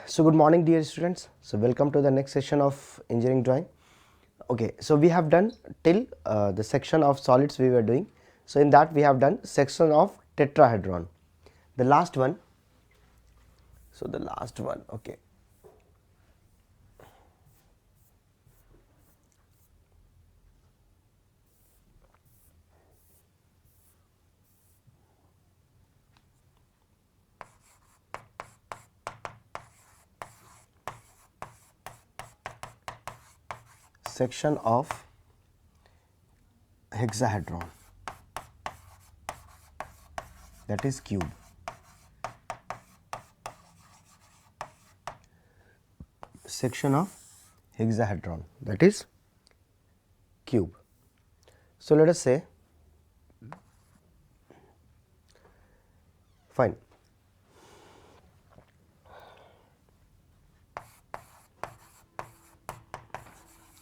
So good morning dear students. So welcome to the next session of engineering drawing. Okay, so we have done till the section of solids we were doing. So in that we have done section of tetrahedron. The last one. So the last one, okay. Section of hexahedron, that is cube. Section of hexahedron, that is cube. So let us say, fine.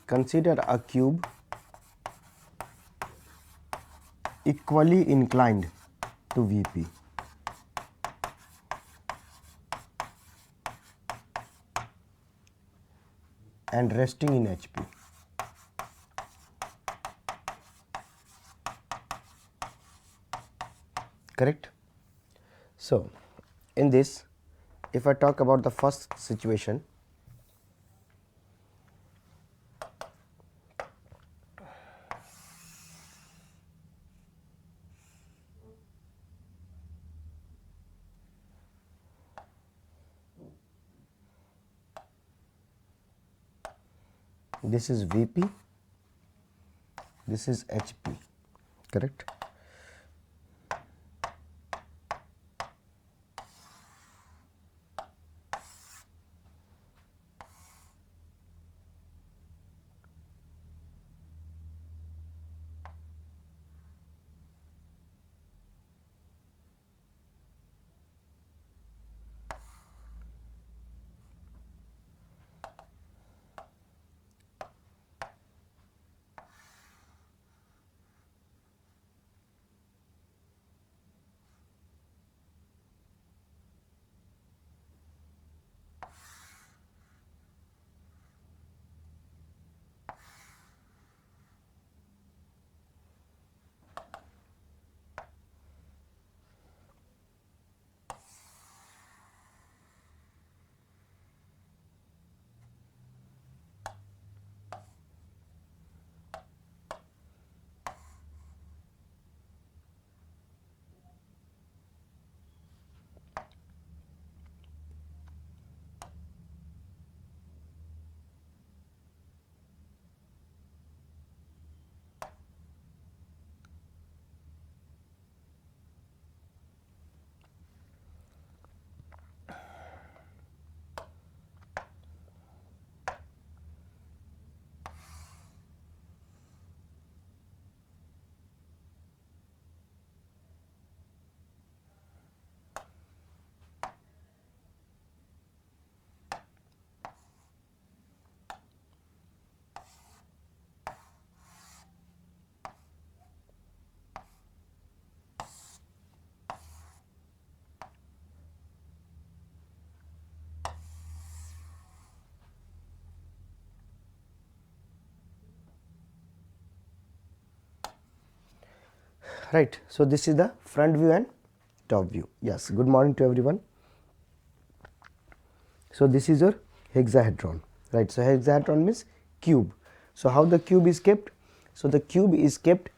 Consider a cube equally inclined to VP. And resting in HP. Correct? So, in this, if I talk about the first situation, this is VP, this is HP, correct? Right. So this is the front view and top view. Yes. Good morning to everyone. So this is your hexahedron, right? So hexahedron means cube. So how the cube is kept? So the cube is kept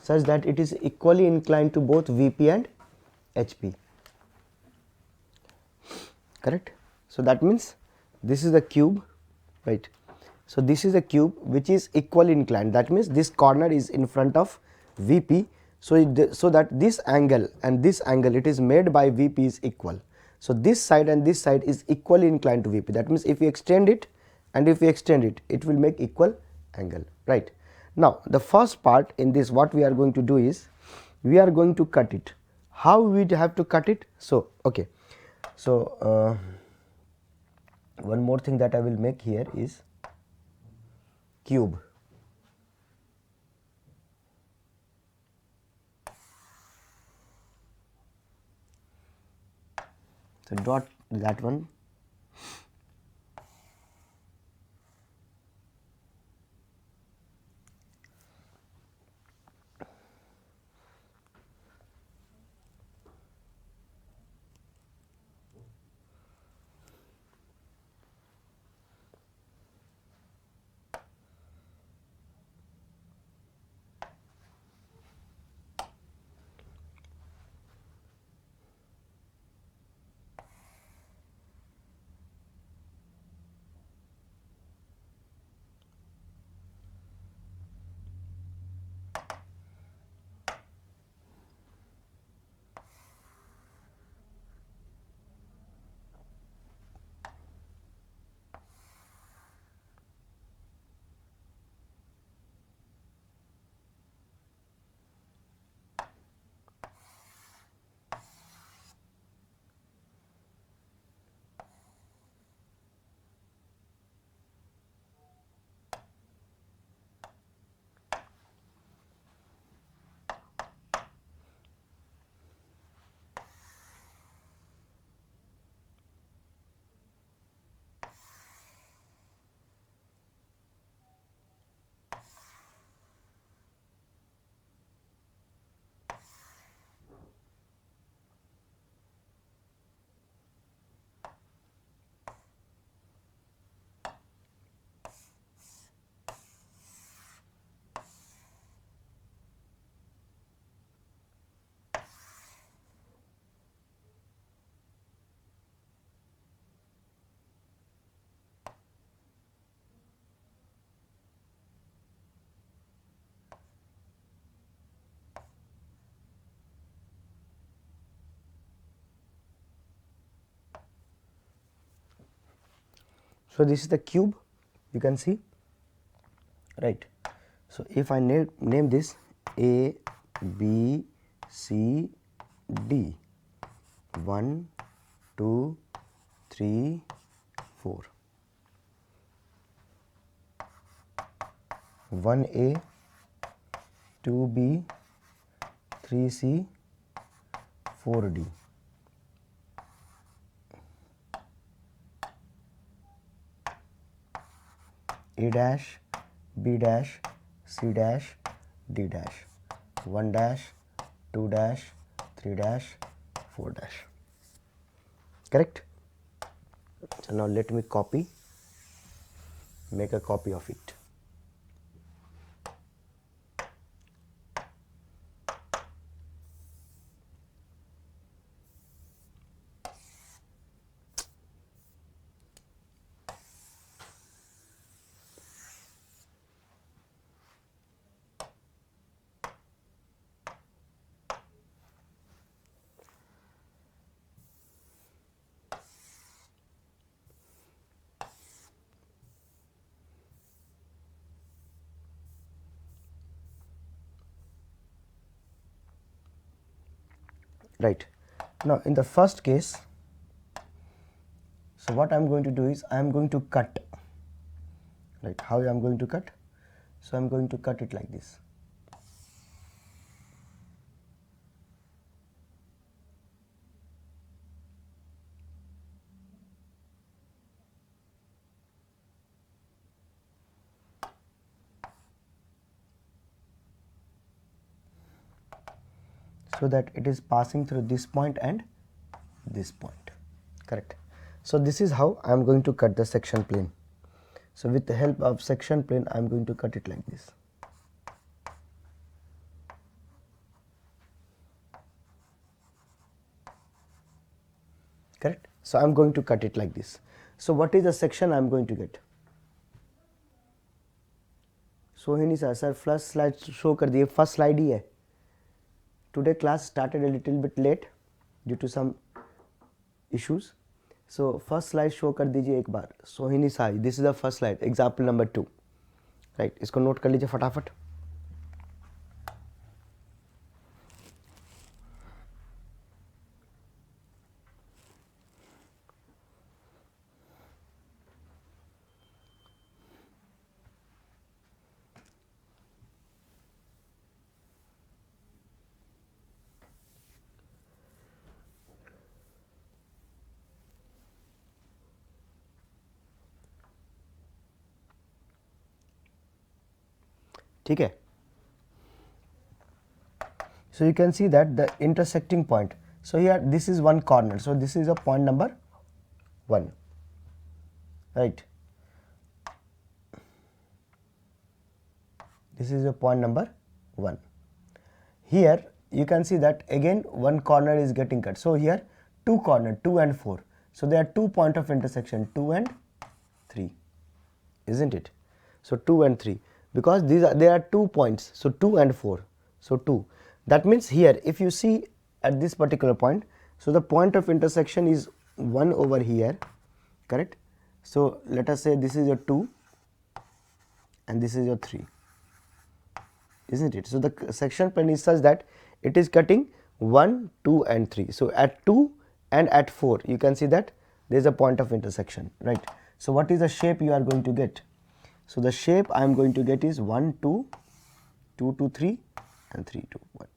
such that it is equally inclined to both VP and HP. Correct? So that means this is the cube, right? So this is a cube which is equally inclined. That means this corner is in front of VP. So that this angle and this angle, it is made by VP, is equal. So this side and this side is equally inclined to VP. That means if we extend it and if we extend it, it will make equal angle, right? Now the first part in this, what we are going to do is, we are going to cut it. How we have to cut it? So okay, so one more thing that I will make here is cube. So dot that one. So this is the cube, you can see, right. So if I name this A, B, C, D, 1, 2, 3, 4, 1A, 2B, 3C, 4D. A dash, B dash, C dash, D dash, 1 dash, 2 dash, 3 dash, 4 dash. Correct? So now let me make a copy of it. Right. Now in the first case, so what I am going to do is I am going to cut. Right. How I am going to cut? So I am going to cut it like this. So that it is passing through this point and this point. Correct. So this is how I am going to cut the section plane. So with the help of section plane I am going to cut it like this. Correct. So I am going to cut it like this. So what is the section I am going to get? Sohini sir first slide show कर दिए, first slide ही है. Today class started a little bit late due to some issues. So first slide show कर दीजिए एक बार. सोहिनी Sai, this is the first slide, example number 2. Right, इसको note कर लीजिए फटाफट. ठीक है. So you can see that the intersecting point. So here this is one corner. So this is a point number 1, right? This is a point number 1. Here you can see that again one corner is getting cut. So here two corner, 2 and 4. So there are 2 point of intersection, 2 and 3, isn't it? So 2 and 3, because there are 2 points. So 2 and 4. So 2. That means here if you see at this particular point, so the point of intersection is 1 over here, correct? So let us say this is your 2 and this is your 3, isn't it? So the section plane is such that it is cutting 1, 2 and 3. So at 2 and at 4 you can see that there is a point of intersection, right? So what is the shape you are going to get? So the shape I am going to get is 1, 2, 2, 2, 3 and 3, 2, 1.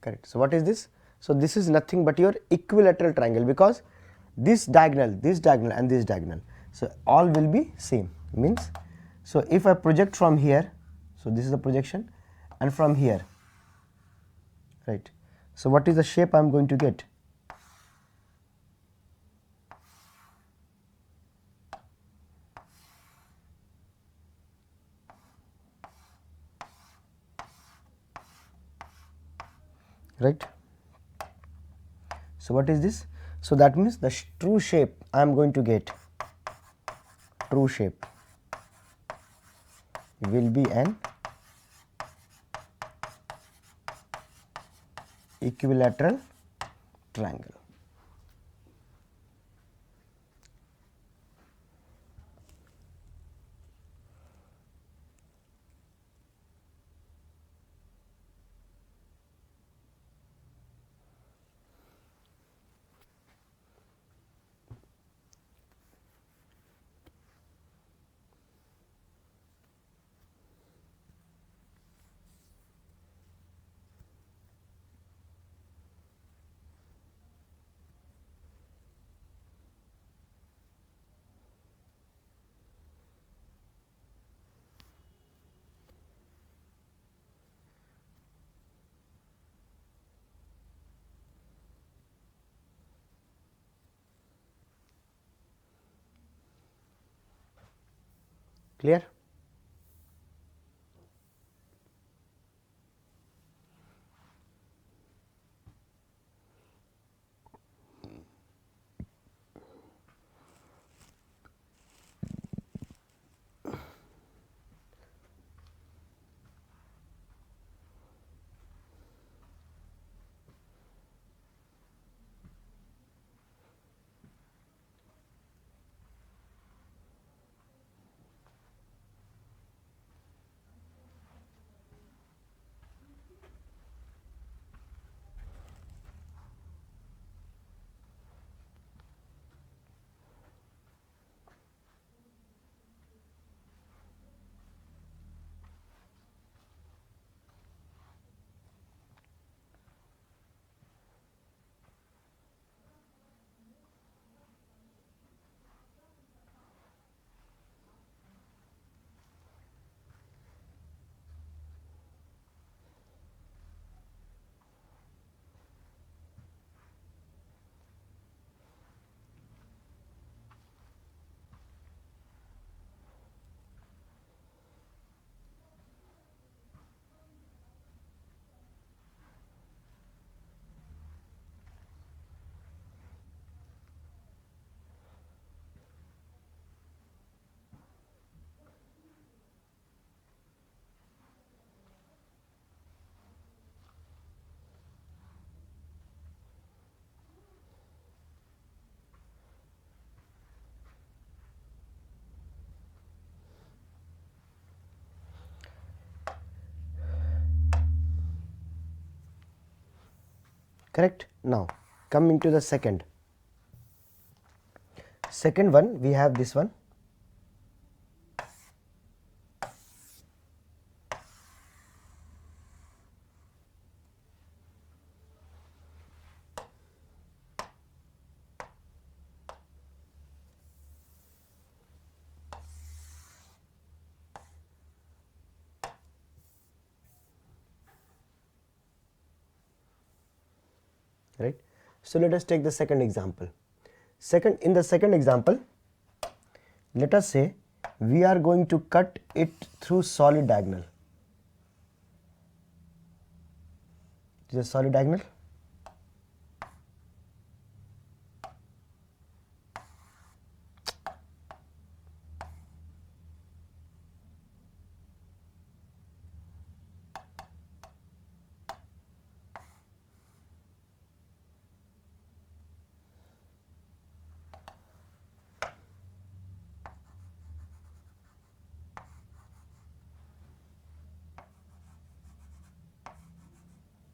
Correct. So what is this? So this is nothing but your equilateral triangle, because this diagonal and this diagonal, so all will be same, means, so if I project from here, so this is the projection, and from here, right? So what is the shape I am going to get? Right? So what is this? So that means the true shape I am going to get, true shape will be an equilateral triangle. Clear? Correct. Now coming to the second one, we have this one. right? So let us take the second example. In the second example, let us say we are going to cut it through solid diagonal. It is a solid diagonal.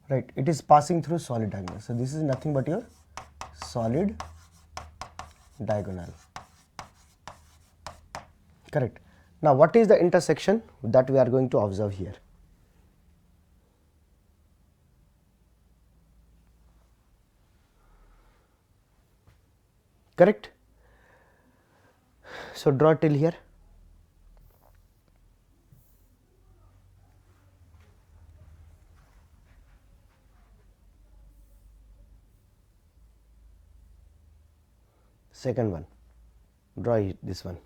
Right, it is passing through solid diagonal. So this is nothing but your solid diagonal. Correct. Now what is the intersection that we are going to observe here? Correct. So draw till here. Second one, draw this one.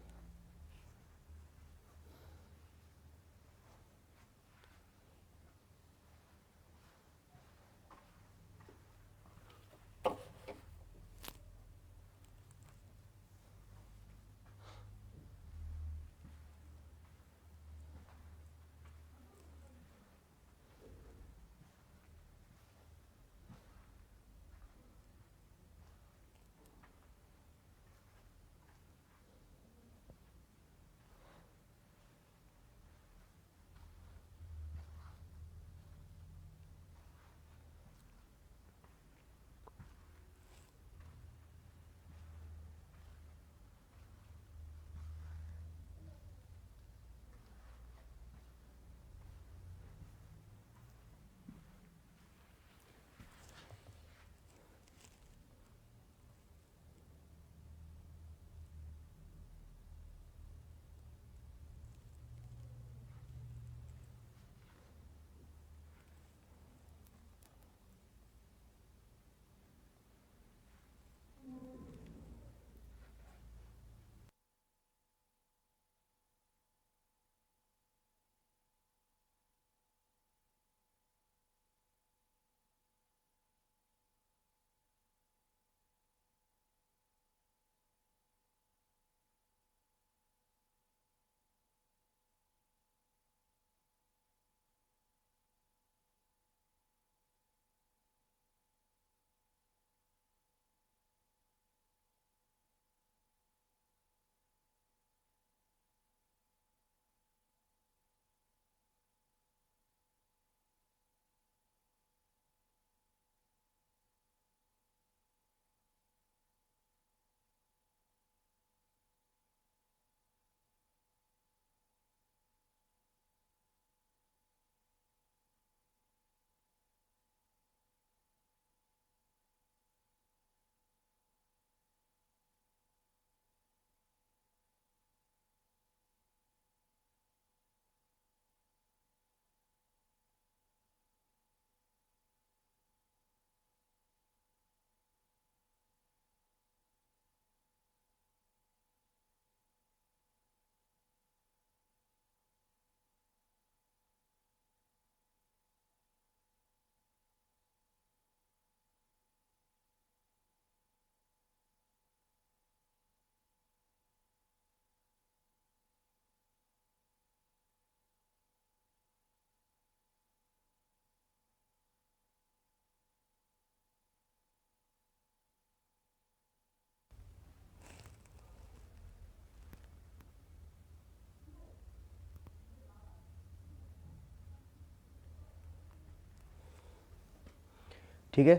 ठीक है।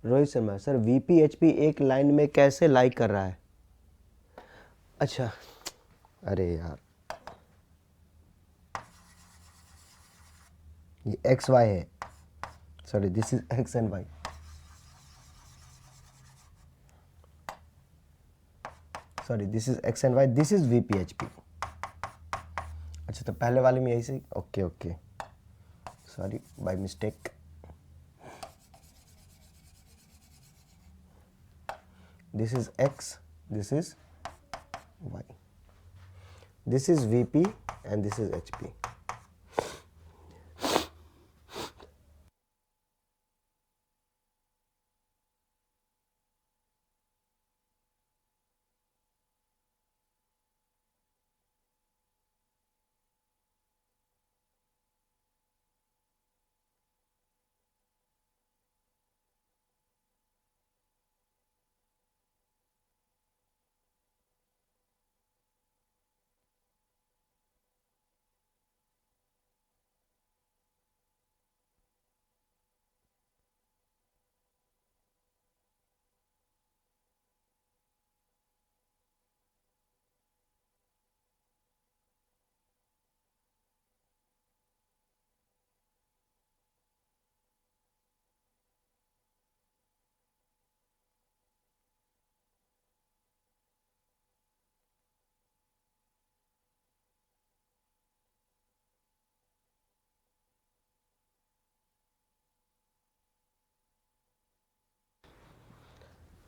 Rohit Sharma sir, VPHP एक line में कैसे like कर रहा है? अच्छा, अरे यार, ये XY है, sorry this is X and Y. Sorry this is X and Y, this is VPHP. अच्छा, तो पहले वाले में यही से, okay okay, sorry, by mistake. This is X, this is Y. This is VP and this is HP.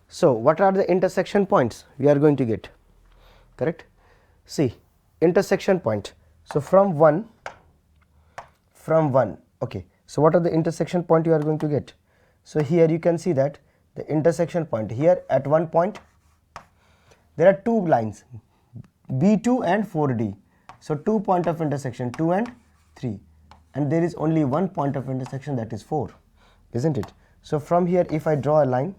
So, what are the intersection points we are going to get, correct? See, intersection point. So, from 1, okay. So, what are the intersection point you are going to get? So, here you can see that the intersection point here at one point there are two lines B2 and 4D. So, 2 point of intersection 2 and 3, and there is only one point of intersection, that is 4, isn't it? So, from here if I draw a line,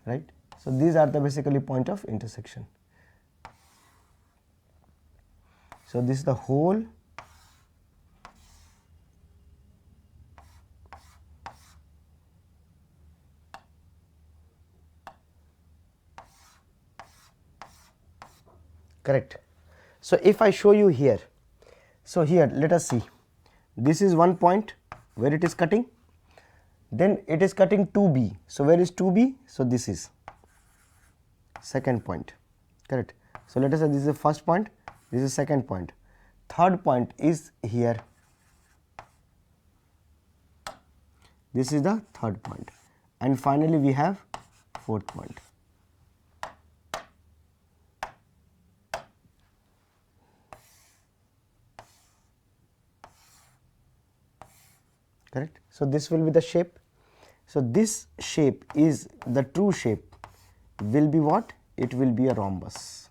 right. So, these are the basically point of intersection. So, this is the whole correct. So, if I show you here, so here let us see, this is one point where it is cutting, then it is cutting 2B. So, where is 2B? So, this is second point, correct. So, let us say this is the first point, this is second point, third point is here, this is the third point, and finally we have fourth point. Correct. So, this will be the shape. So, this shape is the true shape, will be what? It will be a rhombus,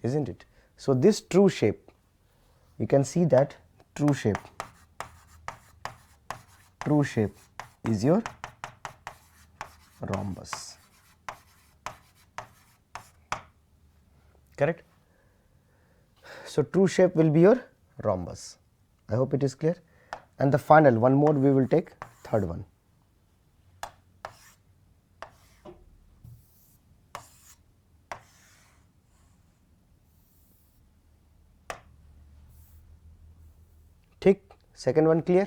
isn't it? So, this true shape, you can see that true shape is your rhombus, correct. So, true shape will be your rhombus. I hope it is clear. And the final one more we will take, third one. Take second one clear?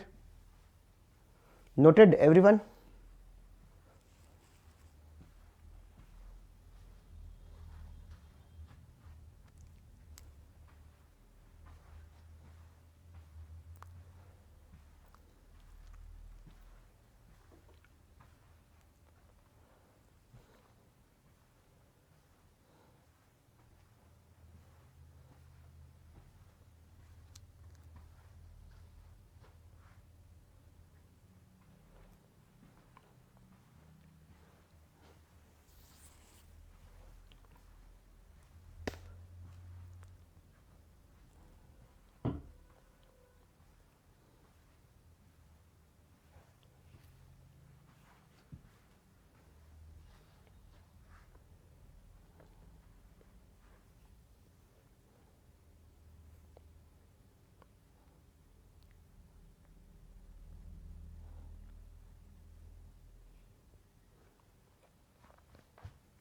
Noted everyone?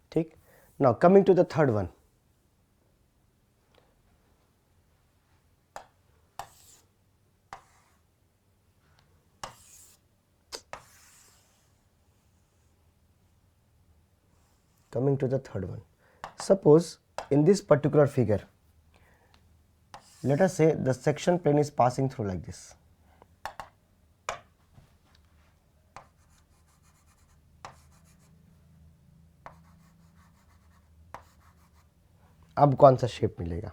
Take. Now, coming to the third one. Coming to the third one. Suppose in this particular figure, let us say the section plane is passing through like this. अब कौन सा shape मिलेगा?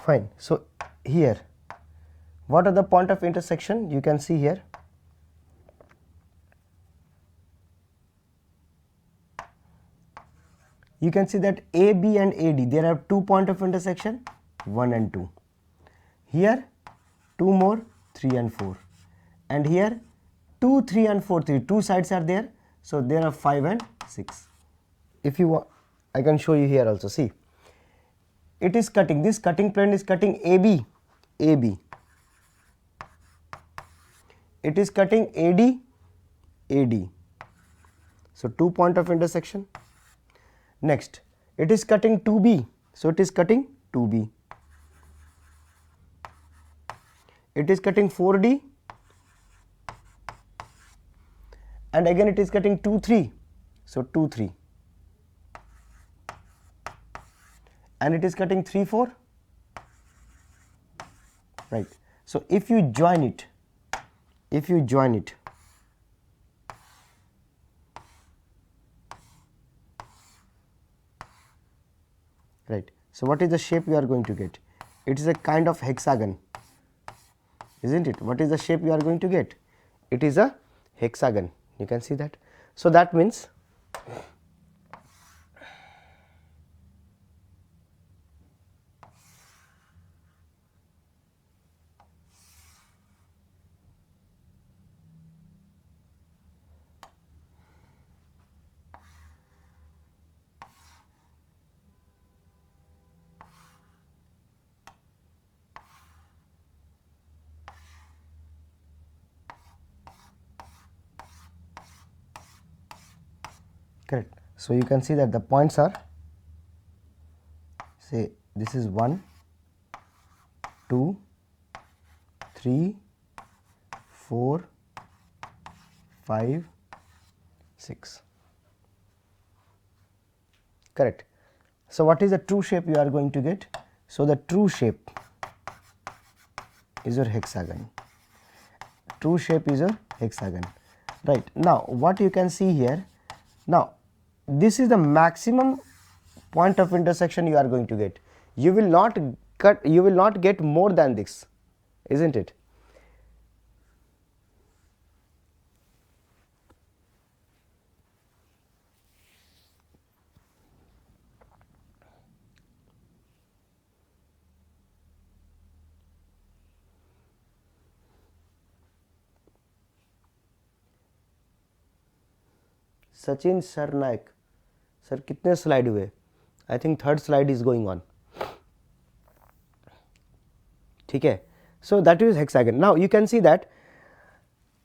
Fine. So here, what are the point of intersection? You can see here. You can see that AB and AD, there are 2 point of intersection, 1 and 2. Here 2 more, 3 and 4. And here 2, 3 and 4, 3. 2 sides are there. So there are 5 and 6. If you want, I can show you here also. See, it is cutting, this cutting plane is cutting AB, AB. It is cutting AD, AD. So 2 point of intersection. Next, it is cutting 2B. So it is cutting 2B. It is cutting 4D. And again it is cutting 2, 3. So 2, 3. And it is cutting 3, 4. Right. So if you join it, right. So what is the shape you are going to get? It is a kind of hexagon, isn't it? What is the shape you are going to get? It is a hexagon. You can see that. So that means correct. So you can see that the points are, say this is 1, 2, 3, 4, 5, 6. Correct. So what is the true shape you are going to get? So the true shape is your hexagon. True shape is your hexagon. Right. Now what you can see here, now this is the maximum point of intersection you are going to get. You will not get more than this, isn't it? Sachin Sarnaik, sir कितने slide हुए? I think third slide is going on. ठीक है, so that is hexagon. Now you can see that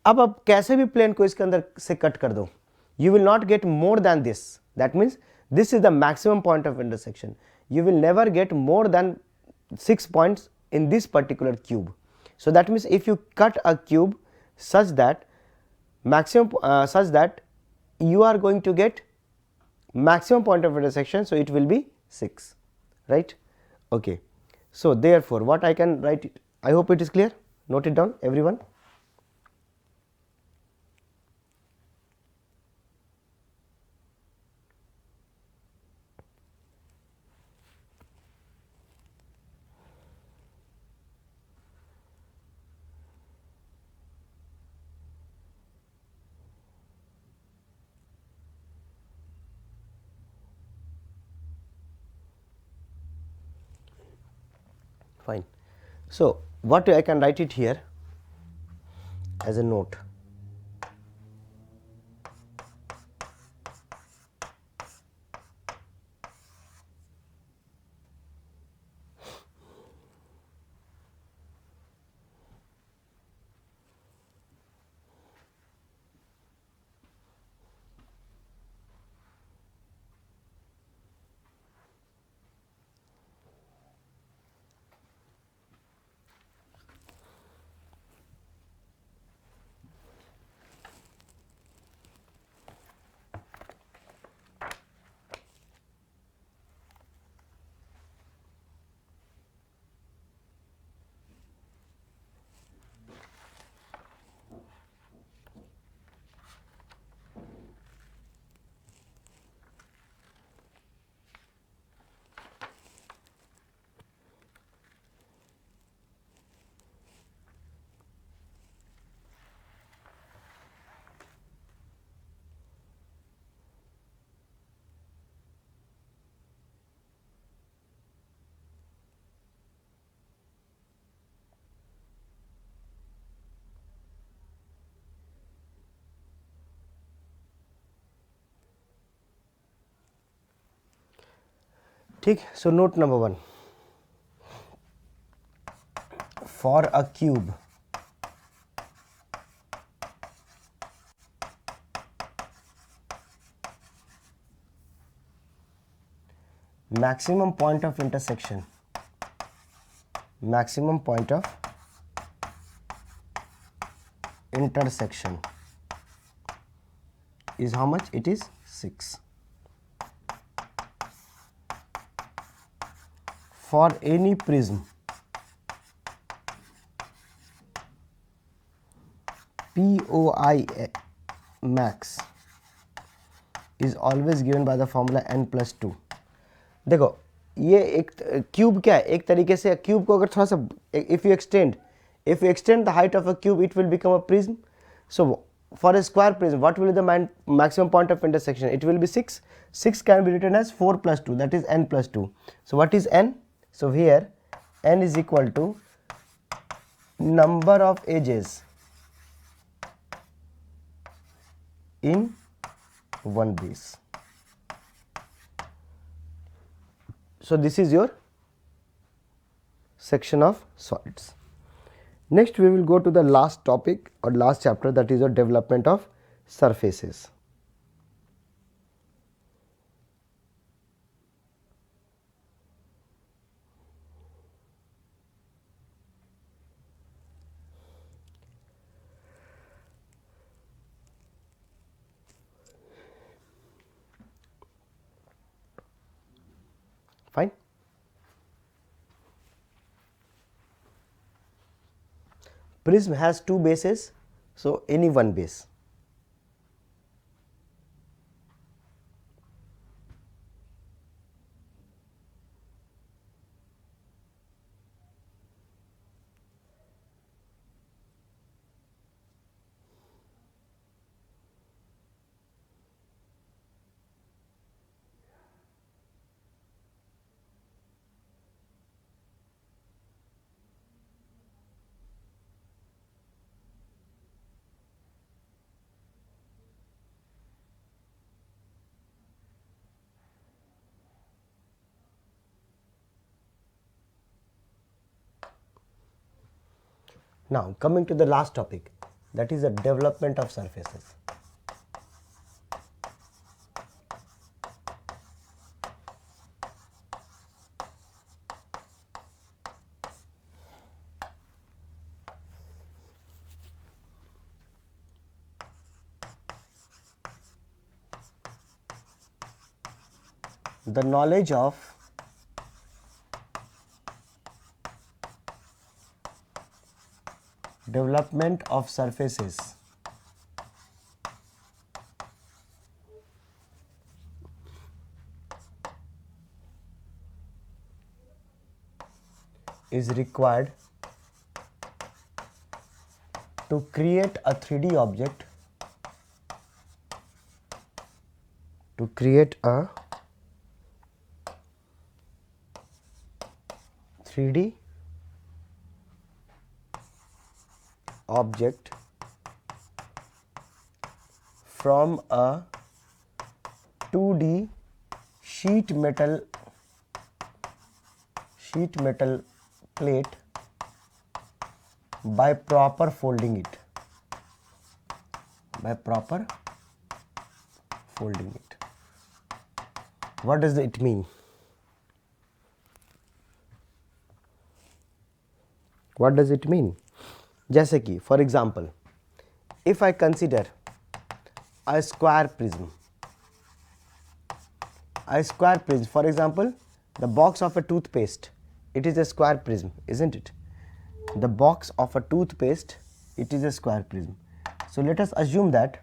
अब आप कैसे भी plane को इसके अंदर से कट कर दो, you will not get more than this. That means this is the maximum point of intersection. You will never get more than 6 points in this particular cube. So that means if you cut a cube such that such that you are going to get maximum point of intersection, so it will be 6, right? Okay. So therefore what I can write it, I hope it is clear. Note it down everyone. Fine. So what I can write it here as a note. ठीक. So note number 1, for a cube maximum point of intersection is how much? It is 6. For any prism POI max is always given by the formula n+2. देखो ये एक cube क्या है, एक तरीके से cube को अगर थोड़ा सा if you extend the height of a cube, it will become a prism. So for a square prism, what will be the maximum point of intersection? It will be 6. 6 can be written as 4 plus 2, that is n+2. So what is n? So here n is equal to number of edges in one base. So this is your section of solids. Next we will go to the last topic or last chapter, that is the development of surfaces. Fine. Prism has two bases, so any one base. Now coming to the last topic, that is the development of surfaces. The knowledge of development of surfaces is required to create a 3D object, to create a 3D object from a 2D sheet metal plate by proper folding it. What does it mean? What does it mean? जैसे कि for example, if I consider a square prism, for example, the box of a toothpaste, it is a square prism, isn't it? The box of a toothpaste, it is a square prism. So let us assume that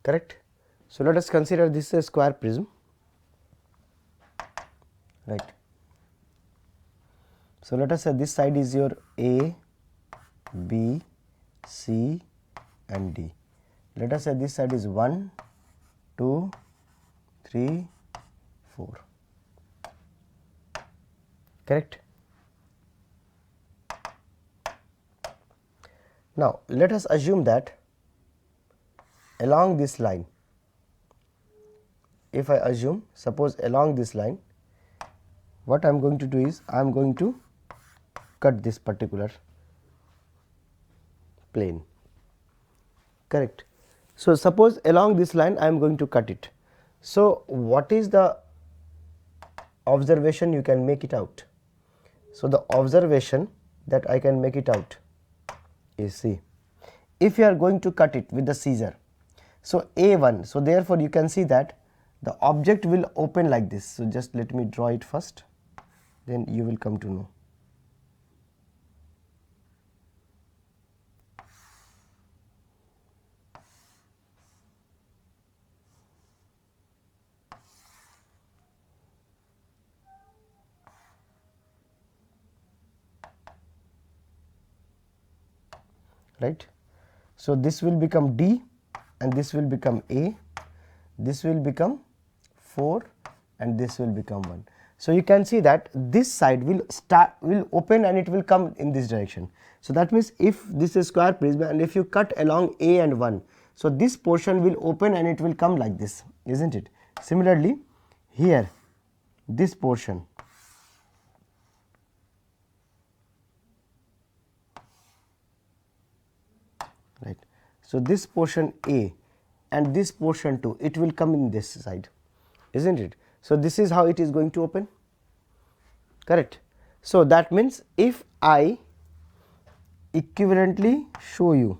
correct. So let us consider this is a square prism, right. So let us say this side is your A, B, C and D. Let us say this side is 1, 2, 3, 4, correct. Now let us assume that along this line, if I assume, suppose along this line, what I am going to do is I am going to cut this particular plane, correct. So suppose along this line I am going to cut it. So what is the observation you can make it out? So the observation that I can make it out is, see, if you are going to cut it with the scissor, so A1, so therefore you can see that the object will open like this. So just let me draw it first, then you will come to know. Right. So this will become D and this will become A, this will become 4 and this will become 1. So you can see that this side will open and it will come in this direction. So that means if this is square prism and if you cut along A and 1, so this portion will open and it will come like this, isn't it? Similarly here, this portion, right. So this portion A and this portion too, it will come in this side, isn't it? So this is how it is going to open, correct. So that means if I equivalently show you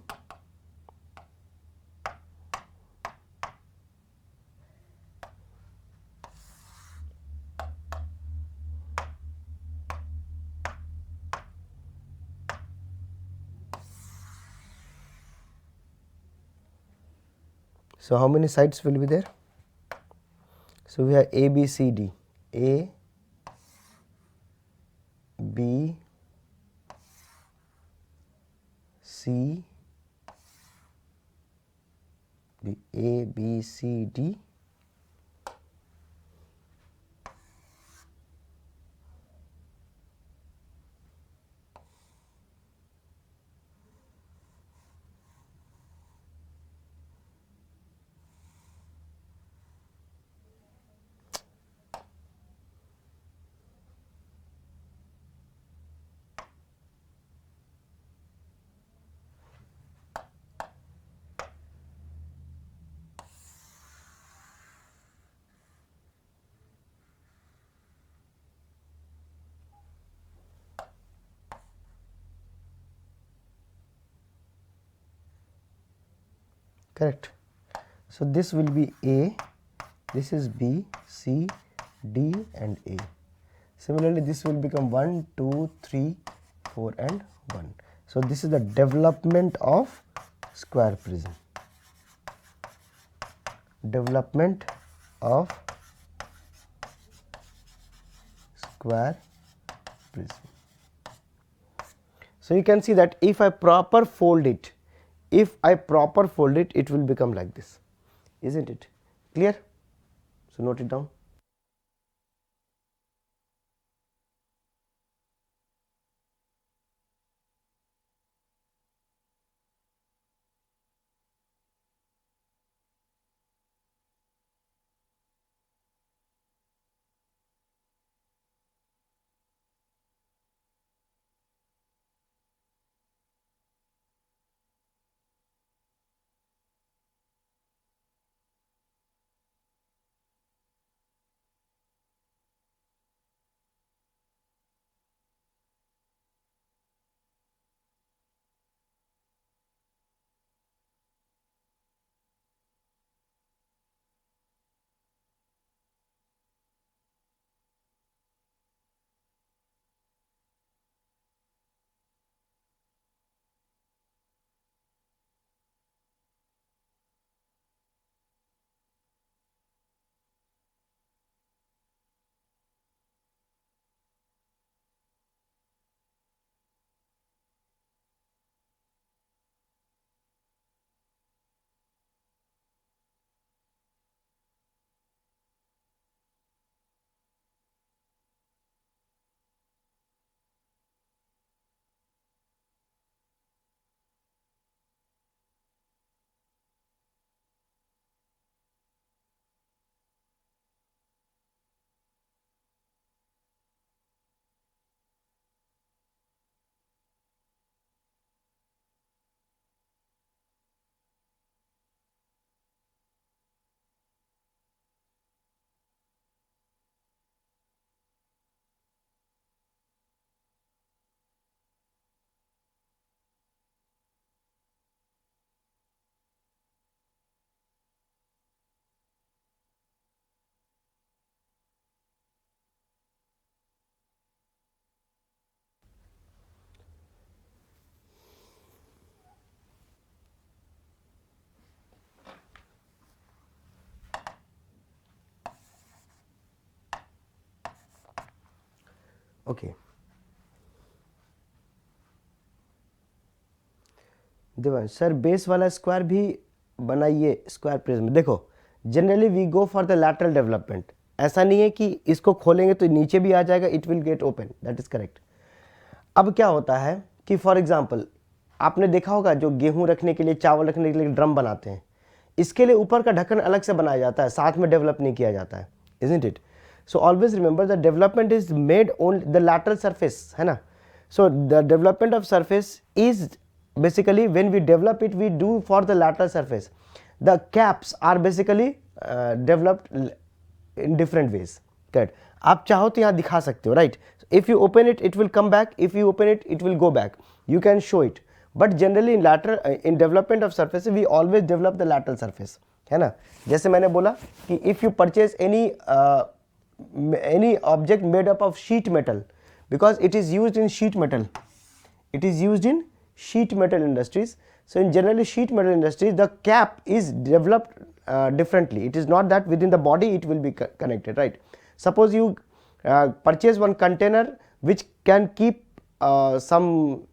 So how many sides will be there? So we have A, B, C, D. A, B, C, B. A, B, C, D. Correct. So this will be A, this is B, C, D and A. Similarly, this will become 1, 2, 3, 4 and 1. So this is the development of square prism. Development of square prism. So you can see that if I proper fold it, it will become like this, isn't it? Clear? So note it down. Okay. Devansh sir base वाला square भी बनाइए square prism. देखो generally we go for the lateral development, ऐसा नहीं है कि इसको खोलेंगे तो नीचे भी आ जाएगा, it will get open, that is correct. अब क्या होता है कि फॉर एग्जांपल आपने देखा होगा जो गेहूं रखने के लिए, चावल रखने के लिए ड्रम बनाते हैं, इसके लिए ऊपर का ढक्कन अलग से बनाया जाता है, साथ में डेवलप नहीं किया जाता है, isn't it? So always remember the development is made on the lateral surface, है ना? So the development of surface is basically when we develop it, we do for the lateral surface. The caps are basically developed in different ways. Correct? आप चाहो तो यहाँ दिखा सकते हो, right? If you open it, it will come back. If you open it, it will go back. You can show it. But generally in lateral, in development of surface, we always develop the lateral surface, है ना? जैसे मैंने बोला कि if you purchase any object made up of sheet metal, because it is used in sheet metal, it is used in sheet metal industries. So in generally sheet metal industries, the cap is developed differently. It is not that within the body it will be connected, right. Suppose you purchase one container which can keep some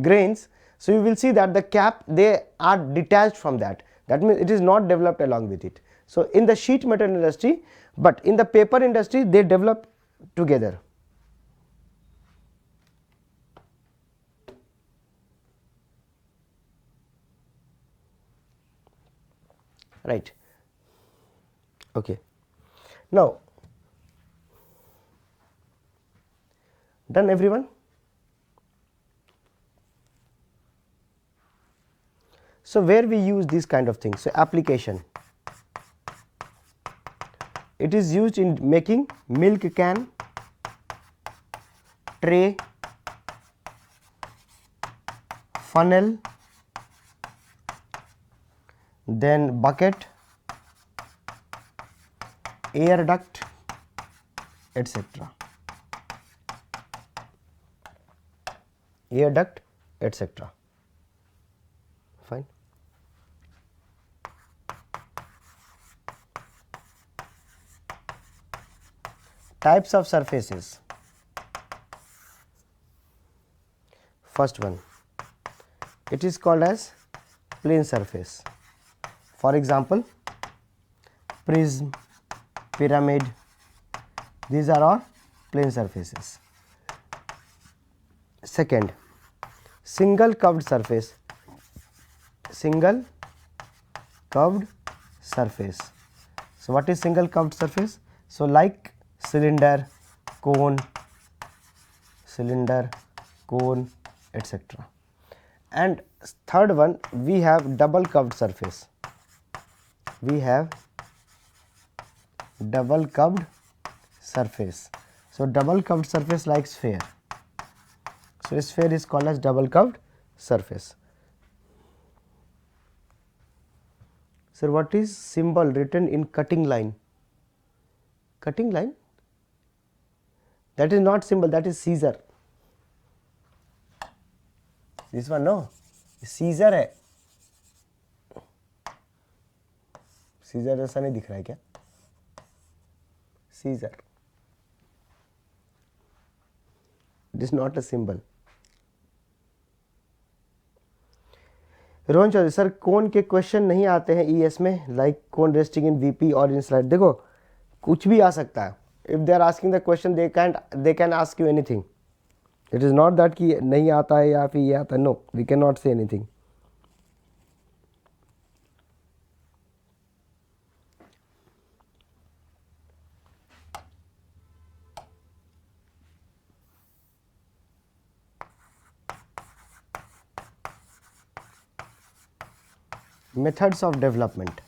grains, so you will see that the cap, they are detached from that, that means it is not developed along with it. So in the sheet metal industry, but in the paper industry they develop together. Right. Okay. Now, done everyone? So where we use these kind of things? So application. It is used in making milk can, tray, funnel, then bucket, air duct, etc. Air duct, etc. Fine. Types of surfaces. First one, it is called as plane surface. For example, prism, pyramid, these are all plane surfaces. Second, single curved surface. Single curved surface. So what is single curved surface? So like cylinder, cone, etc. And third one, we have double curved surface. We have double curved surface. So double curved surface like sphere. So sphere is called as double curved surface. Sir, what is symbol written in cutting line? Cutting line? That is not symbol, that is Caesar. This one no, Caesar है. Caesar जैसा नहीं दिख रहा है क्या? Caesar. It is not a symbol. Rohan Chaudhary sir, कौन के question नहीं आते हैं ईएस में, लाइक कौन रेस्टिंग इन वीपी और इन स्लाइड? देखो कुछ भी आ सकता है. If they are asking the question they can ask you anything. It is not that कि नहीं आता है या फिर ये आता है. No, we can not say anything. Methods of development.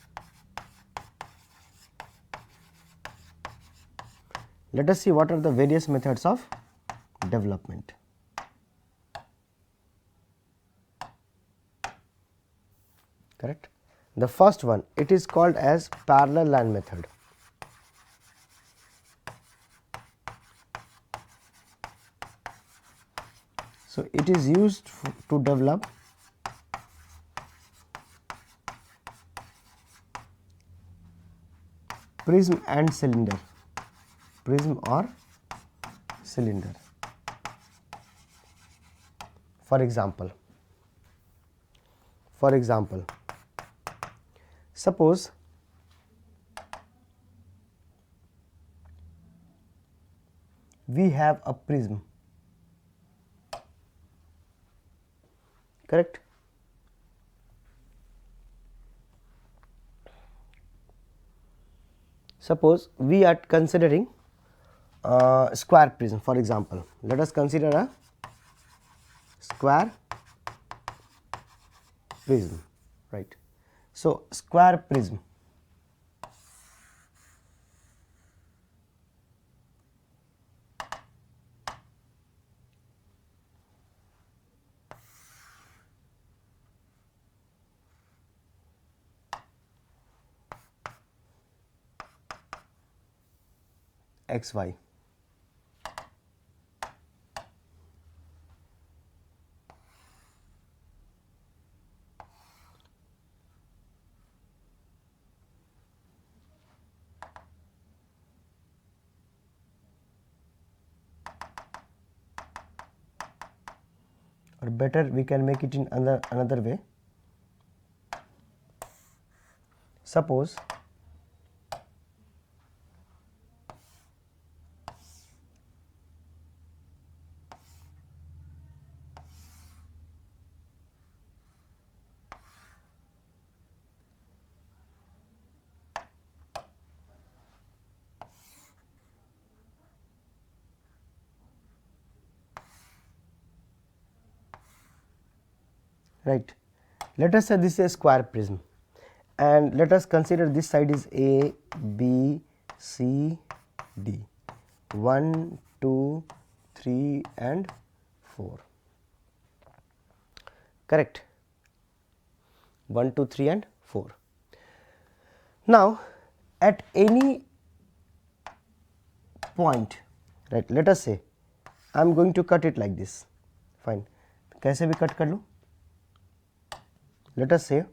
Let us see what are the various methods of development. Correct. The first one, it is called as parallel line method. So it is used to develop prism and cylinder, prism or cylinder. For example, suppose we have a prism, correct? Suppose we are considering square prism. For example, let us consider a square prism, right? So square prism, XY. or better we can make it in another way. Suppose right, let us say this is a square prism, and let us consider this side is A, B, C, D, 1, 2, 3 and 4, correct, 1, 2, 3 and 4. Now at any point, right, let us say I am going to cut it like this, fine, कैसे भी cut कर लूँ, let us say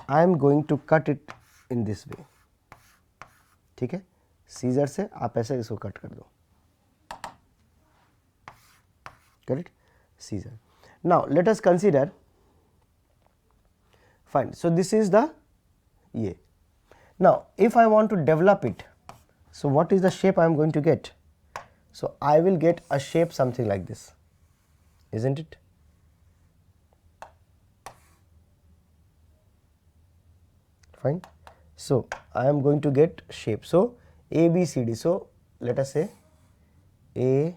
I am going to cut it in this way, ठीक है, scissor से आप ऐसे इसको कट कर दो, correct, scissor. Now let us consider, fine, so this is the A. Now if I want to develop it, so what is the shape I am going to get? So I will get a shape something like this, isn't it? Fine. So I am going to get shape. So A, B, C, D. So let us say A,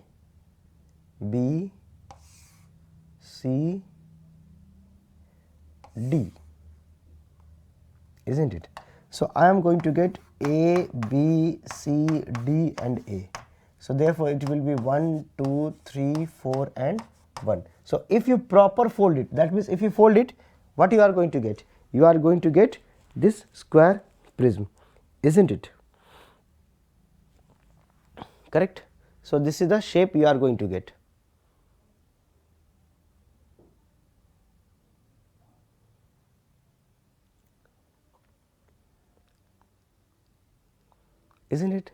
B, C, D, isn't it? So I am going to get A, B, C, D and A. So therefore it will be 1, 2, 3, 4 and 1. So if you proper fold it, that means if you fold it, what you are going to get? You are going to get this square prism, isn't it? Correct. So this is the shape you are going to get. Isn't it?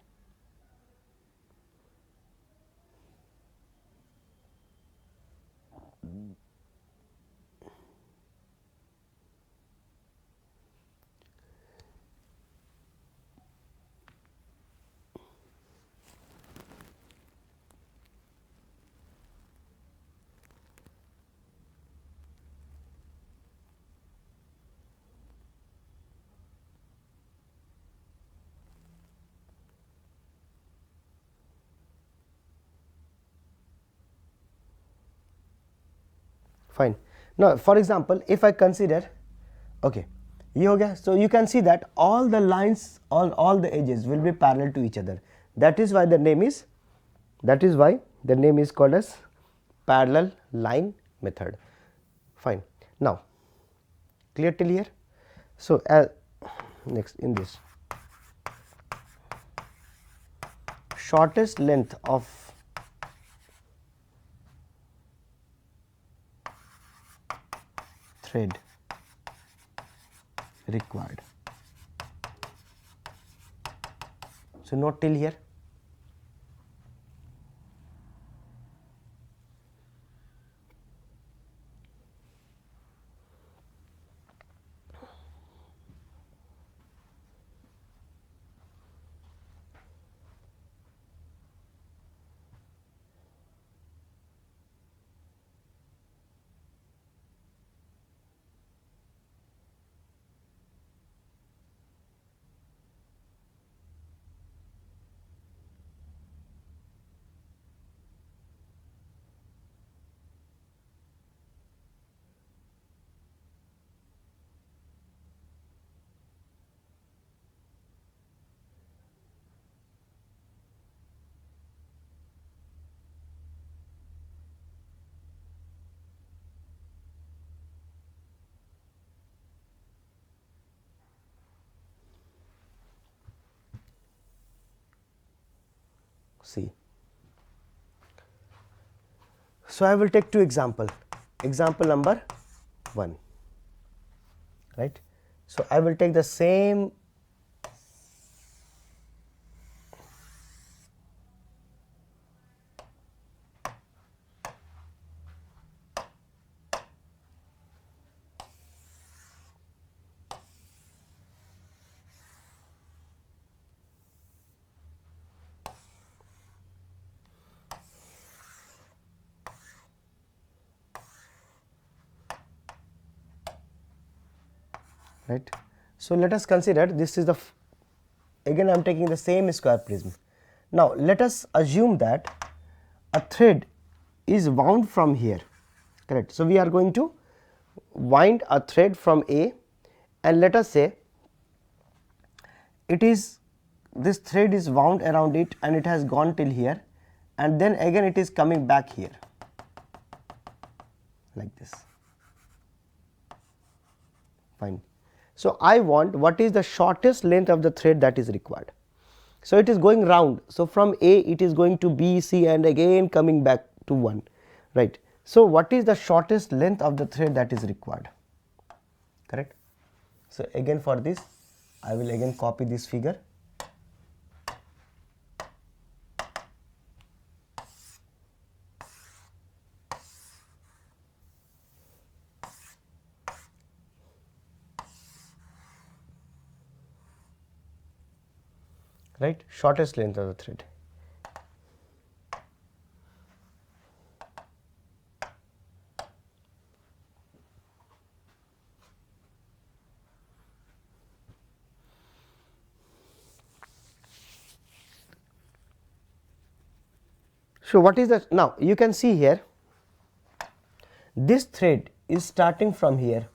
Fine. Now for example, if I consider, okay, ये हो गया, so you can see that all the lines, all the edges will be parallel to each other. That is why the name is called as parallel line method. Fine. Now clear till here? So next in this, shortest length of thread required. So not till here. See. So I will take two example. Example number 1, right? So I will take the same right. So let us consider this is the again I am taking the same square prism. Now let us assume that a thread is wound from here, correct. So we are going to wind a thread from A, and let us say it is this thread is wound around it and it has gone till here, and then again it is coming back here like this, fine. So I want what is the shortest length of the thread that is required. So it is going round, so from A it is going to B, C, and again coming back to 1, right. So what is the shortest length of the thread that is required, correct. So again for this I will again copy this figure. Right, shortest length of the thread. So what is the, now you can see here this thread is starting from here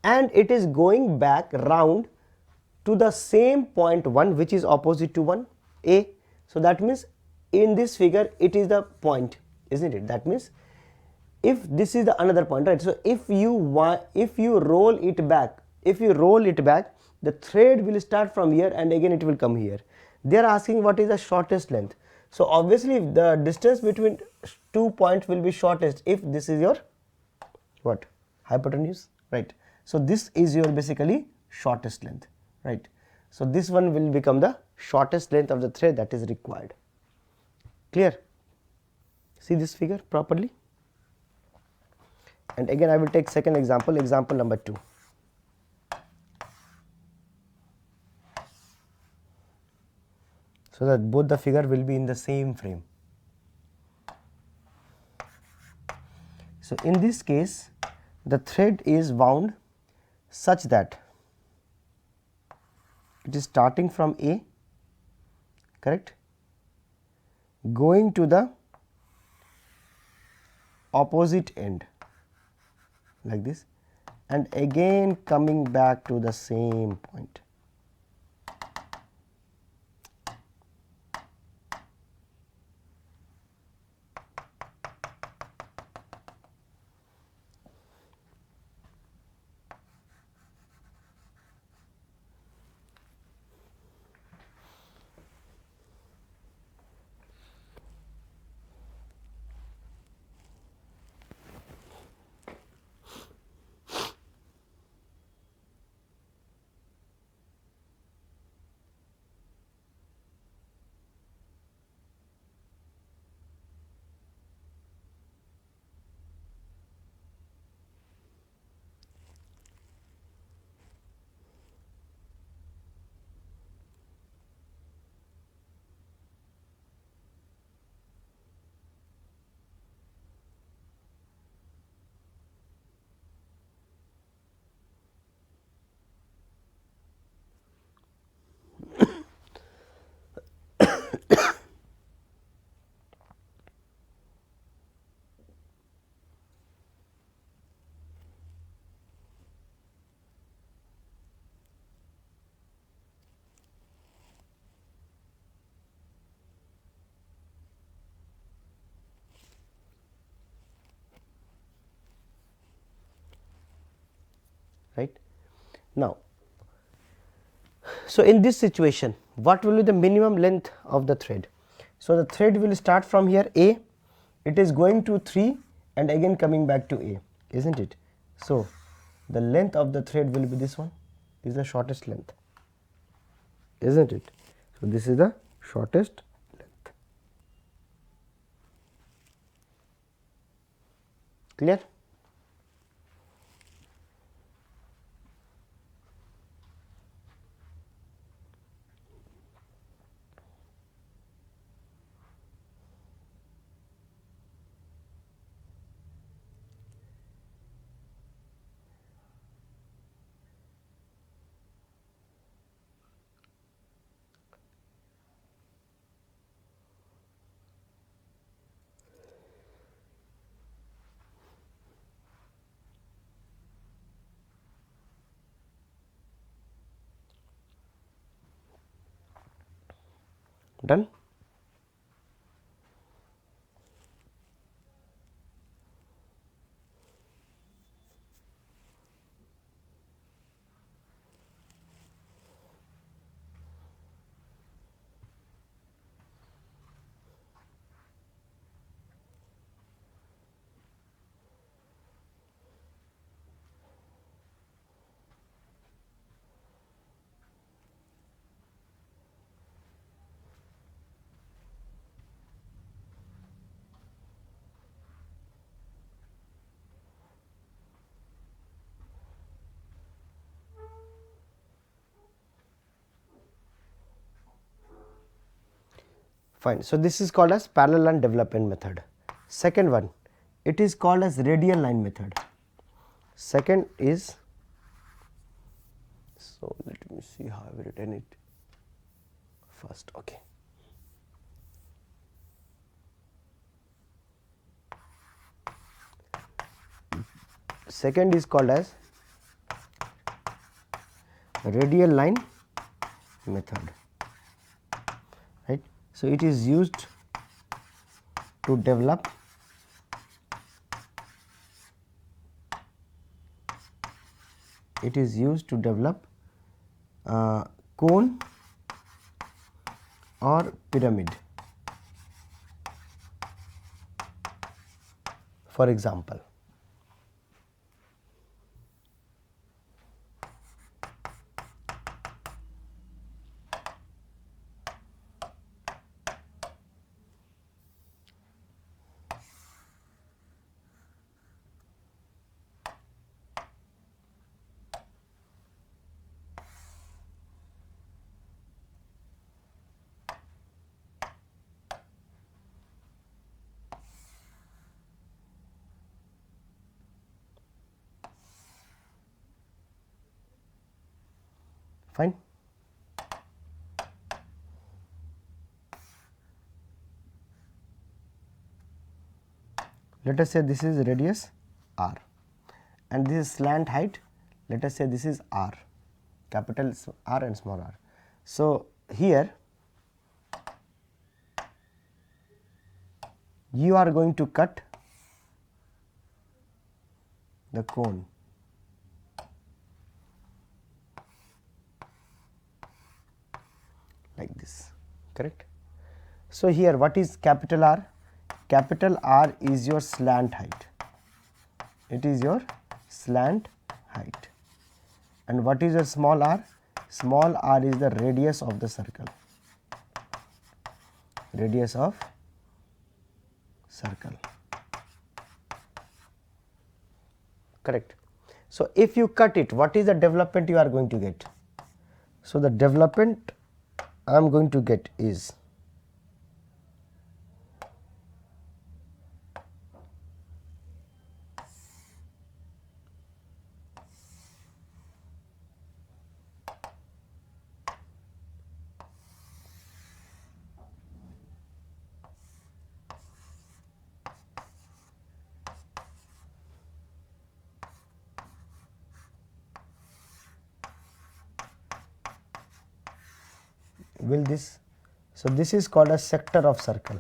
and it is going back round to the same point 1 which is opposite to 1 A. So that means in this figure it is the point, isn't it. That means if this is the another point, right. So if you roll it back, the thread will start from here and again it will come here. They are asking what is the shortest length. So obviously the distance between 2 points will be shortest if this is your what, hypotenuse, right. So this is your basically shortest length, right. So this one will become the shortest length of the thread that is required. Clear? See this figure properly. And again I will take second example, example number 2. So that both the figure will be in the same frame. So in this case the thread is wound such that it is starting from A, correct, going to the opposite end like this and again coming back to the same point. Right. Now, so in this situation what will be the minimum length of the thread? So the thread will start from here A, it is going to 3 and again coming back to A, isn't it. So the length of the thread will be this one, this is the shortest length, isn't it. So this is the shortest length. Clear? Done. Fine. So, this is called as parallel line development method. Second one, it is called as radial line method. Second is, so let me see how I have written it first. Okay. Second is called as radial line method, right. So, it is used to develop cone or pyramid, for example. Fine. Let us say this is radius r and this is slant height, let us say this is r, capital R and small r. So, here you are going to cut the cone like this, correct. So, here what is capital R? Capital R is your slant height, it is your slant height, and what is your small r? Small r is the radius of the circle, radius of circle, correct. So, if you cut it, what is the development you are going to get? So, the development I am going to get is will this. So, this is called a sector of circle,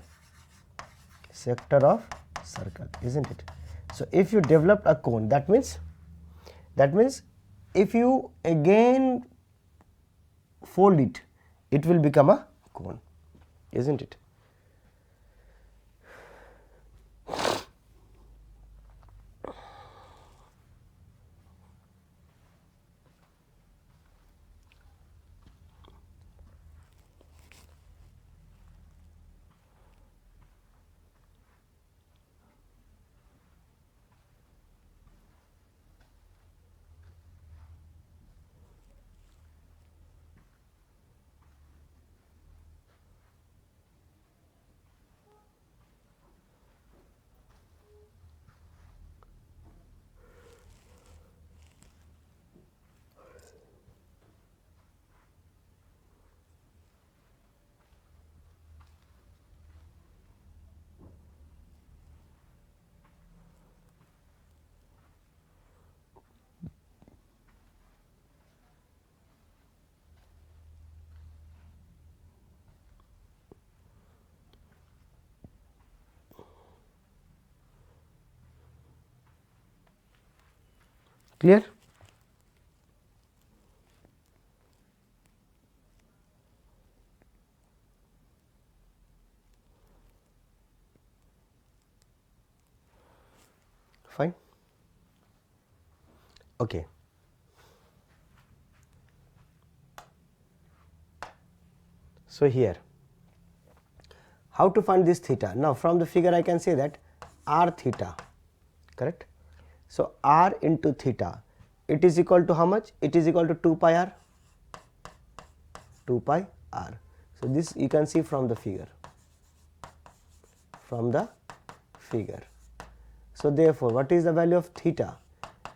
sector of circle, isn't it? So, if you develop a cone, that means if you again fold it, it will become a cone, isn't it? Clear? Fine. Okay. So, here how to find this theta? Now, from the figure I can say that r theta, correct. So, r into theta, it is equal to how much? It is equal to 2 pi r, 2 pi r. So, this you can see from the figure, from the figure. So, therefore, what is the value of theta?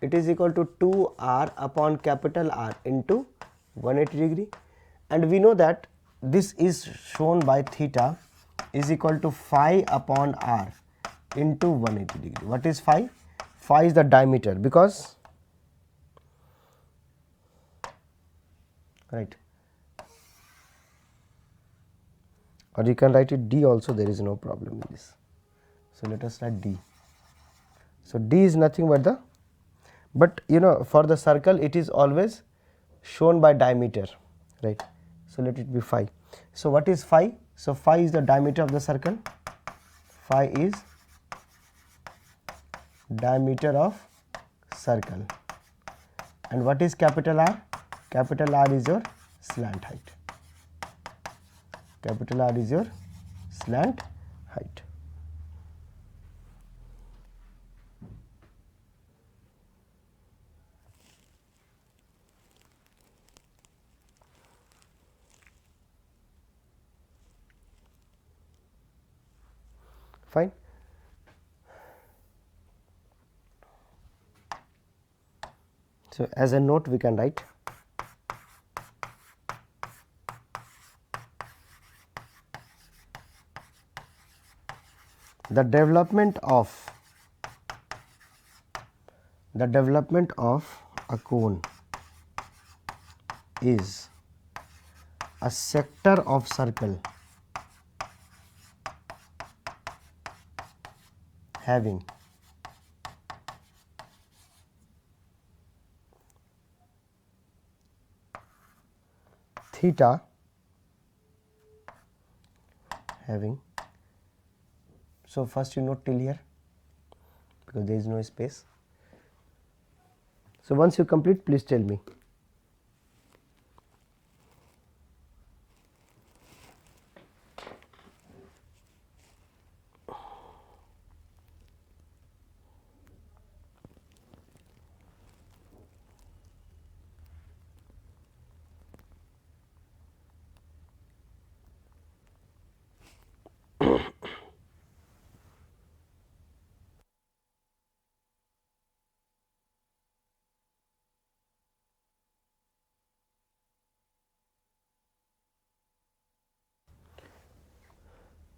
It is equal to 2 r upon capital R into 180 degree, and we know that this is shown by theta is equal to phi upon r into 180 degree. What is phi? Phi is the diameter, because right, or you can write it d also, there is no problem in this. So, let us write d. So, d is nothing but the, but you know, for the circle it is always shown by diameter, right. So, let it be phi. So, what is phi? So, phi is the diameter of the circle, phi is diameter of circle, and what is capital R? Capital R is your slant height, capital R is your slant height. Fine. So, as a note we can write the development of a cone is a sector of circle having theta having, so first you note till here because there is no space. So, once you complete, please tell me.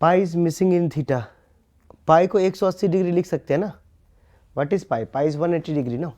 Pi is missing in theta, pi को 180 degree लिख सकते हैं ना. What is pi? Pi is 180 degree ना.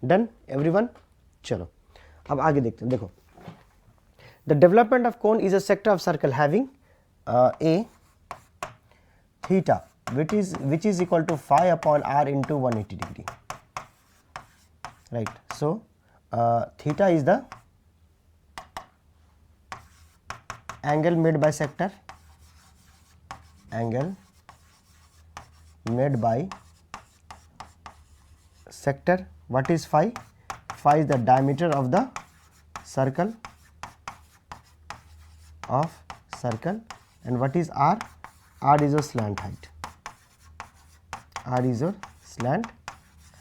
Done everyone. चलो अब आगे देखते हैं। देखो the development of cone is a sector of circle having a theta which is equal to phi upon r into 180 degree, right. So theta is the angle made by sector, angle made by sector. What is phi? Phi is the diameter of the circle, and what is r? R is your slant height, r is your slant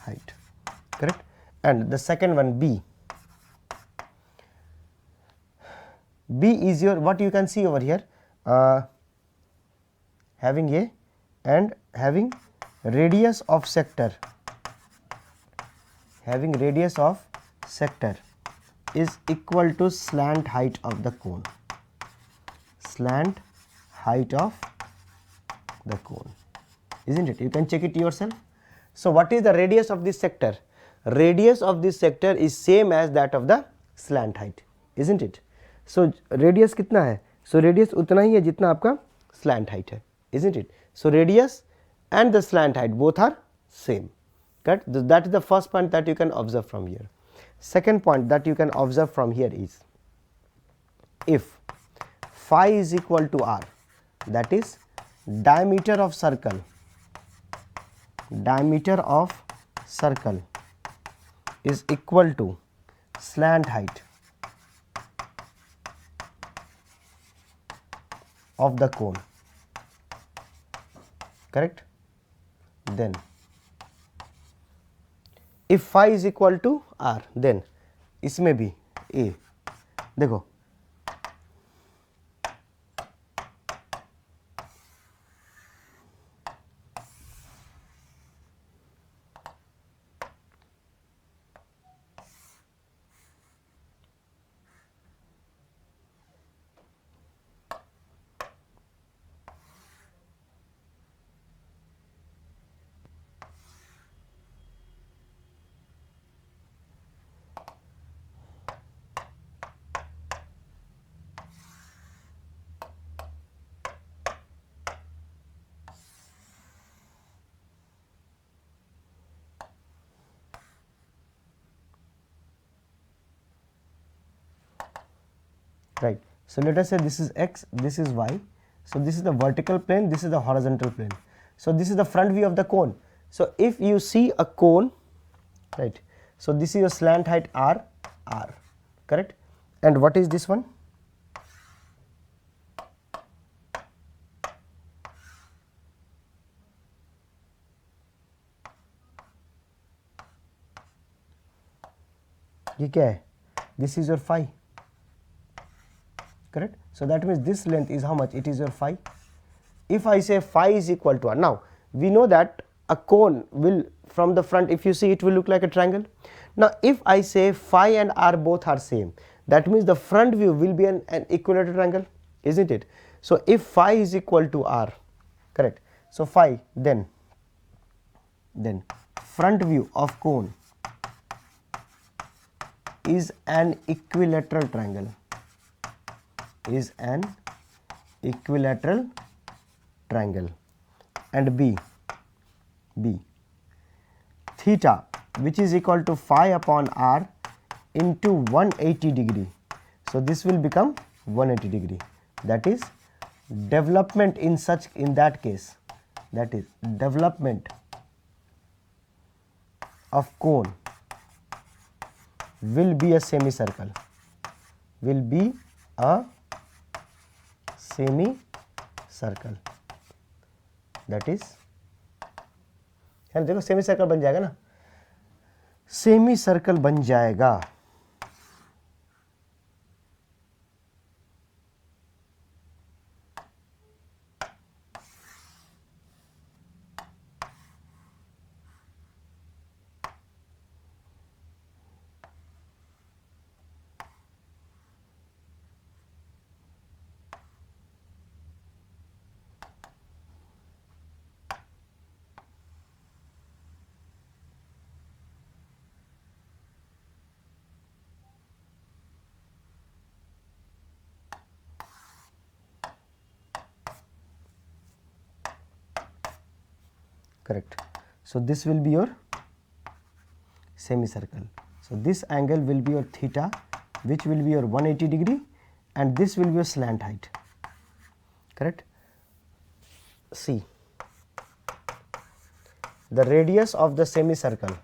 height, correct. And the second one b, b is your, what you can see over here, having a and having radius of sector, having radius of sector is equal to slant height of the cone, slant height of the cone, isn't it? You can check it yourself. So what is the radius of this sector? Radius of this sector is same as that of the slant height, isn't it? So radius कितना है? So radius उतना ही है जितना आपका slant height है, isn't it? So radius and the slant height both are same, correct. That is the first point that you can observe from here. Second point that you can observe from here is, if phi is equal to r, that is diameter of circle, diameter of circle is equal to slant height of the cone, correct. Then if phi is equal to r, then इसमें भी a, देखो right. So let us say this is x, this is y. So this is the vertical plane, this is the horizontal plane. So this is the front view of the cone. So if you see a cone, right, so this is your slant height r, correct. And what is this one? ये क्या है? This is your phi, correct. So that means this length is how much? It is your phi. If I say phi is equal to r, now we know that a cone will, from the front, if you see, it will look like a triangle. Now if I say phi and r both are same, that means the front view will be an equilateral triangle, isn't it? So if phi is equal to r, correct. So phi, then front view of cone is an equilateral triangle, is an equilateral triangle. And b theta, which is equal to phi upon r into 180 degree. So this will become 180 degree. That is development in that case, that is development of cone will be a semicircle, will be a semicircle, that is, है ना, देखो semicircle बन जाएगा ना, semicircle बन जाएगा. correct. So this will be your semicircle. So this angle will be your theta, which will be your 180 degree, and this will be your slant height, correct. See, the radius of the semicircle,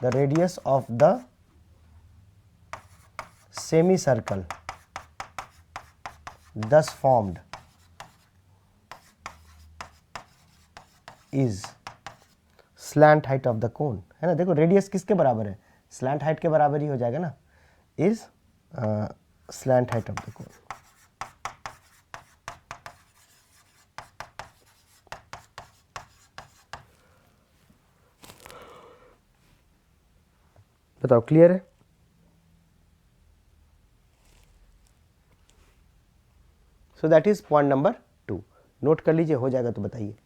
the radius of the semicircle thus formed is slant height of the cone, है ना. देखो radius किसके बराबर है, slant height के बराबर ही हो जाएगा ना, is slant height of the cone. बताओ क्लियर है. So that is point number 2. Note कर लीजिए, हो जाएगा तो बताइए.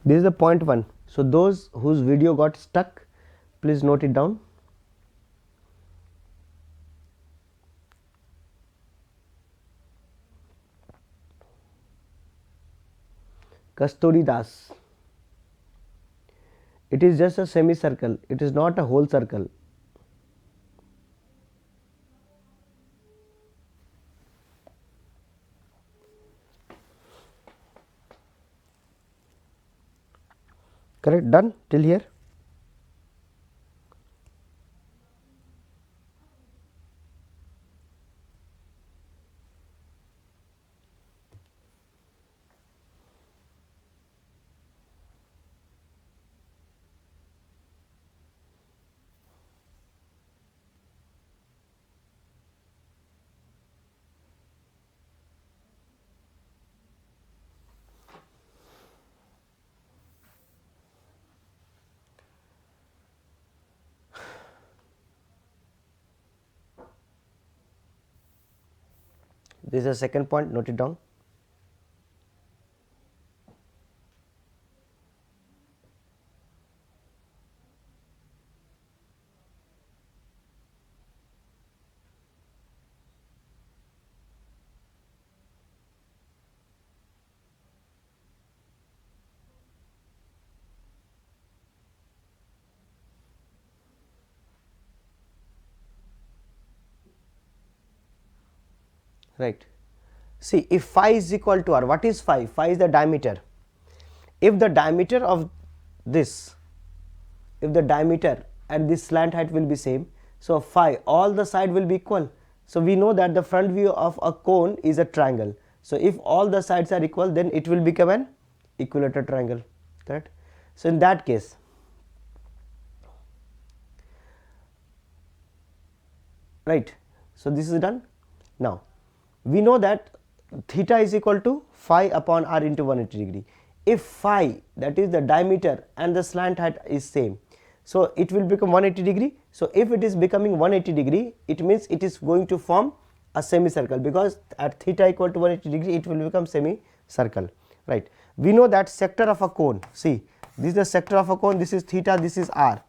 This is the point 1. So those whose video got stuck, please note it down. Kasturi Das. It is just a semicircle. It is not a whole circle. Correct? Done till here? This is the second point, note it down. Right. See, if phi is equal to r, what is phi? Phi is the diameter. If the diameter of this, if the diameter and this slant height will be same, so phi, all the side will be equal. So we know that the front view of a cone is a triangle. So if all the sides are equal, then it will become an equilateral triangle, correct? So in that case, right, so this is done. Now we know that theta is equal to phi upon r into 180 degree. If phi, that is the diameter and the slant height is same, so it will become 180 degree. So if it is becoming 180 degree, it means it is going to form a semicircle, because at theta equal to 180 degree it will become semicircle, right? We know that sector of a cone, see, this is the sector of a cone, this is theta, this is r.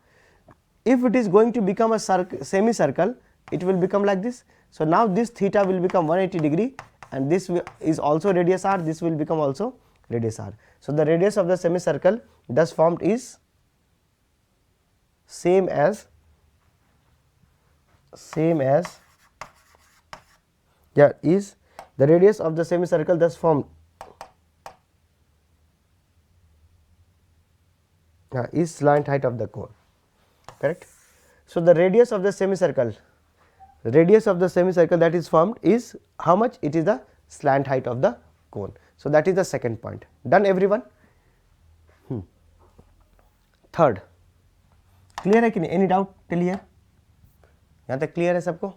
If it is going to become a semicircle, it will become like this. So now this theta will become 180 degree, and this is also radius r, this will become also radius r. So the radius of the semicircle thus formed is same as is the radius of the semicircle thus formed is slant height of the cone, correct? So the radius of the semicircle that is formed is how much? It is the slant height of the cone. So that is the second point. Done everyone? Third, clear है कि नहीं? Any doubt till here? यहाँ तक clear है सबको?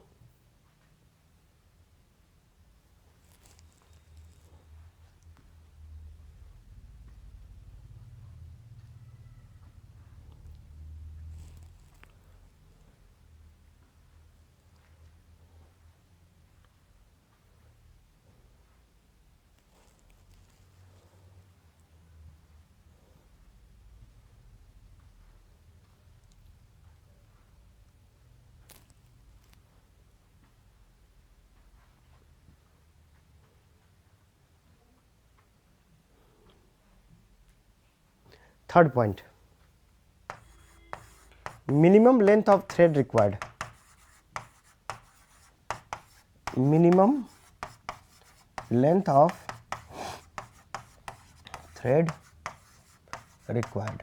Third point, minimum length of thread required. Minimum length of thread required.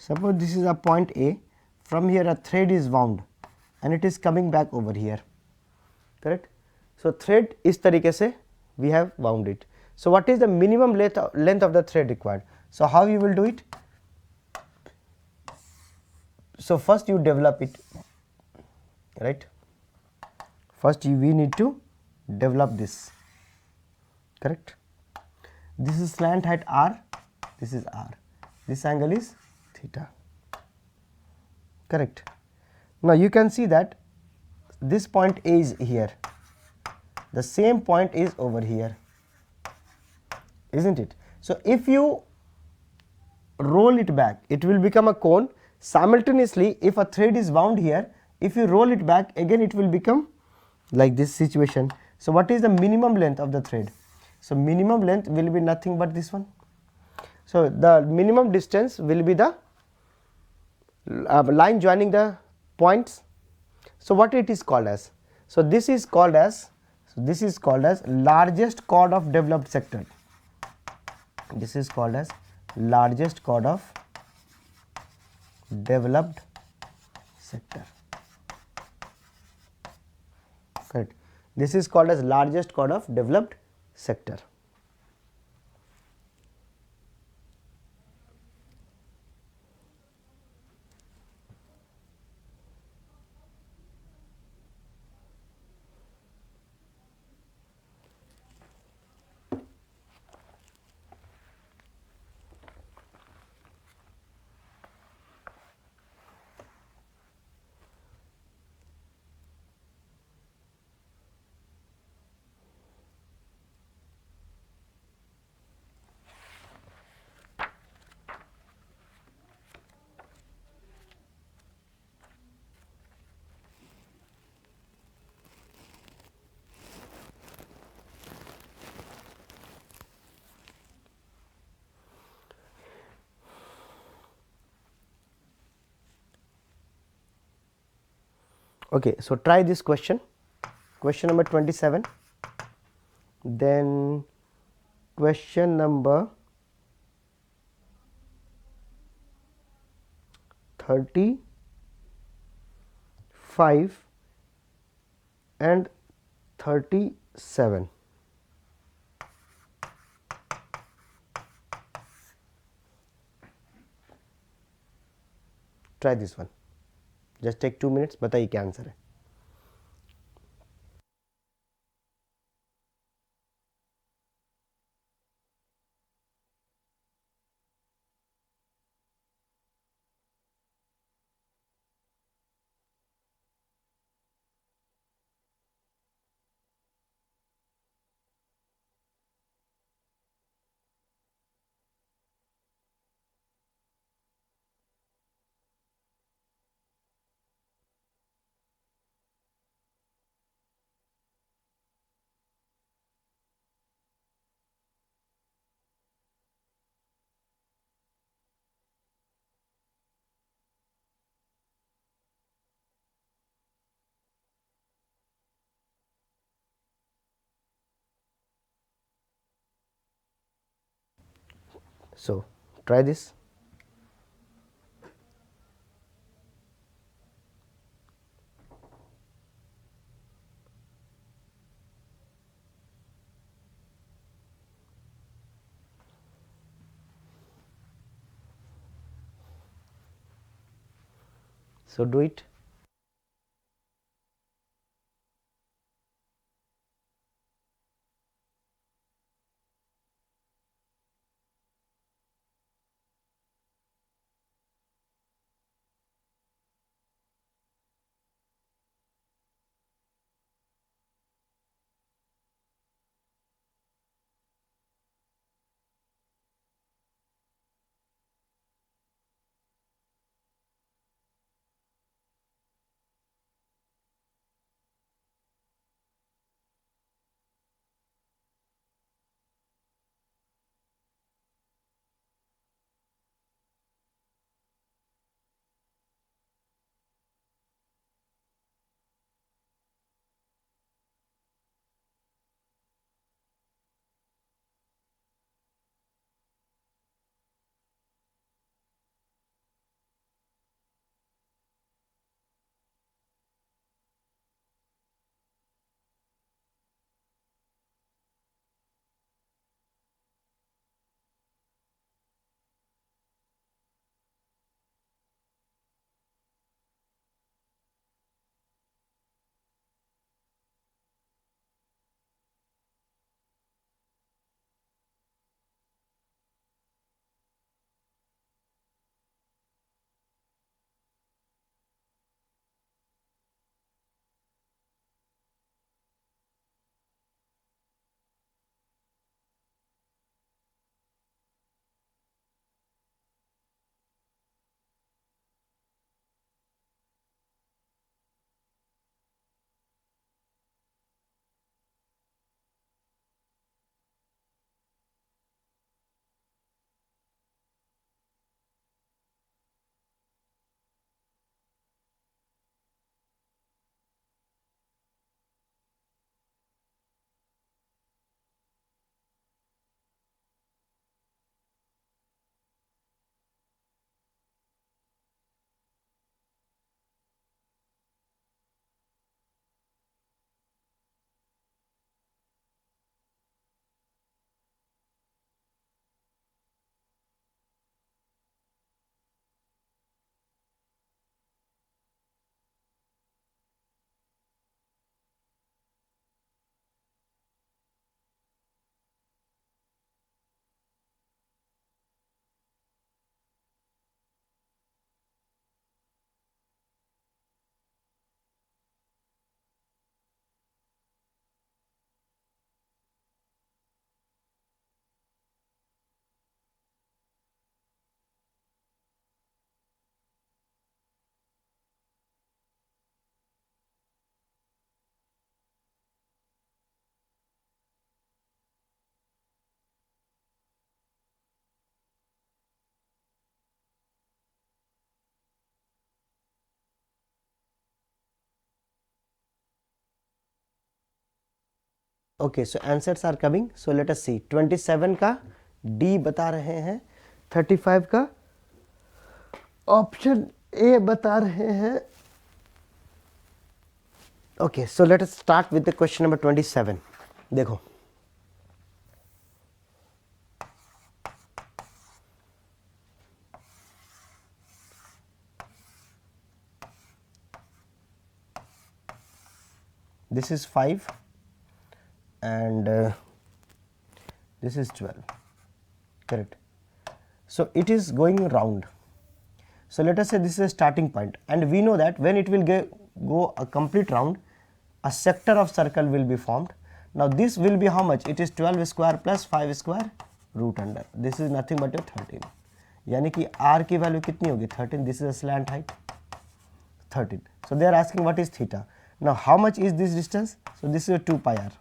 Suppose this is a point A, from here a thread is wound and it is coming back over here, correct? So thread इस तरीके से we have wound it. So what is the minimum length of the thread required? So how you will do it? So first you develop it, right? First we need to develop this, correct? This is slant height r, this is r, this angle is theta, correct? Now you can see that this point A is here, the same point is over here, isn't it? So if you roll it back, it will become a cone. Simultaneously, if a thread is wound here, if you roll it back again, it will become like this situation. So what is the minimum length of the thread? So minimum length will be nothing but this one. So the minimum distance will be the line joining the points. So what it is called as? So this is called as largest chord of developed sector. This is called as largest chord of developed sector. Correct. This is called as largest chord of developed sector. Okay, so try this question, question number 27, then question number 35 and 37. Try this one, just take 2 minutes, बताइए क्या answer है. So try this. So do it. Okay, so answers are coming, so let us see. 27 का D बता रहे हैं, 35 का option A बता रहे हैं। Okay, so let us start with the question number 27। देखो, this is 5 and this is 12, correct? So it is going round. So let us say this is a starting point, and we know that when it will go a complete round, a sector of circle will be formed. Now this will be how much? It is 12 square plus 5 square root under. This is nothing but a 13. यानी कि r की value कितनी होगी? 13. This is a slant height, 13. So they are asking what is theta. Now how much is this distance? So this is a 2 pi r,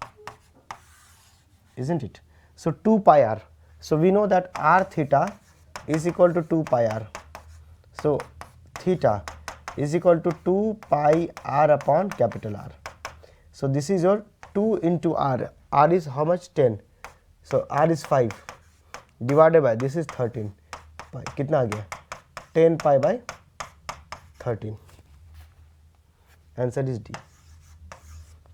isn't it? So 2 pi r. So we know that r theta is equal to 2 pi r. So theta is equal to 2 pi r upon capital R. So this is your 2 into r. R is how much? 10. So r is 5 divided by this is 13 pi. कितना आ गया? 10 pi by 13. Answer is D.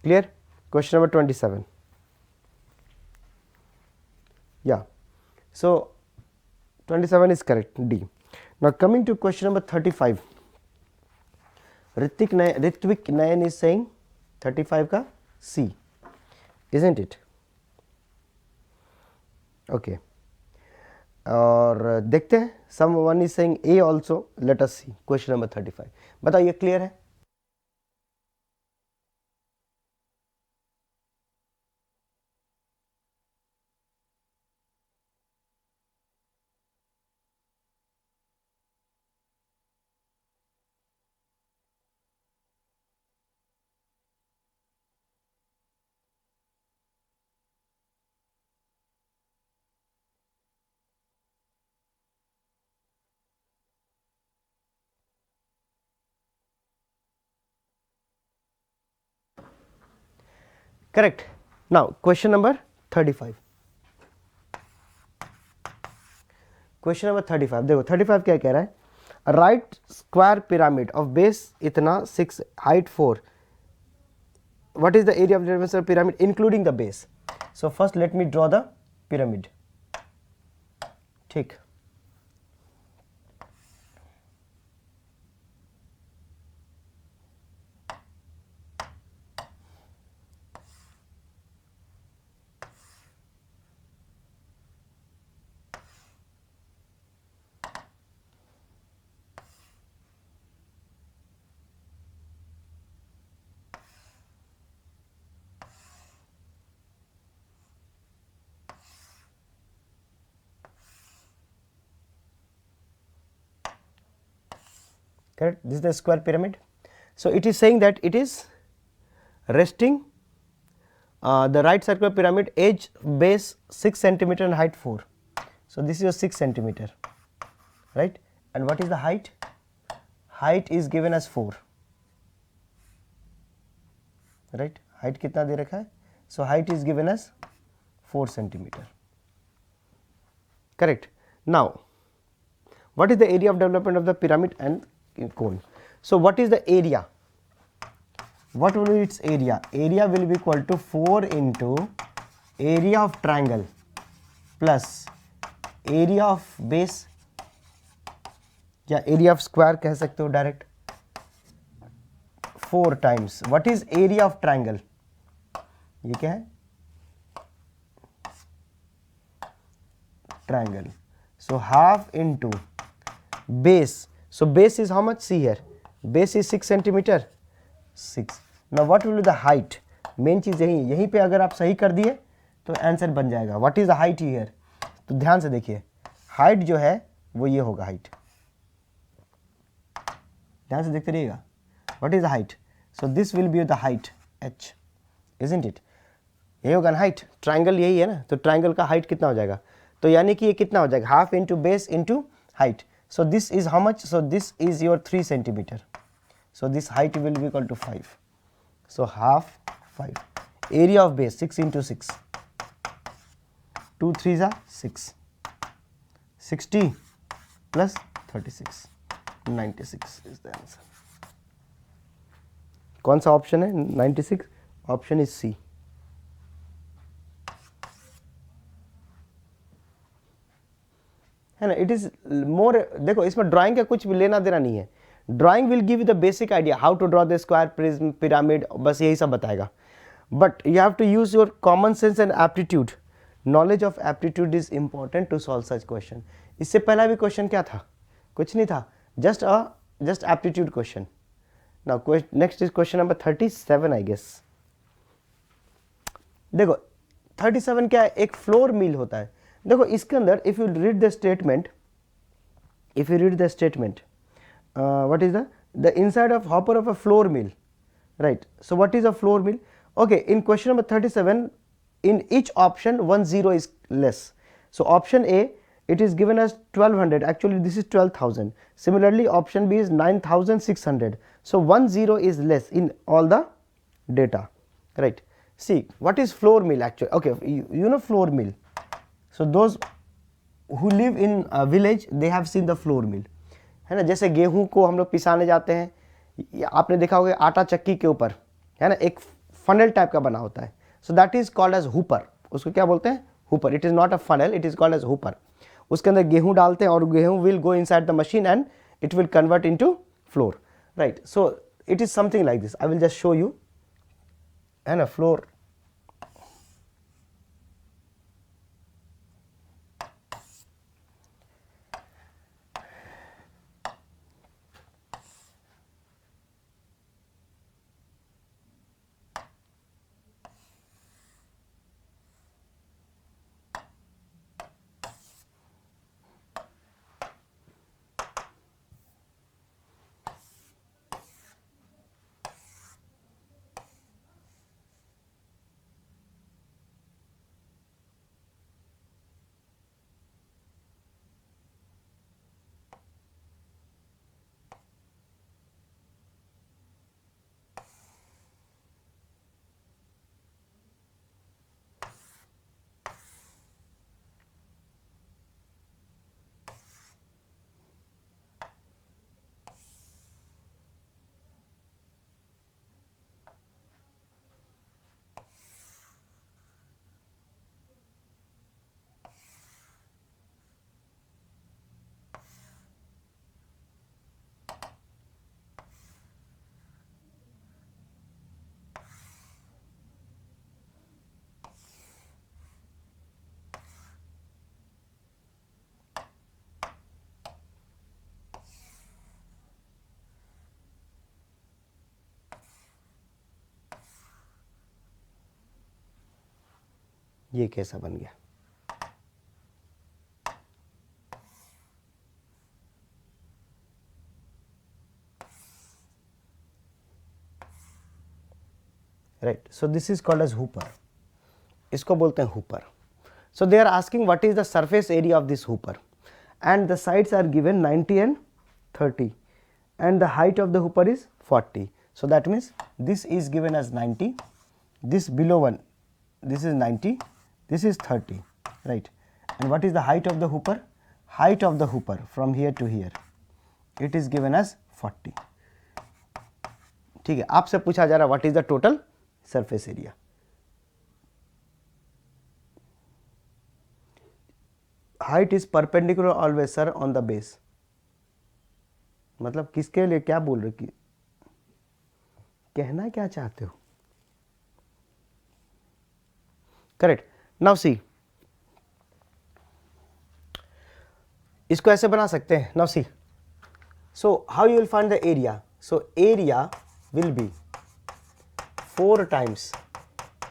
Clear? Question number 27. Yeah. So 27 is correct, D. Now coming to question number 35. Ritvik Nayan is saying 35 का C, isn't it? Okay. और देखते हैं, someone is saying A also. Let us see question number 35. बताओ ये clear है? Correct. Now question number 35. Question number 35. देखो 35 क्या कह रहा है? A right square pyramid of base इतना 6, height 4. What is the area of the dimension of pyramid including the base? So first let me draw the pyramid. ठीक. Correct. This is the square pyramid. So it is saying that it is resting the right circular pyramid, edge base 6 centimeter and height 4. So this is your 6 centimeter, right? And what is the height? Height is given as 4, right? Height कितना दे रखा है? So height is given as 4 centimeter. Correct. Now what is the area of development of the pyramid and cone? So what is the area? What will be its area? Area will be equal to 4 into area of triangle plus area of base, या area of square कह सकते हो direct, 4 times. What is area of triangle? ये क्या है? Triangle. So half into base. So base is how much? See here, base is 6 centimeter, 6. Now what will be the height? Main चीज यहीं पे अगर आप सही कर दिए तो आंसर बन जाएगा. What is the height here? तो ध्यान से देखिए, हाइट जो है वो ये होगा हाइट. ध्यान से देखते रहिएगा. What is the height? So this will be the height h, isn't it? यही होगा ना हाइट. ट्राइंगल यही है ना, तो ट्राइंगल का हाइट कितना हो जाएगा? तो यानी कि ये कितना हो जाएगा? Half into base into height. So this is how much? So this is your 3 centimeter. So this height will be equal to 5. So half 5. Area of base 6 into 6, 2 3s are 6, 60 plus 36, 96 is the answer. कौन सा option है 96? Option is C. है ना, it is more, देखो इसमें drawing का कुछ भी लेना देना नहीं है. Drawing will give you the basic idea how to draw the square, prism, pyramid, बस यही सब बताएगा. But you have to use your common sense and aptitude. Knowledge of aptitude is important to solve such question. इससे पहला भी question क्या था? कुछ नहीं था, just aptitude question. Now next is question number 37 I guess. देखो 37 क्या है? एक फ्लोर मिल होता है. देखो इसके अंदर if you read the statement, what is the inside of hopper of a floor mill, right? So what is a floor mill? Okay, in question number 37, in each option 1 0 is less. So option A, it is given as 1200, actually this is 12,000. Similarly option B is 9,600. So 1 0 is less in all the data, right? See what is floor mill actually. Okay, you know floor mill. So those who live in a village, they have seen the floor mill, है ना. जैसे गेहूं को हम लोग पिसाने जाते हैं, आपने देखा होगा आटा चक्की के ऊपर, है ना, एक फनल टाइप का बना होता है. So that is called as hopper. उसको क्या बोलते हैं? Hopper. It is not a funnel, it is called as hopper. उसके अंदर गेहूं डालते हैं और गेहूं will go inside the machine and it will convert into flour, right. So it is something like this. I will just show you, है ना, flour. ये कैसा बन गया? Right. So this is called as hopper. इसको बोलते हैं hopper. So they are asking what is the surface area of this hopper and the sides are given 90 and 30 and the height of the hooper is 40. So that means this is given as 90, this below one, this is 90, this is 30, right. And what is the height of the hooper? Height of the hooper from here to here, it is given as 40. ठीक है. आपसे पूछा जा रहा है what is the total surface area. Height is perpendicular always sir on the base. मतलब किसके लिए क्या बोल रहे, कि कहना क्या चाहते हो? करेक्ट. नाउ सी, इसको ऐसे बना सकते हैं. Now see, so how you will find the area? So area will be 4 times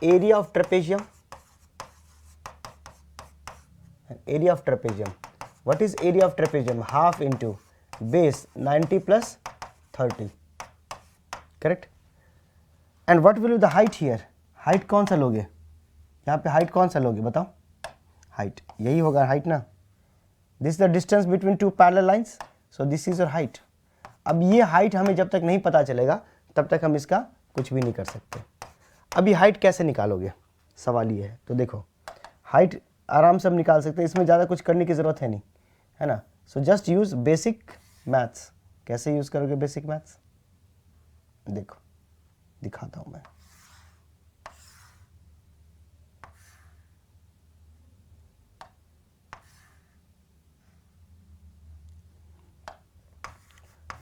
area of trapezium. Area of trapezium. What is area of trapezium? Half into base 90 plus 30. Correct. And what will be the height here? Height कौन सा लोगे? यहाँ पे height कौन सा लोगे बताओ? Height यही होगा height ना. This is the distance between two parallel lines. So this is your height. अब ये height हमें जब तक नहीं पता चलेगा तब तक हम इसका कुछ भी नहीं कर सकते. अभी हाइट कैसे निकालोगे, सवाल ये है। तो देखो हाइट आराम से हम निकाल सकते हैं, इसमें ज़्यादा कुछ करने की ज़रूरत है नहीं, है ना। So just use basic maths. कैसे यूज़ करोगे बेसिक मैथ्स, देखो दिखाता हूँ मैं।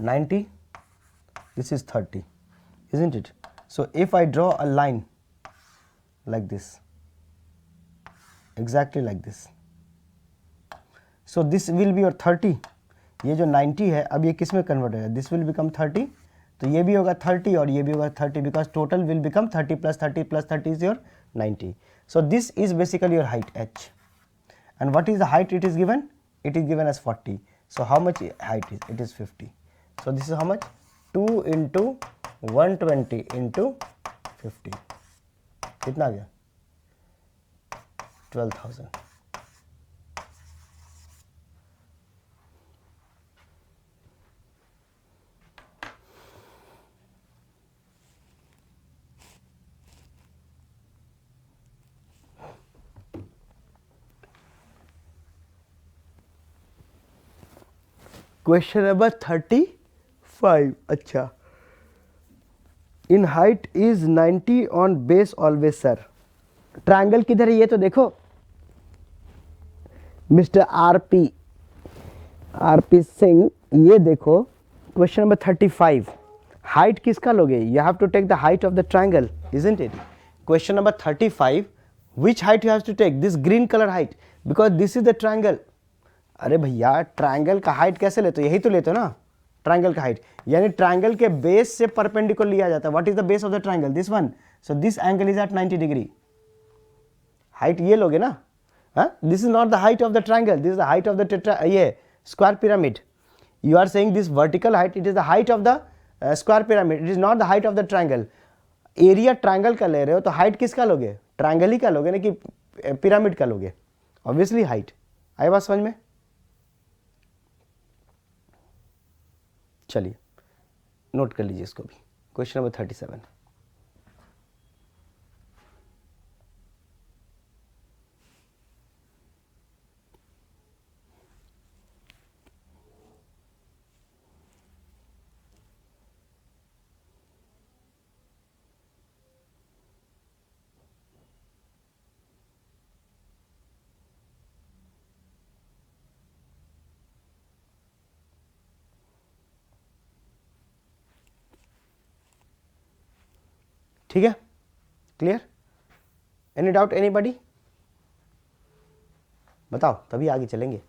"90, this is 30, isn't it? So if I draw a line like this, exactly like this, so this will be your 30, ये जो 90 है अब ये किस में कन्वर्ट होगा, दिस विल बिकम 30, तो ये भी होगा 30 और ये भी होगा 30, because total will become 30 plus 30 plus 30 is your 90. So this is basically your height h, and what is the height it is given? It is given as 40. So how much height is it? Is 50. So this is how much, 2 into 120 into 50, कितना आ गया, 12,000. Question number 35. अच्छा, in height is 90 on base always sir. Triangle किधर है ये तो देखो, mister RP Singh, ये देखो क्वेश्चन नंबर 35. हाइट किसका लोगे, you have to take the height of the triangle, isn't it. Question number 35, which height you have to take, this green colour height, because this is the triangle. अरे भैया triangle का height कैसे लेते हो, यही तो लेते हो ना ट्रायंगल का हाइट, यानी ट्रायंगल के बेस से परपेंडिकुलर लिया जाता है. What is the base of the triangle, this one. So this angle is at 90 degree. Height ये लोगे ना, this is not the height of the triangle, this is the height of the ये square pyramid. You are saying this vertical height, it is the height of the square pyramid, it is not the height of the triangle. Area triangle का ले रहे हो तो height किसका लोगे, triangle ही का लोगे ना कि पिरामिड का लोगे, ऑब्वियसली हाइट. आई बात समझ में. चलिए नोट कर लीजिए इसको भी. Question number 37. ठीक है, क्लियर, एनी डाउट एनीबॉडी, बताओ तभी आगे चलेंगे.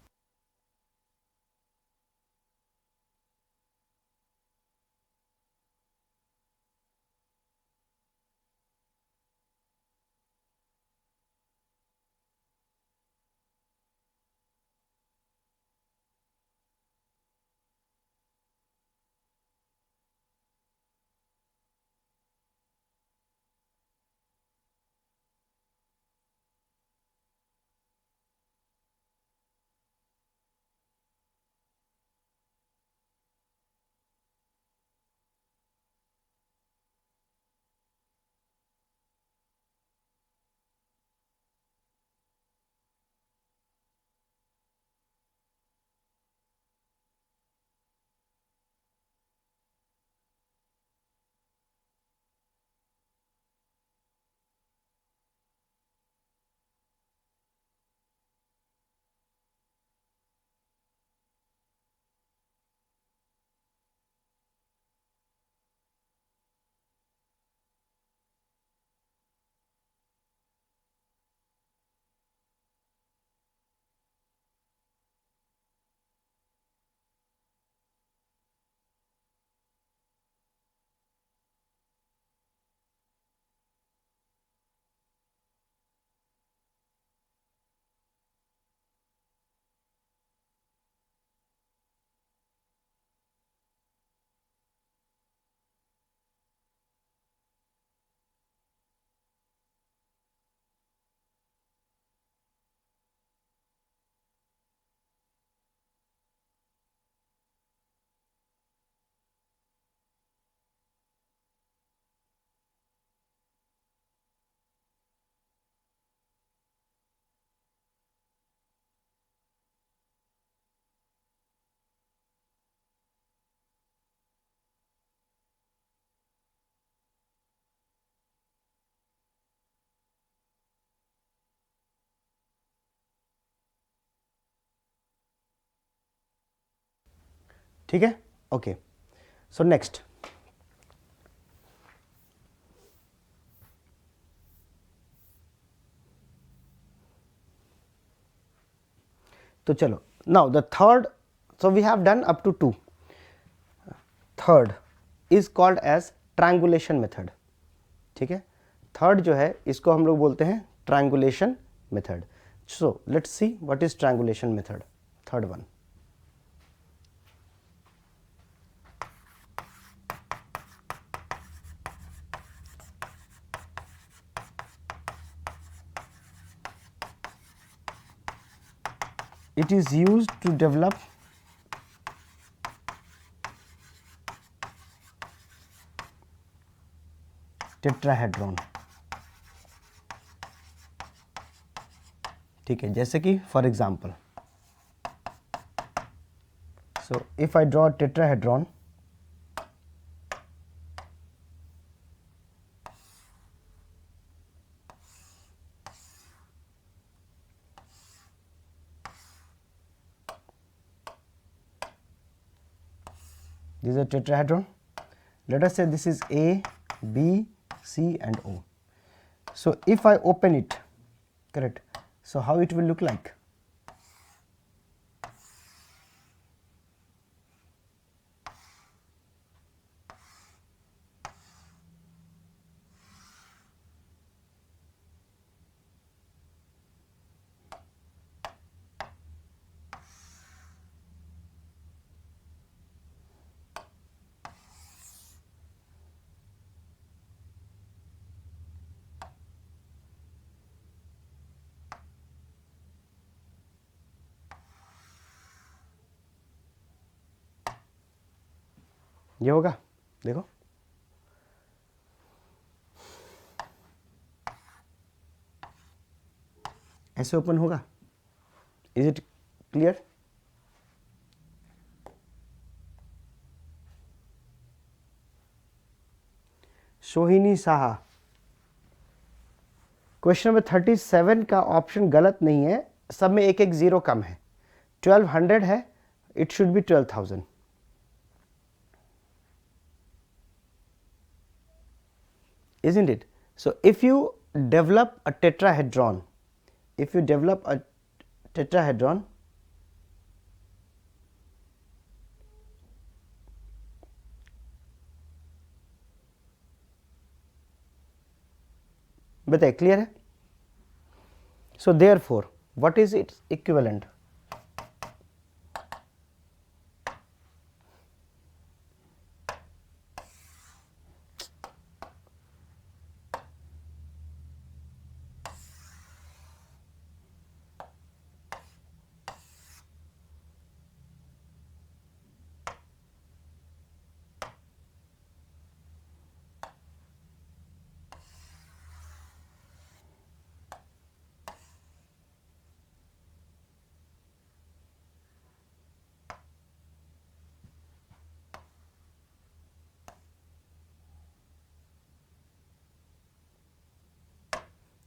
ठीक है, ओके। सो नेक्स्ट, तो चलो, now the third, so we have done up to 2, third is called as triangulation method, ठीक है। थर्ड जो है इसको हम लोग बोलते हैं triangulation method. So let's see what is triangulation method, third one. It is used to develop tetrahedron, ठीक है। जैसे कि for example, so if I draw tetrahedron, this is a tetrahedron. Let us say this is A, B, C and O. So if I open it, correct, so how it will look like? ये होगा, देखो, ऐसे open होगा। Is it clear? Sohini Saha, question number 37 का option गलत नहीं है, सब में एक एक जीरो कम है। 1200 है, it should be 12,000। Isn't it? So if you develop a tetrahedron, if you develop a tetrahedron, बताइए, क्लियर है? So therefore what is its equivalent?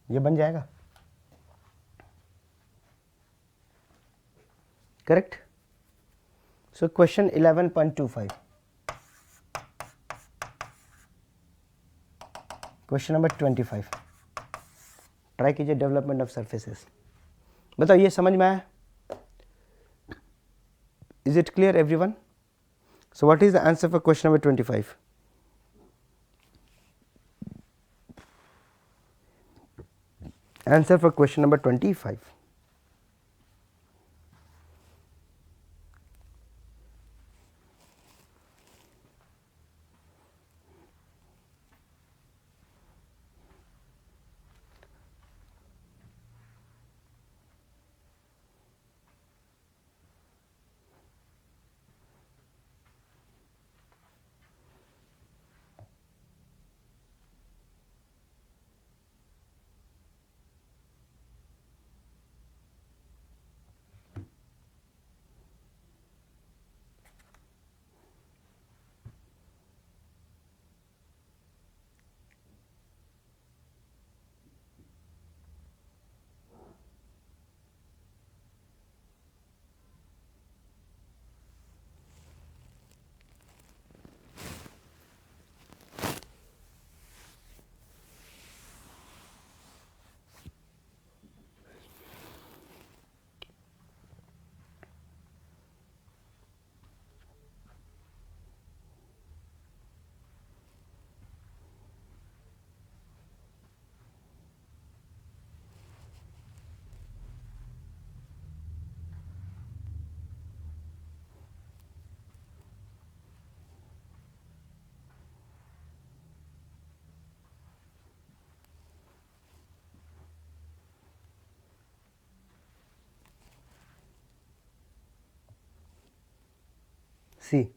ये बन जाएगा, correct. So question 11.25, question number 25, try कीजिए डेवलपमेंट ऑफ सर्फेसेस। बताओ ये समझ में आया? Is it clear everyone? So what is the answer for question number 25? Answer for question number 25. C.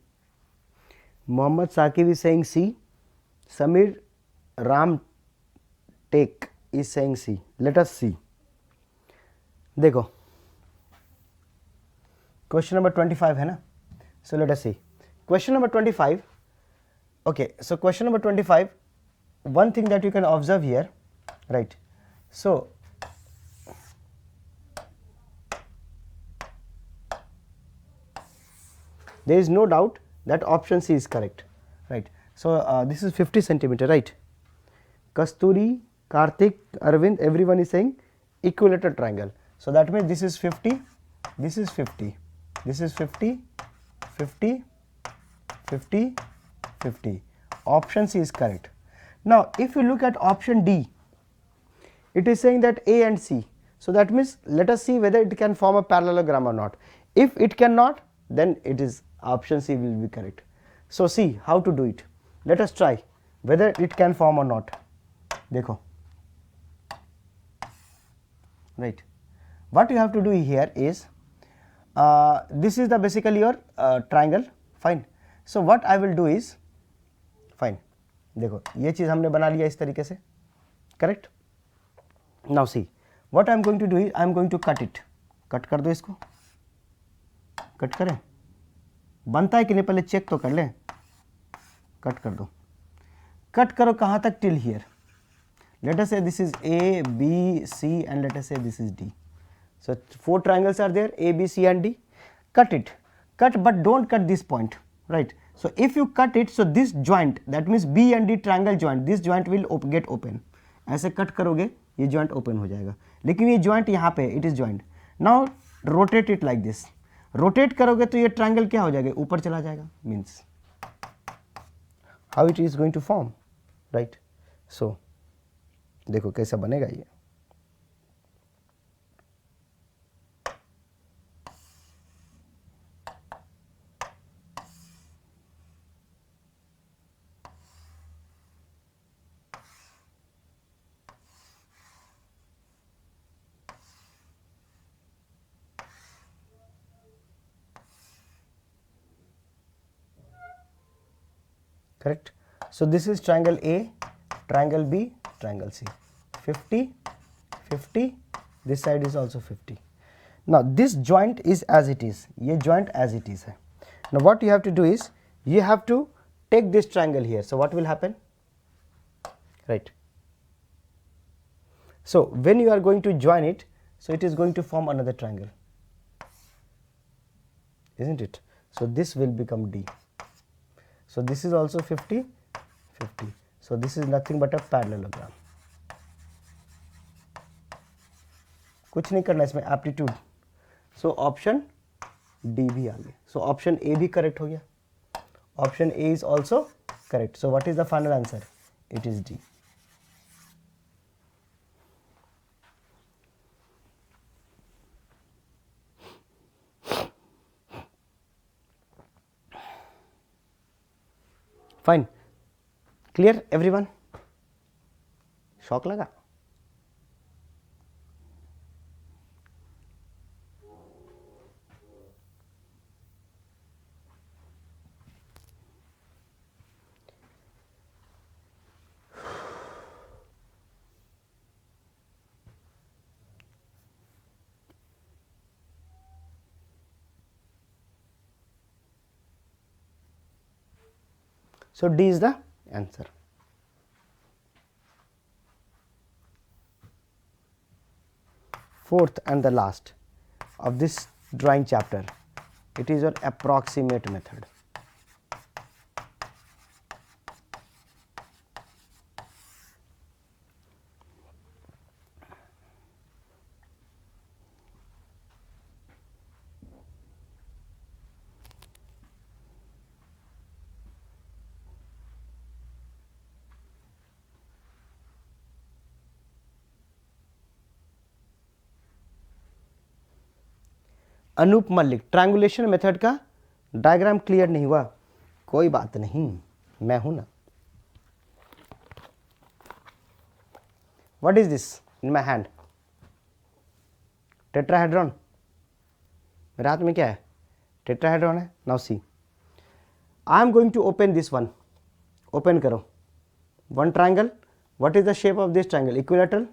Mohammad Saqib is saying C. Samir Ram Take is saying C. Let us see. देखो question number 25 है ना. So let us see. Question number 25. Okay, so question number 25. One thing that you can observe here, right? So there is no doubt that option C is correct, right? So this is 50 centimeter, right? Kasturi, Karthik, Arvind, everyone is saying equilateral triangle. So that means this is 50, this is 50, this is 50, 50, 50, 50. Option C is correct. Now if you look at option D, it is saying that A and C. So that means let us see whether it can form a parallelogram or not. If it cannot, then it is option C will be correct. So see how to do it. Let us try whether it can form or not. देखो, right? What you have to do here is this is the basically your triangle, fine. So what I will do is, fine, देखो ये चीज़ हमने बना लिया इस तरीके से, correct? Now see what I am going to do is I am going to cut it. Cut कर दो इसको, कट करें, बनता है कि नहीं पहले चेक तो कर लें. कट कर दो, कट करो कहाँ तक? till here. Let us say this is A, B, C, and let us say this is D. So 4 triangles are there, A, B, C and D. Cut it, cut, but don't cut this point, right? So if you cut it, so this joint, that means B and D triangle joint, this joint will get open. ऐसे cut करोगे ये joint open हो जाएगा, लेकिन ये joint यहाँ पे it is joint. Now rotate it like this. Rotate करोगे तो ये triangle क्या हो जाएगा? ऊपर चला जाएगा. Means how it is going to form, right? So देखो कैसा बनेगा ये. Correct. So this is triangle A, triangle B, triangle C. 50, 50. This side is also 50. Now this joint is as it is. ये joint as it is है. Now what you have to do is you have to take this triangle here. So what will happen? Right. So when you are going to join it, so it is going to form another triangle, isn't it? So this will become D. So this is also 50, 50. So this is nothing but a parallelogram. कुछ नहीं करना इसमें, aptitude. So option D भी आ गया. So option A भी correct हो गया. Option A is also correct. So what is the final answer? It is D. Fine, clear everyone? Shock लगा? So D is the answer. Fourth and the last of this drawing chapter, it is your approximate method. Anup Mallick, triangulation method का diagram clear नहीं हुआ, कोई बात नहीं, मैं हूं ना. What is this in my hand? Tetrahedron. मेरे हाथ में क्या है? टेट्राहेड्रॉन है. Now see, I am going to open this one. Open करो. One triangle. What is the shape of this triangle? Equilateral.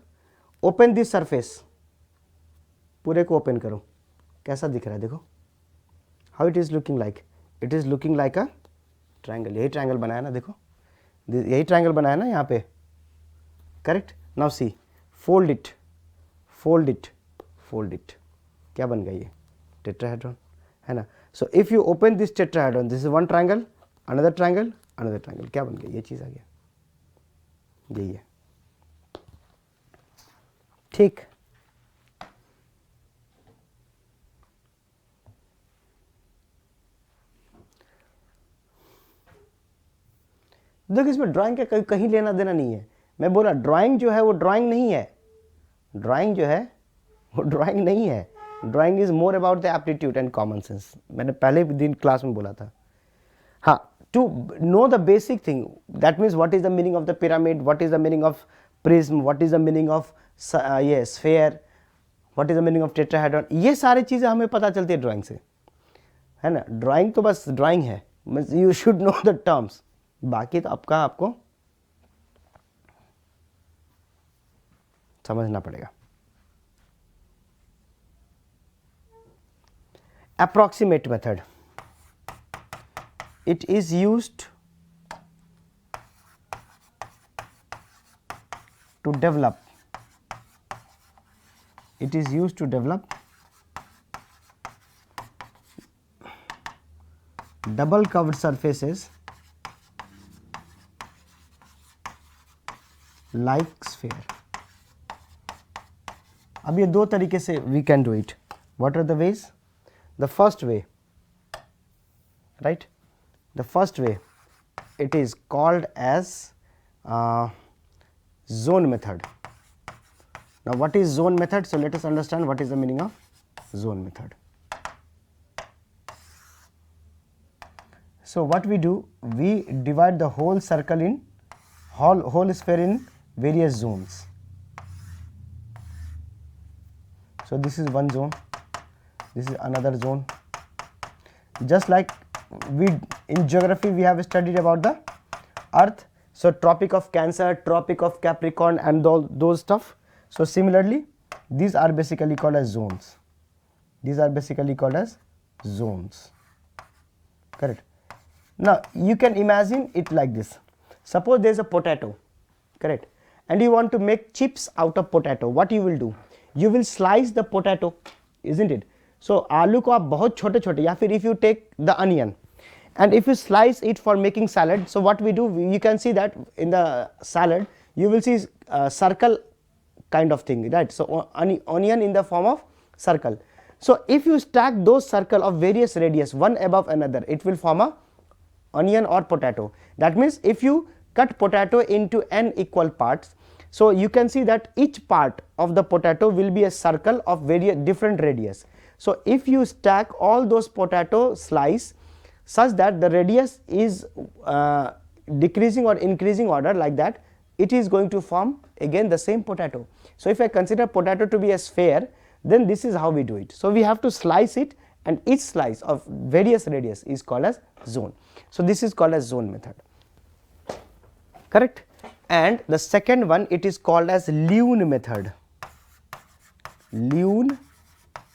Open this surface. पूरे को open करो. कैसा दिख रहा है देखो. How it is looking like? It is looking like a triangle. यही triangle बनाया ना देखो. यही triangle बनाया ना यहाँ पे. Correct? Now see. Fold it. Fold it. Fold it. क्या बन गया ये? Tetrahedron. है ना. So if you open this tetrahedron, this is one triangle, another triangle, another triangle. क्या बन गया? ये चीज़ आ गया. यही है. ठीक. देखो इसमें ड्राइंग का कहीं लेना देना नहीं है. मैं बोला ड्राइंग जो है वो ड्राइंग नहीं है. ड्राइंग जो है वो ड्राइंग नहीं है. Drawing is more about the aptitude and common sense. मैंने पहले भी दिन क्लास में बोला था. हाँ, to know the basic thing, that means what is the meaning of the pyramid, what is the meaning of prism, what is the meaning of ये sphere, what is the meaning of tetrahedron. ये सारी चीज़ें हमें पता चलती है drawing से, है ना. ड्राइंग तो बस ड्राइंग है. You should know the terms. बाकी तो आपको समझना पड़ेगा. Approximate method. It is used to develop. It is used to develop double curved surfaces like sphere. अब ये दो तरीके से we can do it. What are the ways? The first way, right? The first way, it is called as zone method. Now, what is zone method? So, let us understand what is the meaning of zone method. So, what we do? We divide the whole circle in whole sphere in various zones. So, this is one zone. This is another zone. Just like in geography we have studied about the earth. So Tropic of Cancer, Tropic of Capricorn and those stuff. So similarly these are basically called as zones. These are basically called as zones. Correct. Now you can imagine it like this. Suppose there is a potato, correct, and you want to make chips out of potato. What you will do? You will slice the potato, isn't it? So आलू को आप बहुत छोटे छोटे, या फिर if you take the onion and if you slice it for making salad, so what we do, you can see that in the salad you will see a circle kind of thing, right? So onion in the form of circle. So if you stack those circle of various radius one above another, it will form a onion or potato. That means if you cut potato into n equal parts, so you can see that each part of the potato will be a circle of various different radius. So if you stack all those potato slice such that the radius is decreasing or increasing order like that, it is going to form again the same potato. So if I consider potato to be a sphere, then this is how we do it. So we have to slice it, and each slice of various radius is called as zone. So this is called as zone method, correct. And the second one, it is called as Lune method. Lune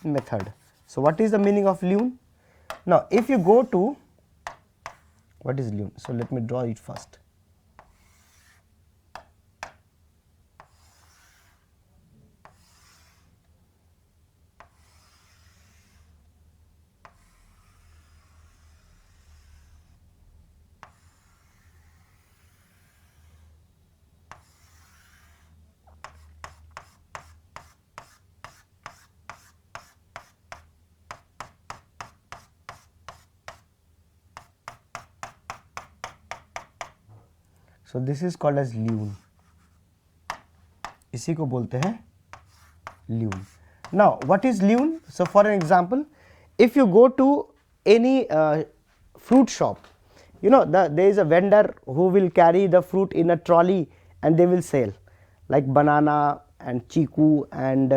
method. So what is the meaning of Lune? Now if you go to, what is Lune? So let me draw it first. So this is called as Lune. इसी को बोलते हैं Lune. Now what is Lune? So for an example, if you go to any fruit shop, you know there is a vendor who will carry the fruit in a trolley and they will sell, like banana and chiku and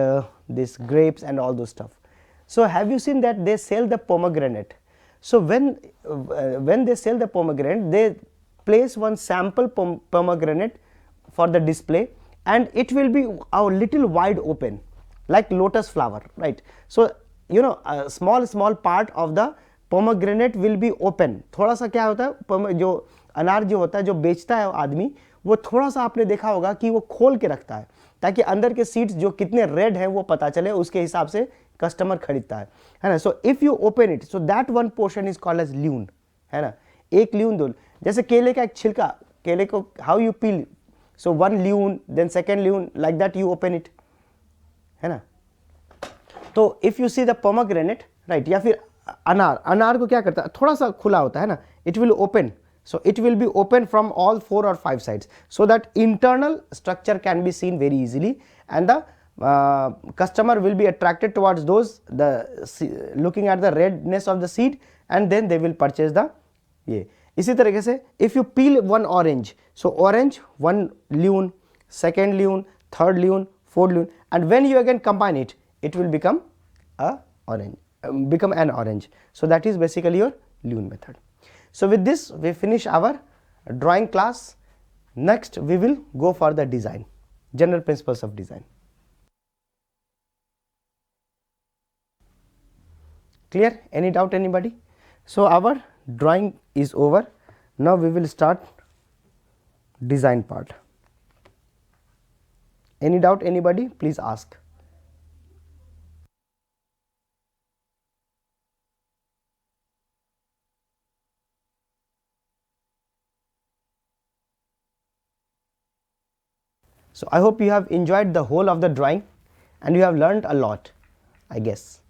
this grapes and all those stuff. So have you seen that they sell the pomegranate? So when they sell the pomegranate, they place one sample pomegranate for the display, and it will be a little wide open like lotus flower, right? So you know, a small part of the pomegranate will be open. थोड़ा सा क्या होता है, जो अनार जो होता है, जो बेचता है आदमी, वो थोड़ा सा आपने देखा होगा कि वो खोल के रखता है ताकि अंदर के सीड्स जो कितने रेड हैं वो पता चले, उसके हिसाब से कस्टमर खरीदता है ना. So if you open it, so that one portion is called as lune, है ना. एक ल्यून दो, जैसे केले का एक छिलका, केले को how you peel, so one lune, then second lune, like that you open it, है ना. तो if you see the pomegranate, right, या फिर अनार, अनार को क्या करता है, थोड़ा सा खुला होता है ना, it will open. So it will be open from all 4 or 5 sides, so that internal structure can be seen very easily, and the customer will be attracted towards those, looking at the redness of the seed, and then they will purchase the ये. इसी तरीके से if you peel one orange, so orange, one lune, second lune, third lune, fourth lune, and when you again combine it, it will become a orange, become an orange. So that is basically your lune method. So with this we finish our drawing class. Next we will go for the design, general principles of design. Clear? Any doubt, anybody? So our drawing is over. Now we will start design part. Any doubt, anybody? Please ask. So I hope you have enjoyed the whole of the drawing and you have learned a lot, I guess.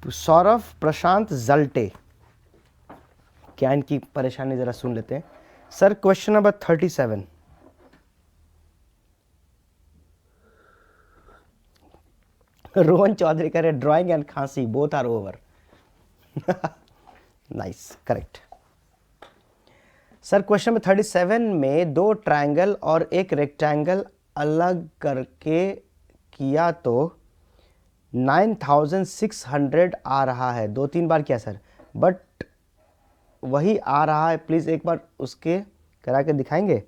तो सौरभ प्रशांत जल्टे, क्या इनकी परेशानी जरा सुन लेते हैं. Sir question number 37. Rohan Chaudhary कह रहे ड्राइंग एंड खांसी both are over. Nice, correct. Sir question number 37 में 2 ट्रायंगल और एक रेक्टेंगल अलग करके किया तो 9600 आ रहा है. 2-3 बार किया सर, बट वही आ रहा है. प्लीज एक बार उसके करा के दिखाएंगे.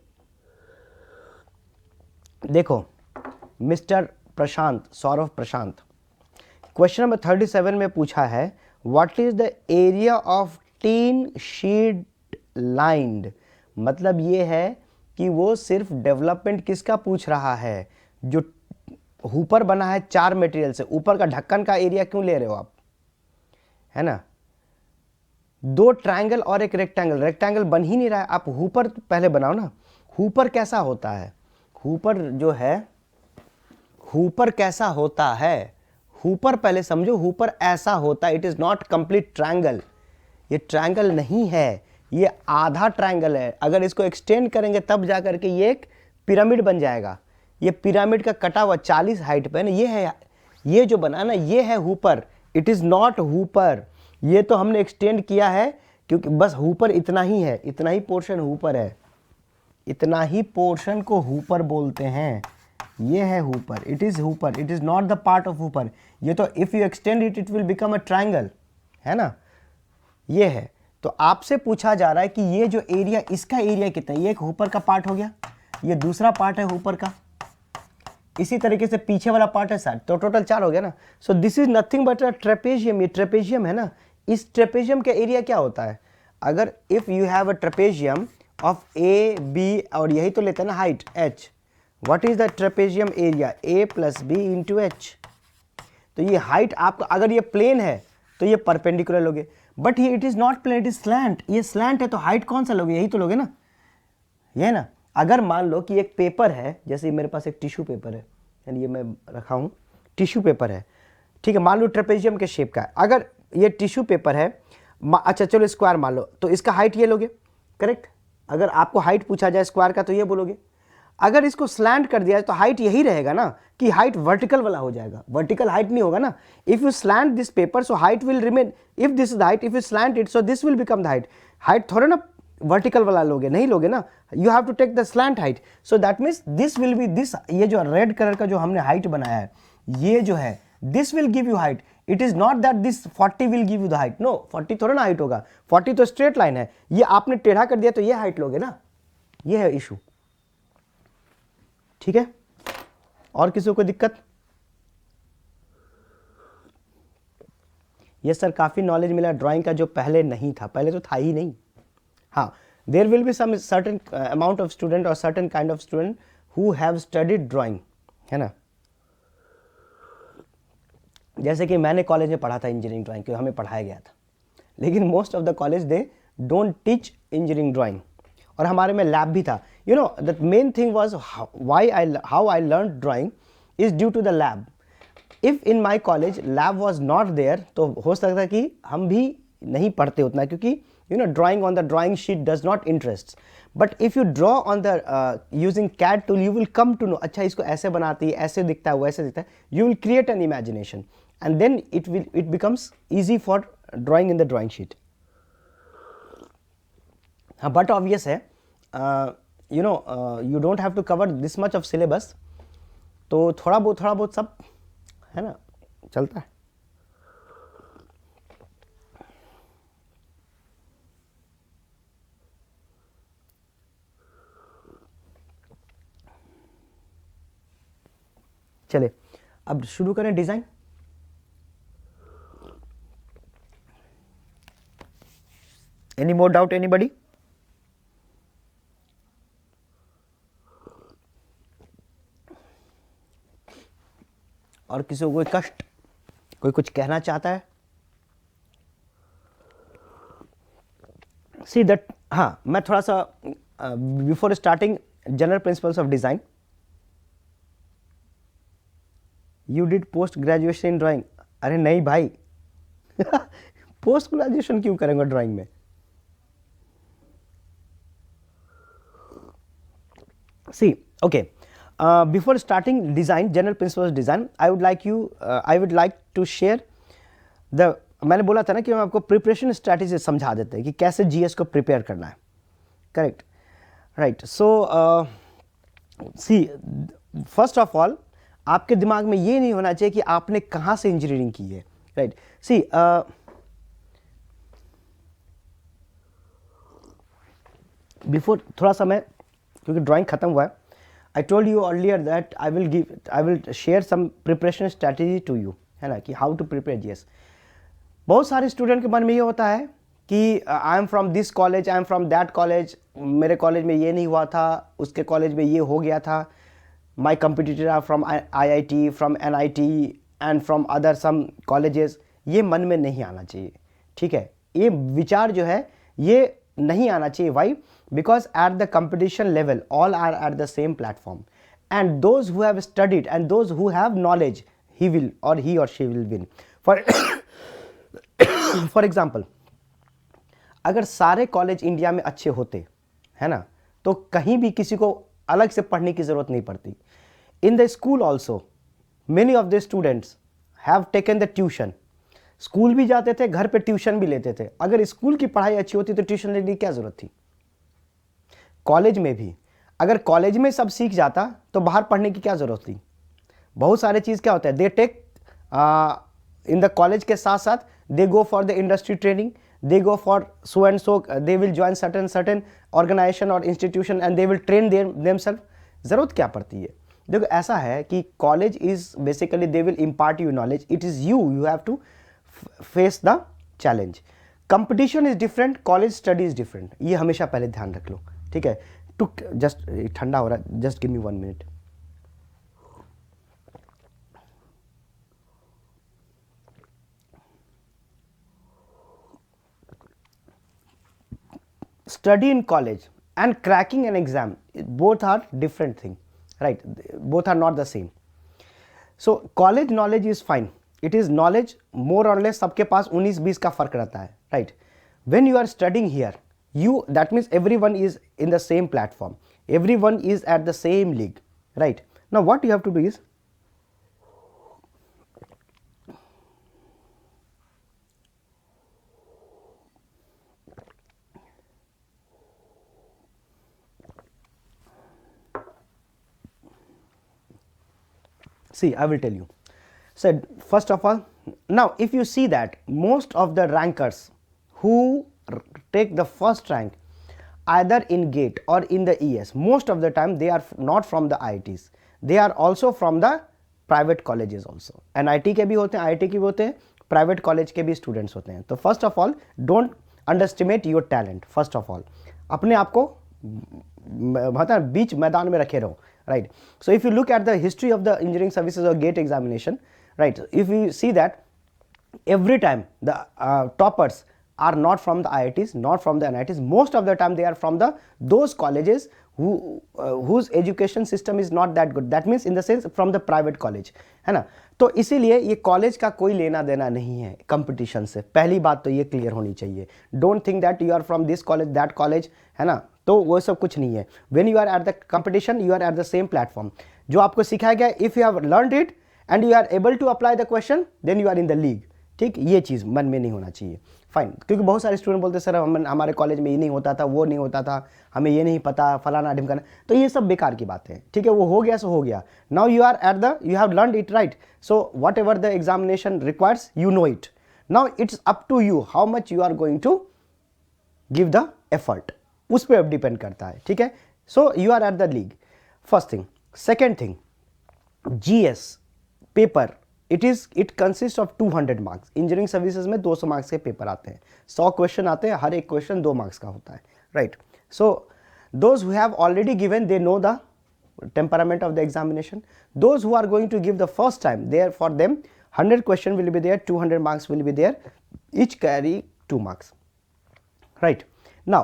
देखो मिस्टर प्रशांत, सौरभ प्रशांत, क्वेश्चन नंबर 37 में पूछा है what is the area of tin sheet lined. मतलब ये है कि वो सिर्फ डेवलपमेंट किसका पूछ रहा है, जो ऊपर बना है 4 मटेरियल से. ऊपर का ढक्कन का एरिया क्यों ले रहे हो आप, है ना. 2 ट्रायंगल और एक रेक्टेंगल, रेक्टेंगल बन ही नहीं रहा है. आप ऊपर पहले बनाओ ना. ऊपर कैसा होता है, ऊपर जो है, ऊपर कैसा होता है, ऊपर पहले समझो. ऊपर ऐसा होता है, it is not complete triangle. ये ट्रायंगल नहीं है, ये आधा ट्रायंगल है. अगर इसको एक्सटेंड करेंगे तब जाकर के ये एक पिरामिड बन जाएगा. ये पिरामिड का कटा हुआ 40 हाइट पे ना, ये है, ये जो बना ना, ये है ऊपर. इट इज नॉट ऊपर, ये तो हमने एक्सटेंड किया है क्योंकि बस ऊपर इतना ही है, इतना ही पोर्शन ऊपर है, इतना ही पोर्शन को ऊपर बोलते हैं. ये है ऊपर, इट इज ऊपर, it is not the part of ऊपर. ये तो if you extend it, it will become a triangle, है ना. ये है. तो आपसे पूछा जा रहा है कि ये जो एरिया, इसका एरिया कितना है. ये एक ऊपर का पार्ट हो गया, ये दूसरा पार्ट है ऊपर का, इसी तरीके से पीछे वाला पार्ट है 60, तो टोटल 4 हो गया ना। सो this is nothing but a trapezium. ये ट्रेपेजियम है ना, इस ट्रेपेजियम का एरिया क्या होता है, अगर if you have a trapezium of A B, और यही तो लेते हैं ना height h, what is the trapezium area, a plus B into H. तो ये हाइट आपका, अगर ये प्लेन है तो ये परपेंडिकुलर लोगे, बट ये it is not plane, it is slant. ये स्लैंट है तो हाइट कौन सा लोगे, यही तो लोगे ना, ये ना। अगर मान लो कि एक पेपर है, जैसे मेरे पास एक टिश्यू पेपर है, यानी ये मैं रखा हूँ टिश्यू पेपर है, ठीक है, मान लो ट्रेपेजियम के शेप का है। अगर ये टिश्यू पेपर है, अच्छा चलो स्क्वायर मान लो, तो इसका हाइट ये लोगे, करेक्ट। अगर आपको हाइट पूछा जाए स्क्वायर का तो ये बोलोगे। अगर इसको स्लैंट कर दिया तो हाइट यही रहेगा ना, कि हाइट वर्टिकल वाला हो जाएगा, वर्टिकल हाइट नहीं होगा ना। If you slant this paper so height will remain, if this is the height, if you slant it so this will become the height. Height थोड़ा ना वर्टिकल वाला लोगे, नहीं लोगे ना, you have to take the slant height. So that means this will be this, ये जो red colour का जो हमने हाइट बनाया है, ये जो है this will give you height. It is not that this 40 will give you the height, no, 40 थोड़ा ना हाइट होगा, 40 तो स्ट्रेट लाइन है, ये आपने टेढ़ा कर दिया तो ये हाइट लोगे ना, ये है इशू, ठीक है। और किसी को कोई दिक्कत? ये सर काफी नॉलेज मिला ड्राइंग का, जो पहले नहीं था, पहले तो था ही नहीं। हाँ, there will be some certain amount of student और certain kind of student who have studied drawing, है ना। जैसे कि मैंने कॉलेज में पढ़ा था इंजीनियरिंग ड्राइंग, क्योंकि हमें पढ़ाया गया था, लेकिन most of the college they don't teach engineering drawing. और हमारे में लैब भी था, you know the main thing was how I learn drawing is due to the lab. If in my college lab was not there, तो हो सकता है कि हम भी नहीं पढ़ते उतना, क्योंकि you know drawing on the drawing sheet does not interest. But if you draw on the using CAD tool, you will come to know, अच्छा इसको ऐसे बनाती है, ऐसे दिखता है, वैसे दिखता है, you will create an imagination and then it becomes easy for drawing in the drawing sheet. But obvious है, you know you don't have to cover this much of syllabus, तो थोड़ा बहुत सब है ना चलता है। चले अब शुरू करें design. Any more doubt, anybody? और किसी को कोई कष्ट, कोई कुछ कहना चाहता है? See that, हाँ मैं थोड़ा सा before starting general principles of design. You did post graduation in drawing? अरे नहीं भाई पोस्ट ग्रेजुएशन क्यों करेंगे ड्राइंग में? See, okay, before starting design, general principles of design, I would like to share the, मैंने बोला था ना कि हम आपको प्रिपरेशन स्ट्रैटेजी समझा देते हैं कि कैसे जीएस को प्रिपेयर करना है, correct, right. So see, first of all आपके दिमाग में ये नहीं होना चाहिए कि आपने कहाँ से इंजीनियरिंग की है, राइट। सी बिफोर थोड़ा सा मैं, क्योंकि ड्राइंग खत्म हुआ है, I told you earlier that I will share some preparation strategy to you, है ना, कि हाउ टू प्रिपेयर जीएस। बहुत सारे स्टूडेंट के मन में ये होता है कि I am from this college, I am from that college, मेरे कॉलेज में ये नहीं हुआ था, उसके कॉलेज में ये हो गया था, my competitor are from IIT, from NIT and from other some colleges. ये मन में नहीं आना चाहिए, ठीक है, ये विचार जो है ये नहीं आना चाहिए। Y? Because at the competition level all are at the same platform, and those who have studied and those who have knowledge, he or she will win. For example, अगर सारे कॉलेज इंडिया में अच्छे होते, है ना, तो कहीं भी किसी को अलग से पढ़ने की जरूरत नहीं पड़ती। In the school also many of the students have taken the tuition, school भी जाते थे, घर पे ट्यूशन भी लेते थे। अगर स्कूल की पढ़ाई अच्छी होती तो ट्यूशन लेने की क्या जरूरत थी? कॉलेज में भी अगर कॉलेज में सब सीख जाता तो बाहर पढ़ने की क्या जरूरत थी? बहुत सारे चीज़ क्या होता है, they take in the college के साथ साथ they go for the industry training, they go for so and so, they will join certain organization और institution and they will train themselves. ज़रूरत क्या पड़ती है? देखो ऐसा है कि college is basically they will impart you knowledge, it is you have to face the challenge. Competition is different, college study is different, ये हमेशा पहले ध्यान रख लो, ठीक है. टू जस्ट ठंडा हो रहा है, just give me 1 minute. Study in college and cracking an exam, both are different thing, right? Both are not the same. So college knowledge is fine, it is knowledge more or less सबके पास 19-20 का फर्क रहता है, right? When you are studying here, you, that means everyone is in the same platform, everyone is at the same league, right? Now what you have to do is, see, I will tell you. So first of all, now if you see that most of the rankers who take the first rank either in GATE or in the ES, most of the time they are not from the IITs, they are also from the private colleges also. NIT के भी होते हैं, IIT के भी होते हैं, private college के भी students होते हैं. तो first of all, don't underestimate your talent. First of all, अपने आप को मतलब बीच मैदान में रखे रहो, right? So if you look at the history of the engineering services or GATE examination, right, if you see that every time the toppers are not from the IITs, not from the NITs, most of the time they are from the those colleges who whose education system is not that good, that means in the sense from the private college, है ना. तो इसीलिए ये college का कोई लेना देना नहीं है कंपटीशन से, पहली बात तो ये क्लियर होनी चाहिए. Don't think that you are from this college that college, है ना, तो वो सब कुछ नहीं है. When you are at the competition, you are at the same platform. जो आपको सिखाया गया, if you have learned it and you are able to apply the question, then you are in the league. ठीक, ये चीज़ मन में नहीं होना चाहिए. फाइन, क्योंकि बहुत सारे स्टूडेंट बोलते सर हमारे कॉलेज में ये नहीं होता था, वो नहीं होता था, हमें ये नहीं पता, फलाना ढिमकाना. तो ये सब बेकार की बातें हैं, ठीक है, वो हो गया सो हो गया. Now you are at the, you have learned it, right? So whatever the examination requires, you know it. Now it's up to you how much you are going to give the effort, उस पर अब depend करता है, ठीक है. So you are at the league, first thing. Second thing, GS paper, it consist of 200 marks. Engineering services में 200 marks के paper आते हैं, 100 क्वेश्चन आते हैं, हर एक क्वेश्चन 2 मार्क्स का होता है, right? So those who have already given, they know the temperament of the examination. Those who are going to give the first time, there for them 100 question will be there, 200 marks will be there, each carry 2 marks, right? Now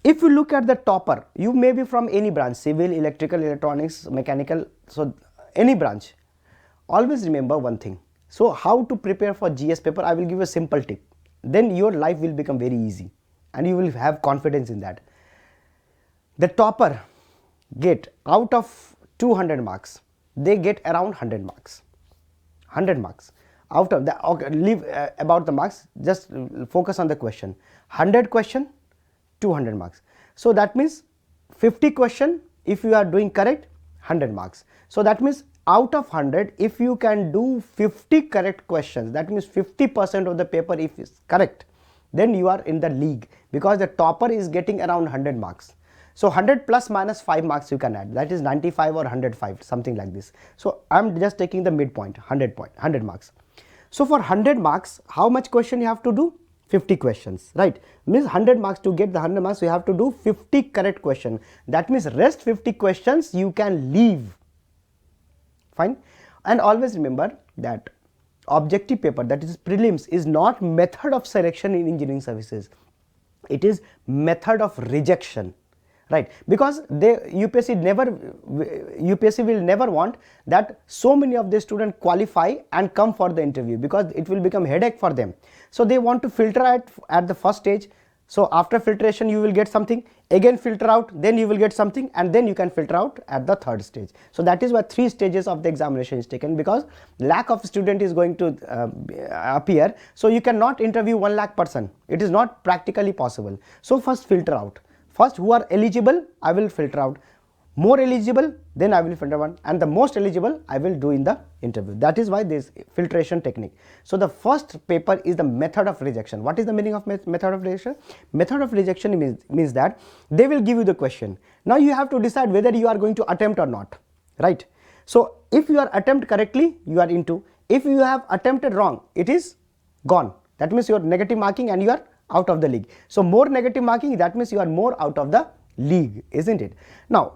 if you look at the topper, you may be from any branch, civil, electrical, electronics, mechanical, so any branch. Always remember one thing. So how to prepare for GS paper, I will give you a simple tip, then your life will become very easy and you will have confidence in that. The topper get out of 200 marks, they get around 100 marks. 100 marks out of the, okay, leave about the marks, just focus on the question. 100 question, 200 marks. So that means 50 question, if you are doing correct, 100 marks. So that means out of 100, if you can do 50 correct questions, that means 50% of the paper if is correct, then you are in the league, because the topper is getting around 100 marks. So 100 plus minus 5 marks you can add, that is 95 or 105, something like this. So I am just taking the midpoint, 100 marks. So for 100 marks, how much question you have to do? 50 questions, right? Means 100 marks, to get the 100 marks you have to do 50 correct question. That means rest 50 questions you can leave. Fine. And always remember that objective paper, that is prelims, is not method of selection in engineering services, it is method of rejection, right? Because they UPSC will never want that so many of the students qualify and come for the interview, because it will become headache for them. So they want to filter at the first stage. So after filtration you will get something, again filter out, then you will get something, and then you can filter out at the third stage. So that is why 3 stages of the examination is taken, because lack of student is going to appear. So you cannot interview 1 lakh person, it is not practically possible. So first filter out. First who are eligible, I will filter out. More eligible, then I will filter one, and the most eligible I will do in the interview. That is why this filtration technique. So the first paper is the method of rejection. What is the meaning of method of rejection? Method of rejection means that they will give you the question. Now you have to decide whether you are going to attempt or not, right? So if you are attempt correctly, you are into. If you have attempted wrong, it is gone. That means you are negative marking and you are out of the league. So more negative marking, that means you are more out of the league, isn't it? Now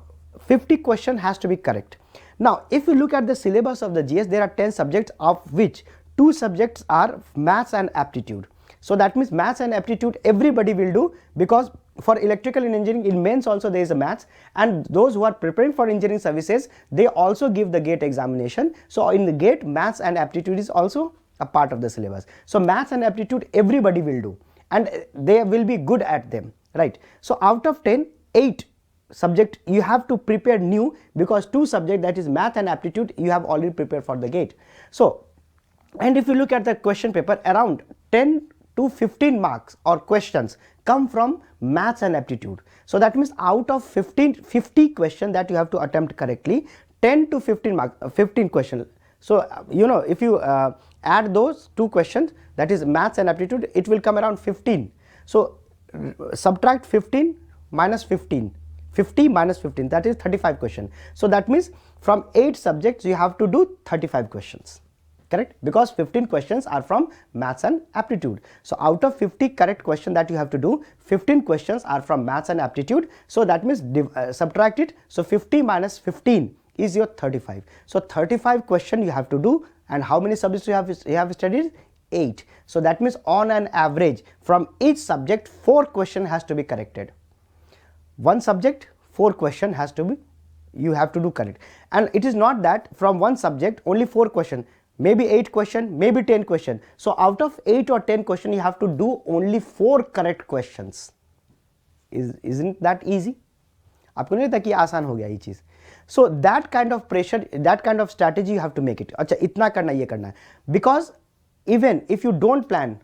50 question has to be correct. Now if you look at the syllabus of the GS, there are 10 subjects, of which 2 subjects are maths and aptitude. So that means maths and aptitude everybody will do, because for electrical and engineering in mains also there is a maths, and those who are preparing for engineering services, they also give the GATE examination. So in the GATE, maths and aptitude is also a part of the syllabus. So maths and aptitude everybody will do, and they will be good at them, right? So out of 10, 8 subject you have to prepare new, because 2 subject, that is math and aptitude, you have already prepared for the GATE. So, and if you look at the question paper, around 10 to 15 marks or questions come from maths and aptitude. So that means out of 50 questions that you have to attempt correctly, 10 to 15 marks, 15 questions. So you know, if you add those 2 questions, that is maths and aptitude, it will come around 15. So subtract 15 minus 15, 50 minus 15, that is 35 questions. So that means from 8 subjects you have to do 35 questions. Correct, because 15 questions are from maths and aptitude. So out of 50 correct question that you have to do, 15 questions are from maths and aptitude. So that means subtract it. So 50 minus 15 is your 35. So 35 question you have to do, and how many subjects you have studied? 8. So that means on an average from each subject 4 question has to be corrected. One subject 4 question has to be, you have to do correct. And it is not that from one subject only 4 question, maybe 8 question, maybe 10 question. So out of 8 or 10 question you have to do only 4 correct questions. Isn't that easy? आपको नहीं लगता कि आसान हो गया ये चीज? So that kind of pressure, that kind of strategy you have to make it. अच्छा इतना करना, ये करना है, because even if you don't plan,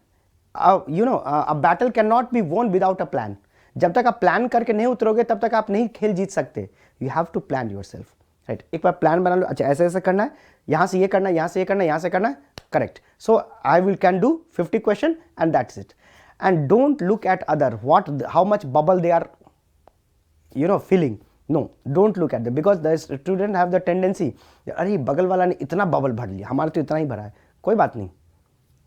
you know, a battle cannot be won without a plan. जब तक आप प्लान करके नहीं उतरोगे तब तक आप नहीं खेल जीत सकते. You have to plan yourself. Right, एक बार प्लान बना लो, अच्छा ऐसे ऐसे करना है, यहाँ से ये करना है, यहाँ से ये करना है, यहाँ से करना है, correct. So I will can do 50 question and that's it. And don't look at other what how much bubble they are filling. No, don't look at that, because the student have the tendency, अरे बगल वाला ने इतना bubble भर लिया, हमारा तो इतना ही भरा है. कोई बात नहीं,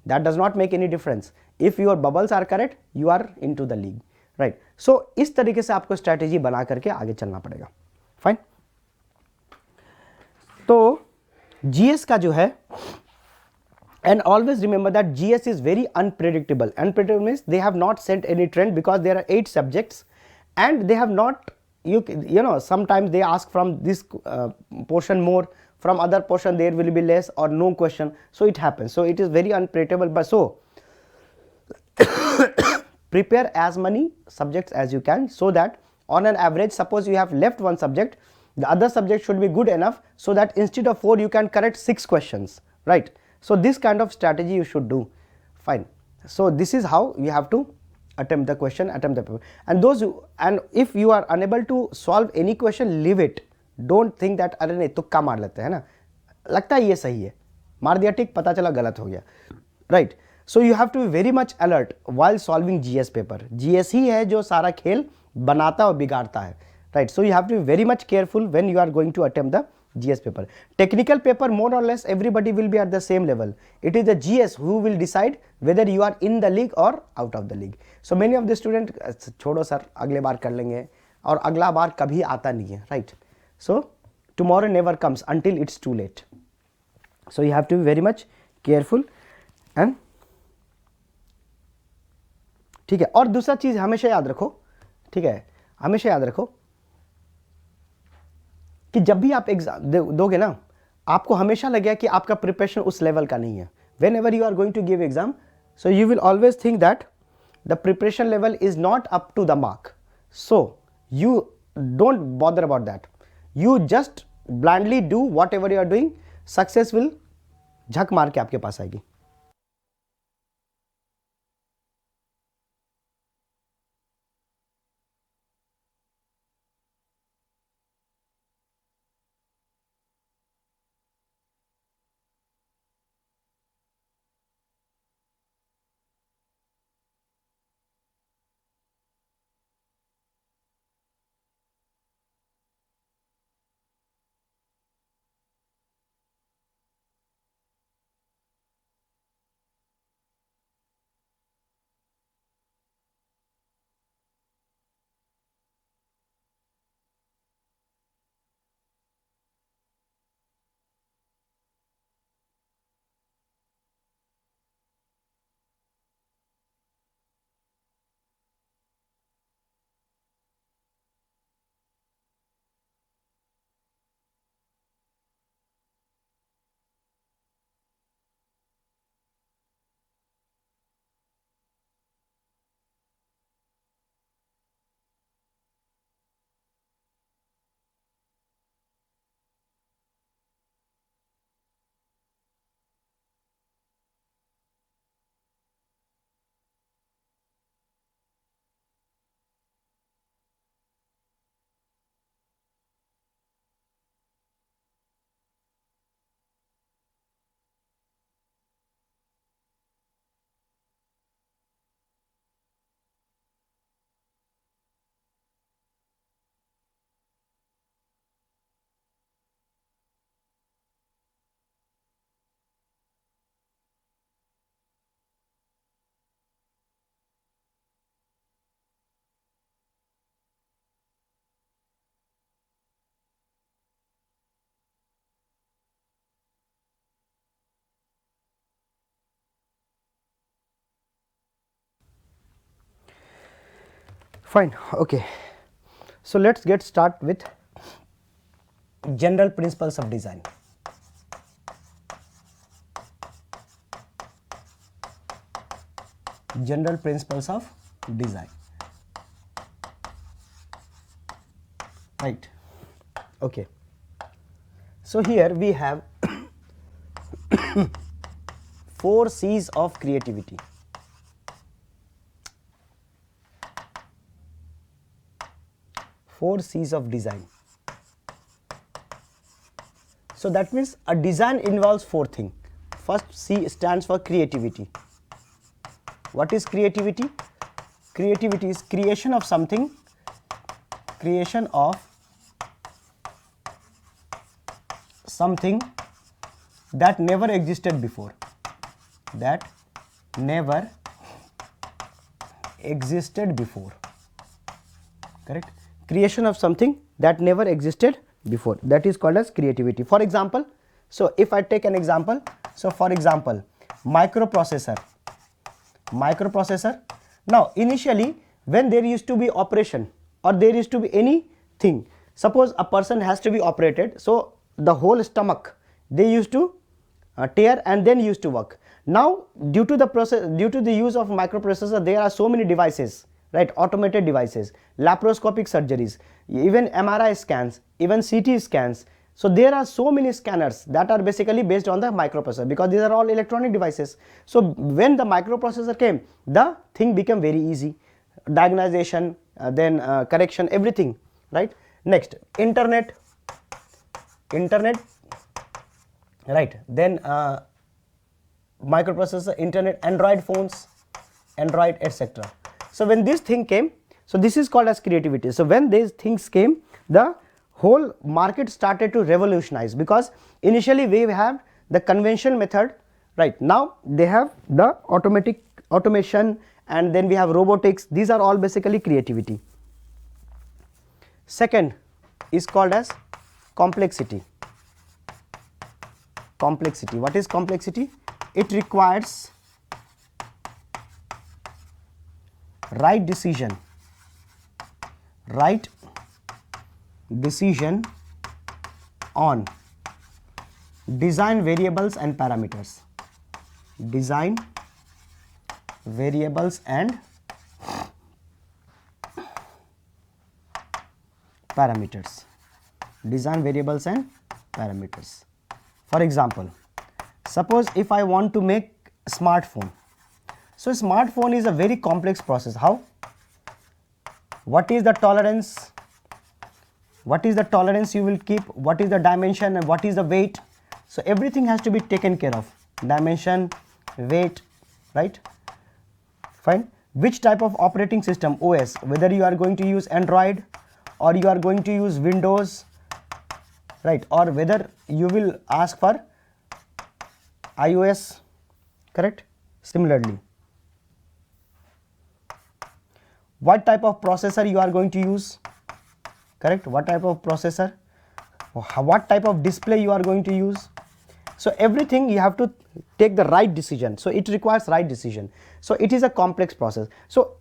that does not make any difference. If your bubbles are correct, you are in to the league, right. So इस तरीके से आपको स्ट्रैटेजी बना करके आगे चलना पड़ेगा. फाइन. तो जीएस का जो है, and always remember that GS is very unpredictable. Unpredictable means they have not set any trend, because there are 8 subjects and they have not, you know, sometimes they ask from this portion more, from other portion there will be less or no question. So it happens. So it is very unpredictable. But so prepare as many subjects as you can, so that on an average, suppose you have left one subject, the other subject should be good enough, so that instead of 4 you can correct 6 questions, right? So this kind of strategy you should do. Fine. So this is how you have to attempt the question, attempt the paper. And those who, and if you are unable to solve any question, leave it. Don't think that अरे नहीं तुक्का मार लेते हैं ना, लगता है ये सही है, मार दिया टिक, पता चला गलत हो गया, right. So you have to be very much alert while solving GS paper. GS ही है जो सारा खेल बनाता और बिगाड़ता है, right? So you have to be very much careful when you are going to attempt the GS paper. Technical paper, more or less everybody will be at the same level. It is the GS who will decide whether you are in the league or out of the league. So many of the students, छोड़ो sir अगले बार कर लेंगे, और अगला बार कभी आता नहीं है, right? So tomorrow never comes until it's too late. So you have to be very much careful. and ठीक है. और दूसरा चीज हमेशा याद रखो, ठीक है, हमेशा याद रखो कि जब भी आप एग्जाम दोगे ना, आपको हमेशा लगेगा कि आपका प्रिपरेशन उस लेवल का नहीं है. Whenever you are going to give exam, so you will always think that the preparation level is not up to the mark. So you don't bother about that. You just blindly do whatever you are doing. Success will झक मार के आपके पास आएगी. Fine, okay. So let's get start with general principles of design. General principles of design, right? Okay. So here we have 4 C's of creativity. Four C's of design. So that means a design involves 4 things. First C stands for creativity. What is creativity? Creativity is creation of something, creation of something that never existed before, that never existed before, correct? Creation of something that never existed before, that is called as creativity. For example, so if I take an example, so for example, microprocessor. Now initially when there used to be operation or there used to be anything, suppose a person has to be operated, so the whole stomach they used to tear and then used to work. Now due to the use of microprocessor, there are so many devices, right? Automated devices, laparoscopic surgeries, even MRI scans, even CT scans. So there are so many scanners that are basically based on the microprocessor, because these are all electronic devices. So when the microprocessor came, the thing became very easy, diagnosation, then correction, everything, right? Next, internet, right? Then microprocessor, internet, Android phones, Android, etc. So when this thing came, so this is called as creativity. So when these things came, the whole market started to revolutionize, because initially we have the conventional method, right? Now they have the automation, and then we have robotics. These are all basically creativity. Second is called as complexity. What is complexity? It requires right decision on design variables and parameters. Design variables and parameters. Design variables and parameters. For example, suppose if I want to make a smartphone. So smartphone is a very complex process. How? What is the tolerance? What is the tolerance you will keep? What is the dimension and what is the weight? So everything has to be taken care of. Dimension, weight, right? Fine. Which type of operating system, OS, whether you are going to use Android or you are going to use Windows, right? Or whether you will ask for iOS, correct? Similarly, what type of processor you are going to use, correct? What type of processor, what type of display you are going to use. So everything you have to take the right decision. So it requires right decision. So it is a complex process. So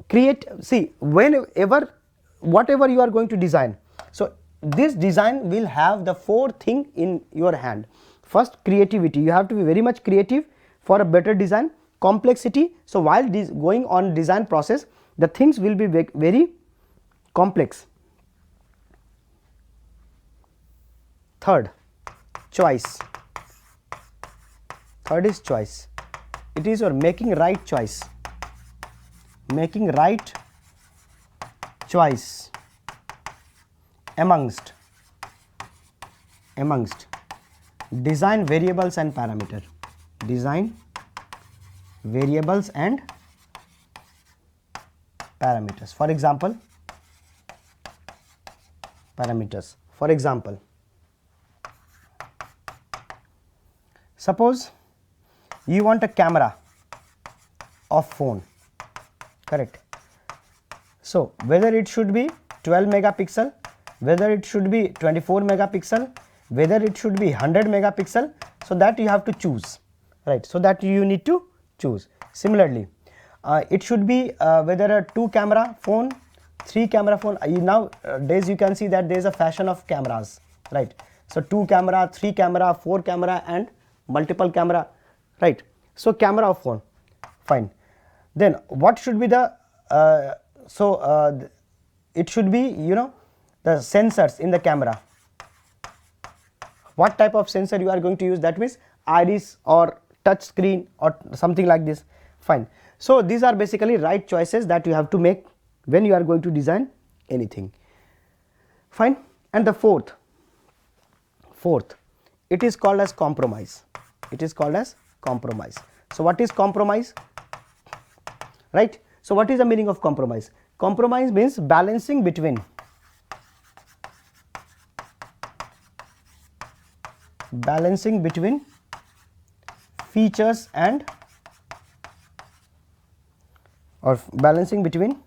whenever whatever you are going to design, so this design will have the 4 things in your hand. First, creativity. You have to be very much creative for a better design. Complexity. So while going on design process, the things will be very complex. Third, choice. Third is choice. It is your making right choice. Making right choice amongst design variables and parameter. Design variables and parameters. For example, parameters. For example, suppose you want a camera of phone, correct? So whether it should be 12 megapixel, whether it should be 24 megapixel, whether it should be 100 megapixel, so that you have to choose, right? So that you need to choose. Similarly, it should be whether a 2 camera phone 3 camera phone. Nowadays you can see that there is a fashion of cameras, right? So 2 camera, 3 camera, 4 camera and multiple camera, right? So camera of phone, fine. Then what should be the it should be, you know, the sensors in the camera. What type of sensor you are going to use? That means iris or touch screen or something like this, fine. So these are basically right choices that you have to make when you are going to design anything, fine. And the fourth, it is called as compromise. It is called as compromise. So what is compromise, right? So what is the meaning of compromise? Compromise means balancing between features and balancing between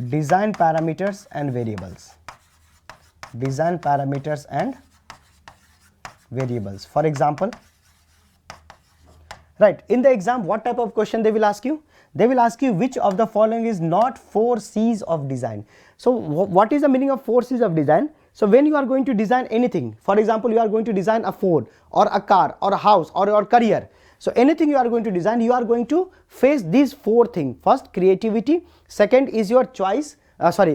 design parameters and variables. For example, right, in the exam what type of question they will ask you? They will ask you which of the following is not 4 C's of design. So what is the meaning of 4 C's of design? So when you are going to design anything, for example, you are going to design a phone or a car or a house or your career. So anything you are going to design, you are going to face these 4 things. First, creativity. Second is your choice,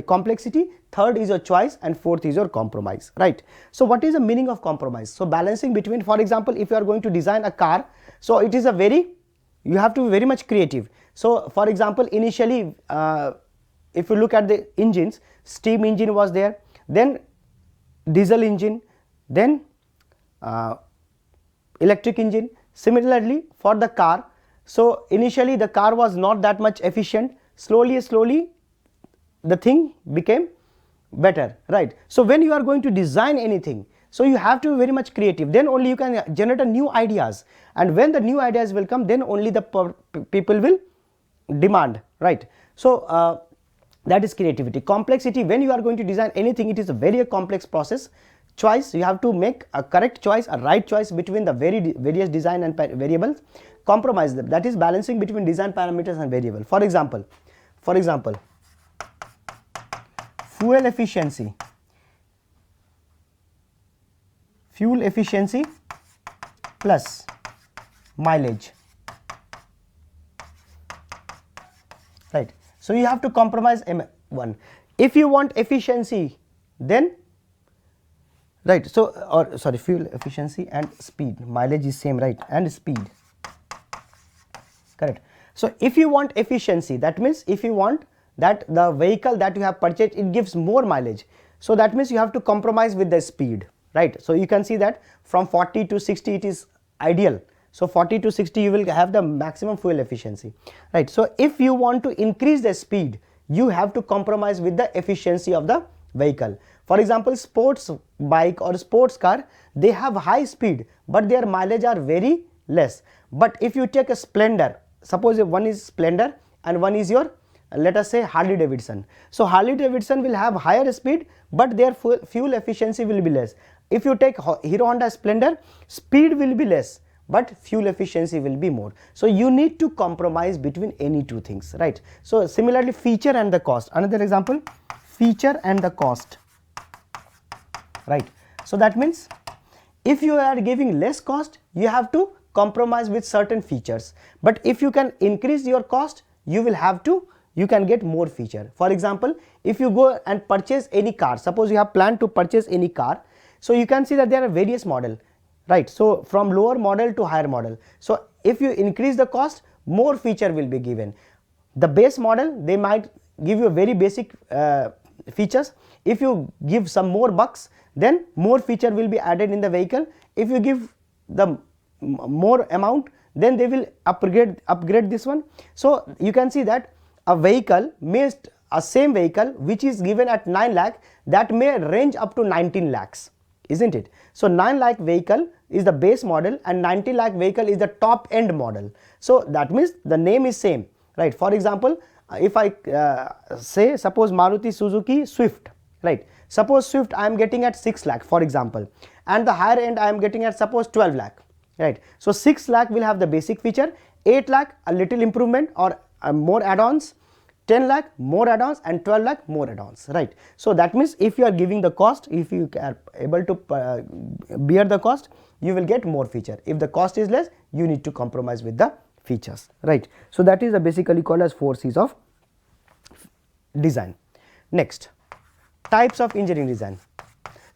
complexity. Third is your choice, and fourth is your compromise, right? So what is the meaning of compromise? So balancing between, for example, if you are going to design a car, so it is you have to be very much creative. So for example, initially if you look at the engines, steam engine was there, then diesel engine, then electric engine. Similarly for the car, so initially the car was not that much efficient, slowly the thing became better, right? So when you are going to design anything, so you have to be very much creative, then only you can generate a new ideas, and when the new ideas will come, then only the people will demand, right? So that is creativity. Complexity, when you are going to design anything, it is a very complex process. Choice, you have to make a correct choice, a right choice between the various design and variables. Compromise, that is balancing between design parameters and variable. For example, fuel efficiency plus mileage, right? So you have to compromise one. If you want efficiency, then right, so fuel efficiency and speed, mileage is same, right? And speed, correct. So if you want efficiency, that means if you want that the vehicle that you have purchased, it gives more mileage, so that means you have to compromise with the speed, right? So you can see that from 40 to 60 it is ideal. So 40 to 60 you will have the maximum fuel efficiency, right? So if you want to increase the speed, you have to compromise with the efficiency of the vehicle. For example, sports bike or sports car, they have high speed but their mileage are very less. But if you take a Splendor, suppose if one is Splendor and one is your, let us say, Harley Davidson. So Harley Davidson will have higher speed but their fuel efficiency will be less. If you take Hero Honda Splendor, speed will be less but fuel efficiency will be more. So you need to compromise between any two things, right? So similarly, feature and the cost. Another example, feature and the cost, right? So that means if you are giving less cost, you have to compromise with certain features, but if you can increase your cost, you can get more feature. For example, if you go and purchase any car, suppose you have planned to purchase any car, so you can see that there are various model, right? So from lower model to higher model. So if you increase the cost, more feature will be given. The base model, they might give you a very basic features. If you give some more bucks, then more feature will be added in the vehicle. If you give the more amount, then they will upgrade this one. So you can see that a vehicle a same vehicle which is given at 9 lakh, that may range up to 19 lakhs, isn't it? So 9 lakh vehicle is the base model and 90 lakh vehicle is the top end model. So that means the name is same, right? For example, if I say, suppose Maruti Suzuki Swift, right? Suppose Swift I am getting at 6 lakh, for example, and the higher end I am getting at suppose 12 lakh, right? So 6 lakh will have the basic feature, 8 lakh a little improvement or more add-ons, 10 lakh more add-ons, and 12 lakh more add-ons, right? So that means if you are giving the cost, if you are able to bear the cost, you will get more feature. If the cost is less, you need to compromise with the features, right? So that is basically called as 4 C's of design. Next, types of engineering design.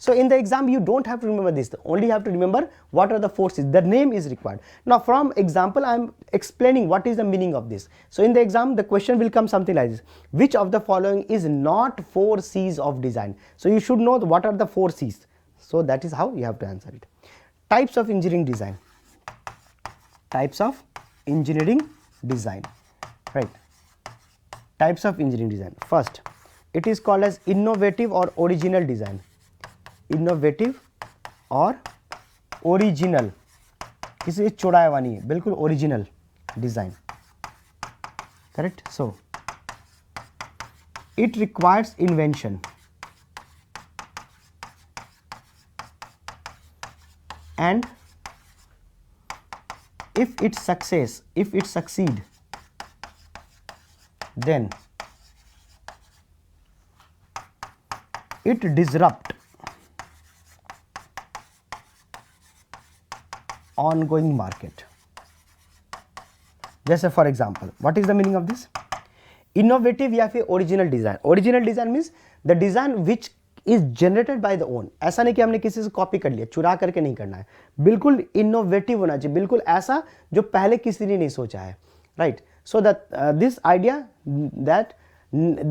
So in the exam you don't have to remember this, only you have to remember what are the 4 C's. The name is required. Now from example I am explaining what is the meaning of this. So in the exam the question will come something like this: which of the following is not 4 C's of design? So you should know what are the 4 C's. So that is how you have to answer it. Types of engineering design. Types of engineering design, right? Types of engineering design. First, it is called as innovative or original design. Innovative और original, किसी चौड़ाया हुआ नहीं है, बिल्कुल original design, correct. So it requires invention and if it succeed, then it disrupt ongoing market. जैसे for example, what is the meaning of this? Innovative या फिर original design. Original design means the design which is generated by the own. ऐसा नहीं कि हमने किसी से copy कर लिया, चुरा करके नहीं करना है, बिल्कुल इनोवेटिव होना चाहिए, बिल्कुल ऐसा जो पहले किसी ने नहीं सोचा है, right. So that this idea that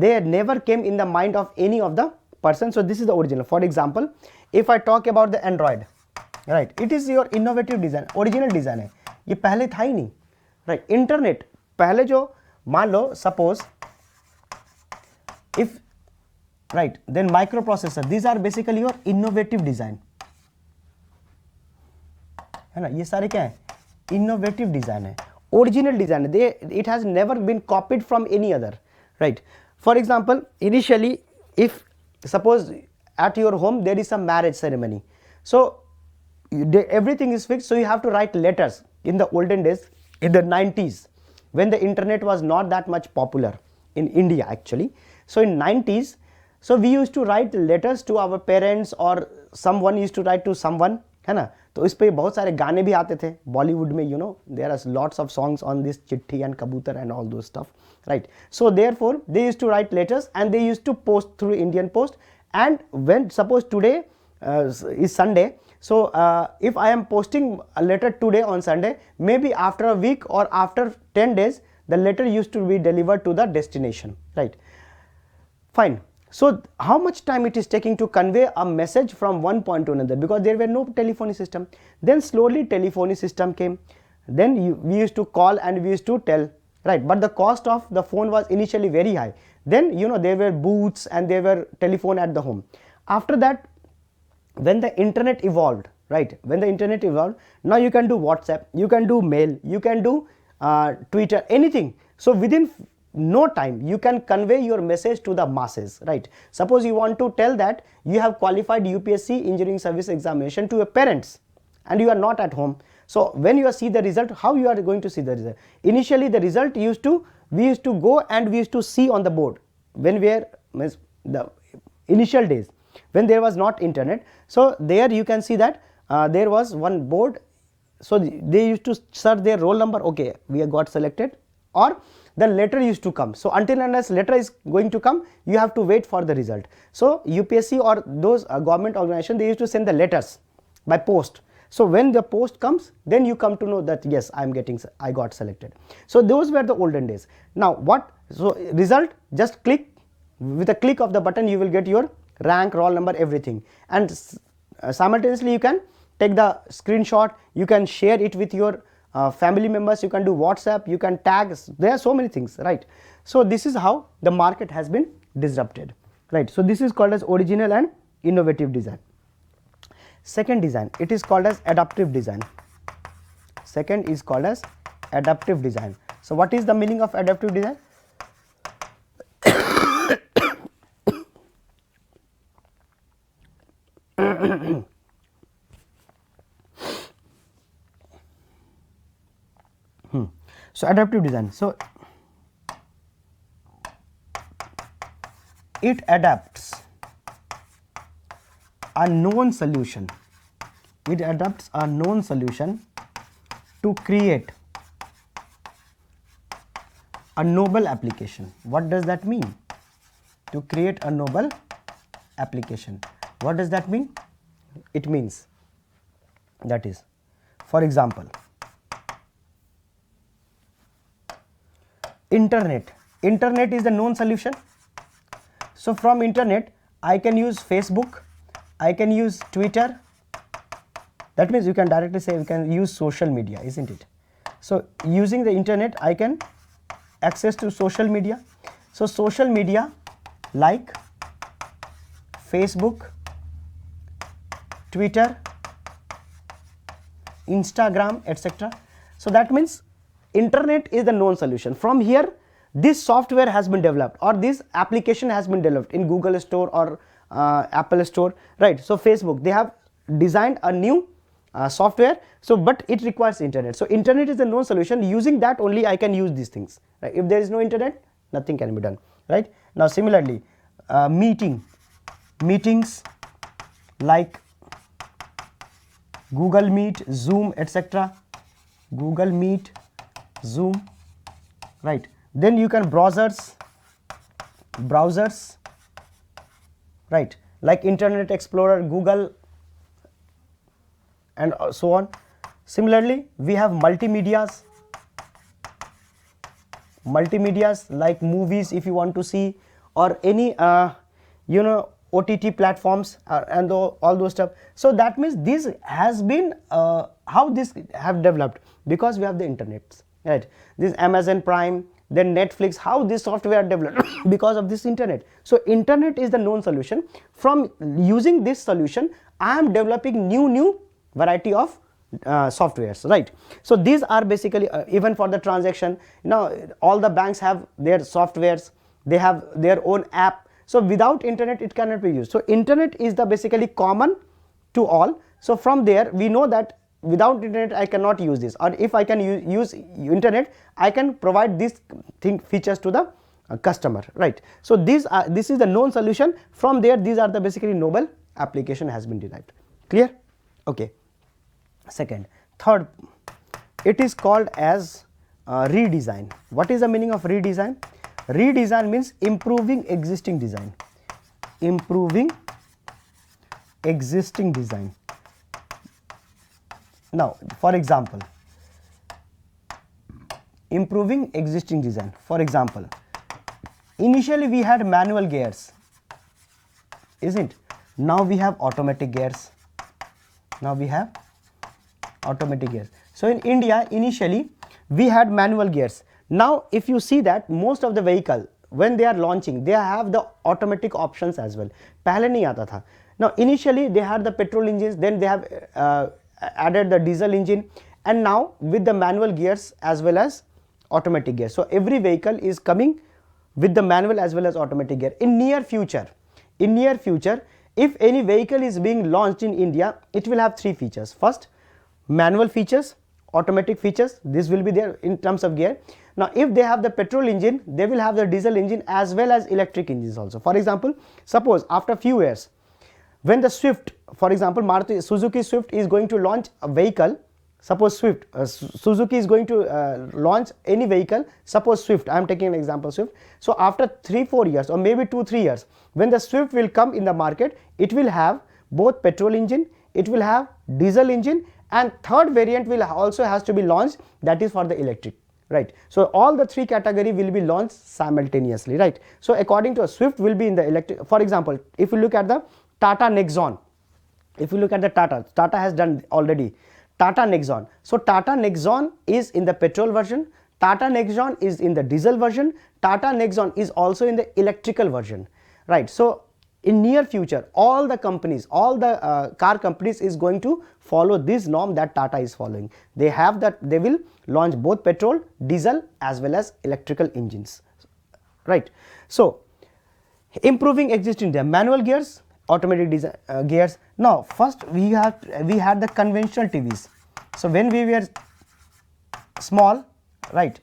they never came in the mind of any of the person. So this is the original. For example, if I talk about the Android, right, it is your innovative design, original design है, ये पहले था ही नहीं, right. Internet पहले जो मान लो suppose if right, then microprocessor, these are basically your innovative design, है ना. ये सारे क्या है? innovative design है, original design है, they it has never been copied from any other, right. For example, initially if suppose at your home there is some marriage ceremony, so everything is fixed, so you have to write letters. In the olden days, in the 90s, when the internet was not that much popular in India actually, so in 90s, so we used to write letters to our parents or someone used to write to someone, है ना. तो इस पे बहुत सारे गाने भी आते थे बॉलीवुड में, you know, there are lots of songs on this चिट्ठी and कबूतर and all those stuff, right. So therefore they used to write letters and they used to post through Indian Post. And when suppose today is Sunday, so if I am posting a letter today on Sunday, maybe after a week or after 10 days the letter used to be delivered to the destination, right. Fine. So how much time it is taking to convey a message from one point to another, because there were no telephony system. Then slowly telephony system came, then we used to call and we used to tell, right. But the cost of the phone was initially very high. Then you know there were booths and there were telephone at the home. After that, when the internet evolved, right, when the internet evolved, now you can do WhatsApp, you can do mail, you can do Twitter, anything. So within no time you can convey your message to the masses, right. Suppose you want to tell that you have qualified UPSC engineering service examination to your parents and you are not at home. So when you see the result, how you are going to see the result? Initially the result we used to go and we used to see on the board when we are the initial days when there was not internet. So there you can see that there was one board, so they used to search their roll number, okay, we have got selected, or the letter used to come. So until unless letter is going to come, you have to wait for the result. So UPSC or those government organization, they used to send the letters by post. So when the post comes, then you come to know that yes, I got selected. So those were the olden days. Now what? So result, just click, with a click of the button you will get your rank, roll number, everything. And simultaneously you can take the screenshot, you can share it with your family members, you can do WhatsApp, you can tag, there are so many things, right. So this is how the market has been disrupted, right. So this is called as original and innovative design. Second design, it is called as adaptive design. Second is called as adaptive design. So what is the meaning of adaptive design? So adaptive design, so it adapts a known solution. It adapts a known solution to create a novel application. What does that mean? To create a novel application. What does that mean? It means, that is, for example, internet. Internet is the known solution. So from internet I can use Facebook, I can use Twitter. That means you can directly say we can use social media, isn't it? So using the internet I can access to social media. So social media like Facebook, Twitter, Instagram, etc. So that means internet is the known solution. From here this software has been developed, or this application has been developed in Google Store or Apple Store, right? So Facebook, they have designed a new software, so but it requires internet. So internet is the known solution. Using that only I can use these things, right? If there is no internet, nothing can be done, right? Now similarly, meetings like Google Meet, Zoom, etc. Google Meet, Zoom, right? Then you can browsers, right, like Internet Explorer, Google, and so on. Similarly, we have multimedias like movies if you want to see, or any OTT platforms and all those stuff. So that means this has been how this have developed, because we have the internet, right? This Amazon Prime, then Netflix, how this software developed because of this internet. So internet is the known solution. From using this solution I am developing new variety of softwares, right? So these are basically even for the transaction, all the banks have their softwares, they have their own app. So without internet it cannot be used. So internet is the basically common to all. So from there we know that without internet I cannot use this, or if I can use internet I can provide these features to the customer, right? So this is the known solution. From there these are the basically novel application has been derived. Clear? Okay. Third, it is called as redesign. What is the meaning of redesign? Redesign means improving existing design. Improving existing design. Now for example, improving existing design. For example, initially we had manual gears, isn't? Now we have automatic gears. So in India initially we had manual gears. Now if you see that most of the vehicle when they are launching they have the automatic options as well. Pehle nahi aata tha. Now initially they had the petrol engines, then they have added the diesel engine, and now with the manual gears as well as automatic gear. So every vehicle is coming with the manual as well as automatic gear. In near future, if any vehicle is being launched in India, it will have three features. First, manual features, automatic features, this will be there in terms of gear. Now if they have the petrol engine, they will have the diesel engine as well as electric engines also. For example, suppose after few years when the Swift, for example, Suzuki Swift is going to launch a vehicle, suppose Swift, Suzuki is going to launch any vehicle, suppose Swift, I am taking an example Swift. So after 3-4 years or maybe 2-3 years, when the Swift will come in the market, it will have both petrol engine, it will have diesel engine, and third variant will also has to be launched, that is for the electric, right? So all the three category will be launched simultaneously, right? So according to a Swift will be in the electric. For example, if you look at the Tata Nexon, if you look at the Tata has done already Tata Nexon. So Tata Nexon is in the petrol version, Tata Nexon is in the diesel version, Tata Nexon is also in the electrical version, right? So in near future all the companies, all the car companies is going to follow this norm that Tata is following. They have that, they will launch both petrol, diesel as well as electrical engines, right? So improving existing manual gears, automatic gears. Now first we had the conventional TVs. So when we were small, right,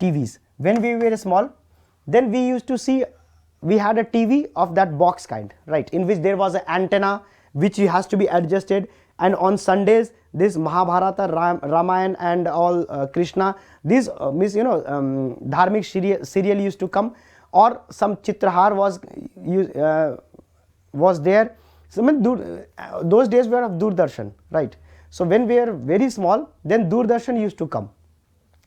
TVs, when we were small, then we used to see we had a TV of that box kind, right, in which there was an antenna which has to be adjusted, and on Sundays this Mahabharata, Ramayana and all Krishna, these means dharmic serial used to come, or some Chitrahar was there. So those days were of Doordarshan, right. So when we were very small, then Doordarshan used to come.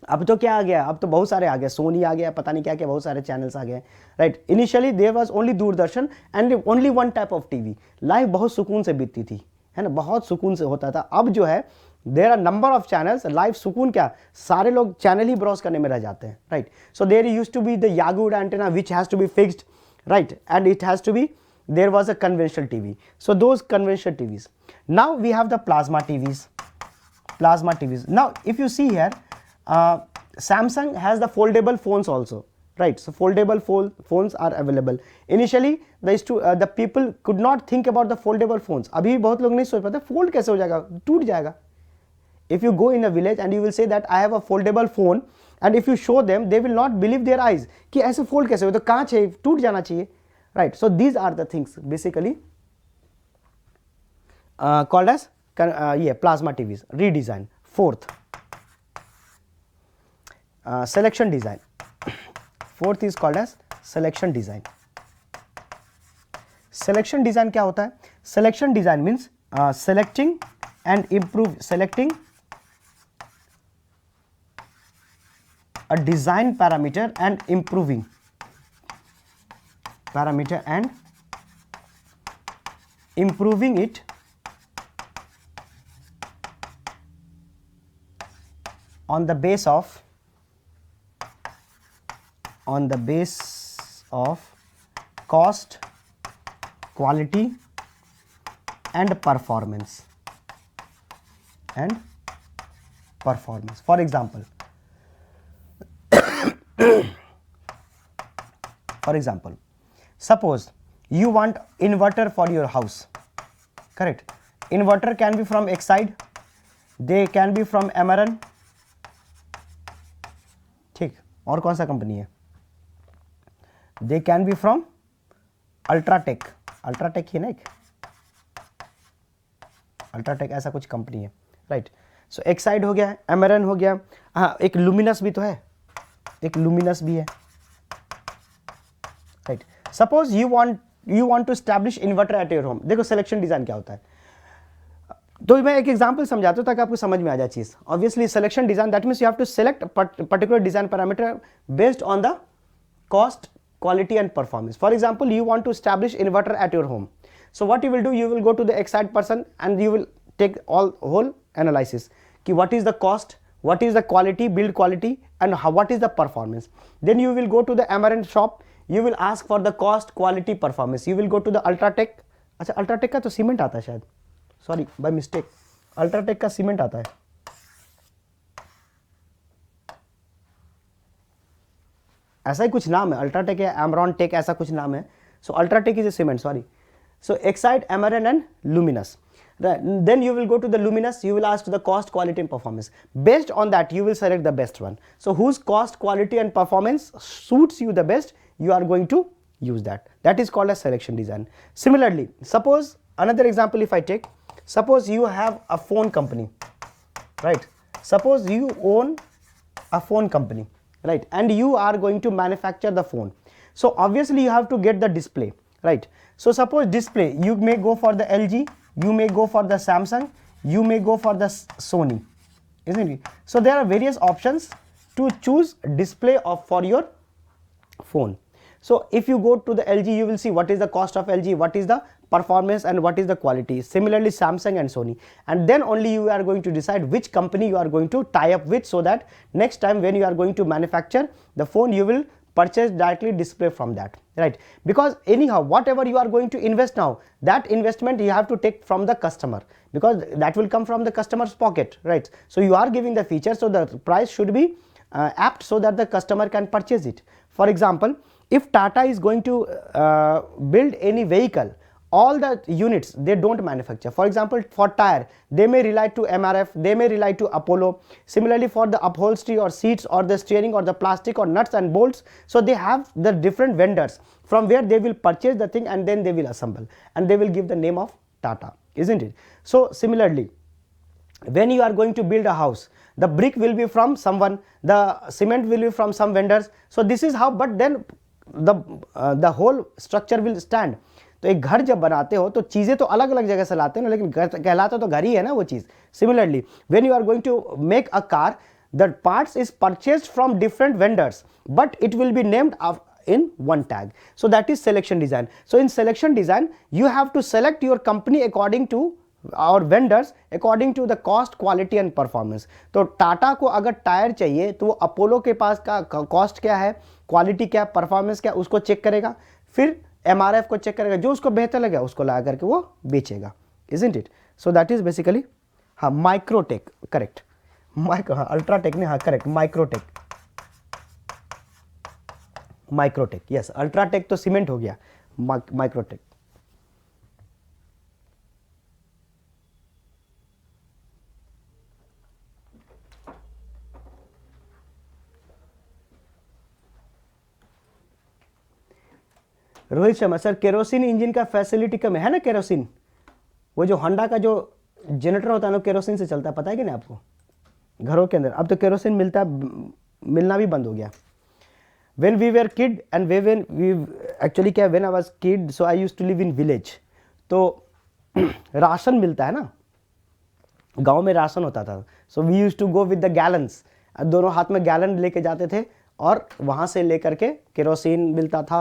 अब तो क्या आ गया, अब तो बहुत सारे आ गए, सोनी आ गया, पता नहीं क्या क्या बहुत सारे चैनल्स आ गए, right. Initially there was only Doordarshan and only one type of TV. Life बहुत सुकून से बीतती थी, है ना, बहुत सुकून से होता था. अब जो है there are number of channels, life सुकून क्या, सारे लोग चैनल ही ब्राउज करने में रह जाते हैं, right. So there used to be the Yagi Uda antenna which has to be fixed, right, and it has to be, there was a conventional TV. So those conventional TVs. Now we have the plasma TVs. Plasma TVs. Now if you see here, Samsung has the foldable phones also, right. So foldable phones are available. Initially the people could not think about the foldable phones. अभी बहुत लोग नहीं सोच पाते fold कैसे हो जाएगा, टूट जाएगा. If you go in a village and you will say that I have a foldable phone, and if you show them, they will not believe their eyes कि ऐसे fold कैसे हो, तो कांच है, टूट जाना चाहिए, right. So these are the things basically called as plasma TVs. Redesign. Fourth, selection design. Fourth is called as selection design. Selection design क्या होता है? Selection design means selecting a design parameter and improving it on the base of cost, quality and performance. For example, suppose you want inverter for your house, correct. Inverter can be from Exide, they can be from Amaran, ठीक. और कौन सा company है? They can be from Ultratech ही ना, एक Ultratech ऐसा कुछ company है, राइट. सो Exide हो गया, Amaran हो गया, हाँ एक Luminous भी तो है, एक Luminous भी है, right. Suppose you want to establish inverter at your home. देखो सिलेक्शन डिजाइन क्या होता है, तो मैं एक एग्जांपल समझाता हूं ताकि आपको समझ में आ जाए चीज. Obviously selection design that means you have to select particular design parameter based on the cost, quality and performance. For example, you want to establish inverter at your home. So what you will do, you will go to the Exide person and you will take whole analysis ki what is the cost, what is the quality, build quality, and what is the performance. Then you will go to the Amaranth shop, you will ask for the cost, quality, performance. You will go to the Ultratech. अच्छा Ultratech का तो cement आता है शायद, sorry by mistake, Ultratech का cement आता है. ऐसा ही कुछ नाम है, अल्ट्राटेक है, एमरॉन टेक ऐसा कुछ नाम है. So UltraTech is a cement, sorry. So Exide, Amaron and Luminous. Then you will go to the Luminous, you will ask the cost, quality and performance. Based on that you will select the best one. So whose cost, quality and performance suits you the best, you are going to use that. That is called as selection design. Similarly, suppose another example if I take, suppose you have a phone company, right. Suppose you own a phone company, right, and you are going to manufacture the phone. So obviously you have to get the display, right. So suppose display, you may go for the LG, you may go for the Samsung, you may go for the Sony, isn't it? So there are various options to choose display for your phone. So if you go to the LG, you will see what is the cost of LG, what is the performance and what is the quality. Similarly Samsung and Sony, and then only you are going to decide which company you are going to tie up with, so that next time when you are going to manufacture the phone, you will purchase directly display from that, right. Because anyhow whatever you are going to invest now, that investment you have to take from the customer, because that will come from the customer's pocket, right. So you are giving the feature, so the price should be apt so that the customer can purchase it. For example, if Tata is going to build any vehicle all the units they don't manufacture. For example, for tire they may rely to MRF, they may rely to Apollo. Similarly for the upholstery or seats or the steering or the plastic or nuts and bolts, so they have the different vendors from where they will purchase the thing and then they will assemble and they will give the name of Tata, isn't it? So similarly when you are going to build a house, the brick will be from someone, the cement will be from some vendors. So this is how, but then the whole structure will stand. तो एक घर जब बनाते हो तो चीज़ें तो अलग अलग जगह से लाते हैं ना, लेकिन घर कहलाता तो घर ही है ना वो चीज़. Similarly when you are going to make a car, the parts is purchased from different vendors but it will be named in one tag. So that is selection design. So in selection design you have to select your company according to और vendors according to the cost, quality and performance. तो टाटा को अगर tyre चाहिए तो वो Apollo के पास का cost क्या है, क्वालिटी क्या, परफॉर्मेंस क्या, उसको चेक करेगा. फिर MRF को चेक करेगा, जो उसको बेहतर लगेगा उसको ला करके वो बेचेगा, isn't it? So that is basically हाँ माइक्रोटेक, करेक्ट. हाँ अल्ट्राटेक ने, हाँ correct, Microtek. Microtek, yes. UltraTech तो सीमेंट हो गया, Microtek. Rohit Sharma sir, kerosene engine का फैसिलिटी कम है ना. केरोसिन वो जो होंडा का जो जनरेटर होता है ना केरोसिन से चलता है, पता है कि नहीं आपको, घरों के अंदर. अब तो केरोसिन मिलना भी बंद हो गया. When we were kid and when we actually क्या, when I was kid, so I used to live in village. तो राशन मिलता है ना, गांव में राशन होता था. So we used to go with the gallons. दोनों हाथ में गैलन लेके जाते थे और वहाँ से लेकर के केरोसिन मिलता था.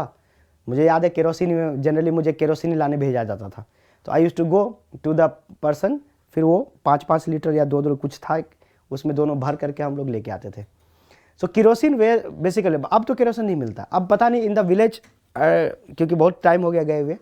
मुझे याद है केरोसिन में जनरली मुझे केरोसिन लाने भेजा जाता था. तो I use to go to the person, फिर वो 5-5 लीटर या 2 कुछ था उसमें दोनों भर करके हम लोग लेके आते थे. सो केरोसिन वे बेसिकली, अब तो केरोसिन नहीं मिलता, अब पता नहीं इन द विलेज, क्योंकि बहुत टाइम हो गया गए हुए,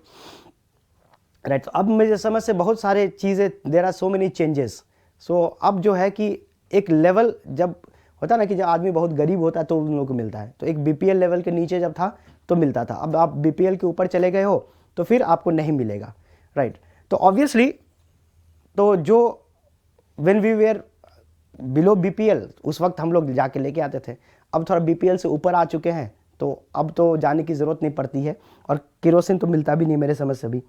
राइट. तो अब मेरे समझ से बहुत सारे चीज़ें, there are so many changes. सो अब जो है कि एक लेवल जब होता ना कि जब आदमी बहुत गरीब होता है तो उन लोगों को मिलता है, तो एक BPL लेवल के नीचे जब था तो मिलता था. अब आप BPL के ऊपर चले गए हो तो फिर आपको नहीं मिलेगा, राइट. तो ऑब्वियसली तो जो when we were below BPL उस वक्त हम लोग जाके लेके आते थे. अब थोड़ा BPL से ऊपर आ चुके हैं तो अब तो जाने की ज़रूरत नहीं पड़ती है और केरोसिन तो मिलता भी नहीं मेरे समझ से भी,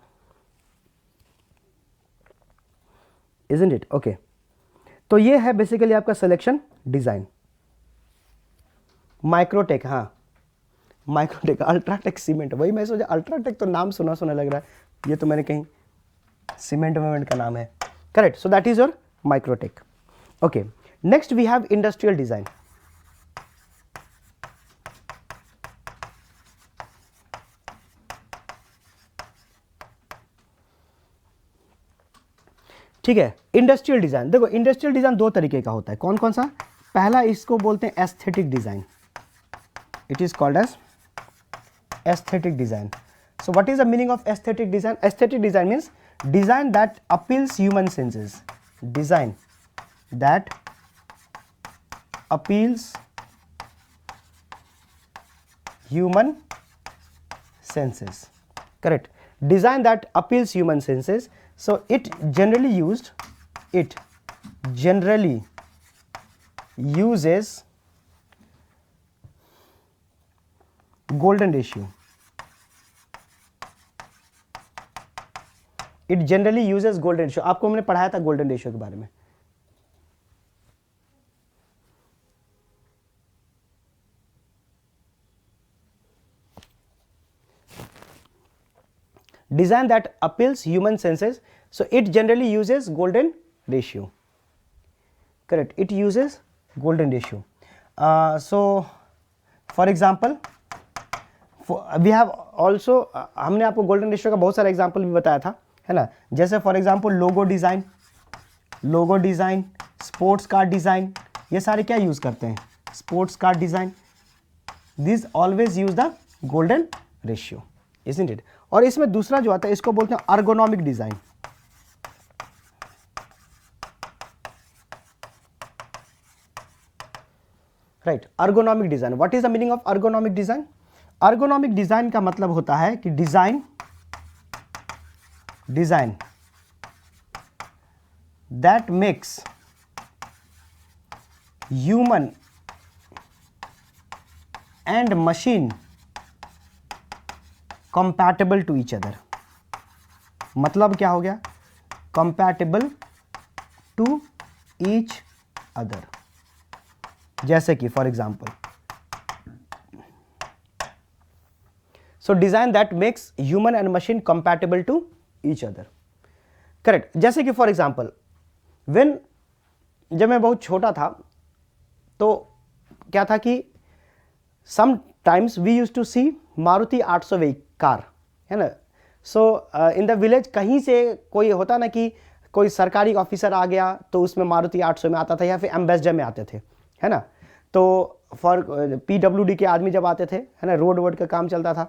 इजंट इट. ओके, तो ये है बेसिकली आपका सिलेक्शन डिज़ाइन. माइक्रोटेक, हाँ माइक्रोटेक, अल्ट्राटेक सीमेंट, वही मैं सोचा अल्ट्राटेक तो नाम सुना सुना लग रहा है, ये तो मैंने कहीं सीमेंट वेमेंट का नाम है, correct. So that is your Microtek. Okay, next we have industrial design. ठीक है, इंडस्ट्रियल डिजाइन. देखो इंडस्ट्रियल डिजाइन 2 तरीके का होता है. कौन कौन सा? पहला इसको बोलते हैं aesthetic design. It is called as aesthetic design. So what is the meaning of aesthetic design? Aesthetic design means design that appeals human senses. Design that appeals human senses, correct. Design that appeals human senses. So it generally uses golden ratio. It generally uses golden ratio. आपको मैंने पढ़ाया था golden ratio के बारे में. Design that appeals human senses. So it generally uses golden ratio, correct. It uses golden ratio. So for example we have also हमने आपको golden ratio का बहुत सारा एग्जाम्पल भी बताया था, है ना. जैसे for example logo design, sports car design, ये सारे क्या यूज़ करते हैं? Sports car design. This always use the golden ratio, isn't it. और इसमें दूसरा जो आता है इसको बोलते हैं ergonomic design. Right, ergonomic design. What is the meaning of ergonomic design? Ergonomic design का मतलब होता है कि design design that makes human and machine compatible to each other. मतलब क्या हो गया? Compatible to each other. जैसे कि for example, so design that makes human and machine compatible to each other. Correct. जैसे कि फॉर एग्जाम्पल जब मैं बहुत छोटा था तो क्या था कि some times we use to see Maruti 800 car, है ना. सो इन द विलेज कहीं से कोई होता ना कि कोई सरकारी ऑफिसर आ गया तो उसमें मारुति 800 में आता था, या फिर एम्बेसडर में आते थे, है ना. तो फॉर PWD के आदमी जब आते थे, है ना, रोड का काम चलता था,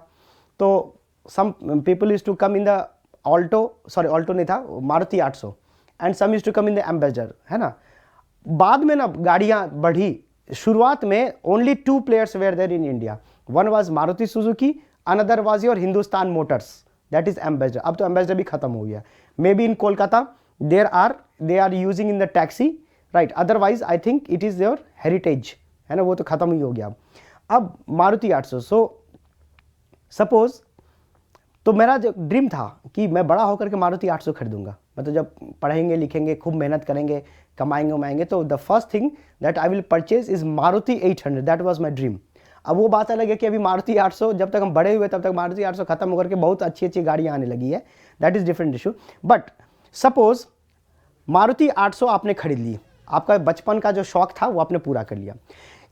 तो some people use to come in the Alto नहीं था, Maruti 800, and some use to come in the Ambassador, है ना. बाद में ना गाड़ियाँ बढ़ी. शुरुआत में only 2 players were there in India. One was Maruti Suzuki, another was your Hindustan Motors, that is Ambassador. अब तो एम्बेसडर भी खत्म हो गया. May be in Kolkata they are using in the taxi, right. Otherwise I think it is your heritage, है ना, वो तो खत्म ही हो गया. अब मारुति 800. सो सपोज, तो मेरा जो ड्रीम था कि मैं बड़ा होकर के मारुति 800 खरीदूंगा. मतलब जब पढ़ेंगे लिखेंगे, खूब मेहनत करेंगे, कमाएंगे उमाएंगे, तो the first thing that I will purchase is Maruti 800. That was my dream. अब वो बात अलग है कि अभी मारुति 800, जब तक हम बड़े हुए तब तक मारुति 800 खत्म होकर के बहुत अच्छी अच्छी गाड़ियाँ आने लगी है. That is different issue. But suppose Maruti 800 आपने खरीद ली, आपका बचपन का जो शौक था वो आपने पूरा कर लिया.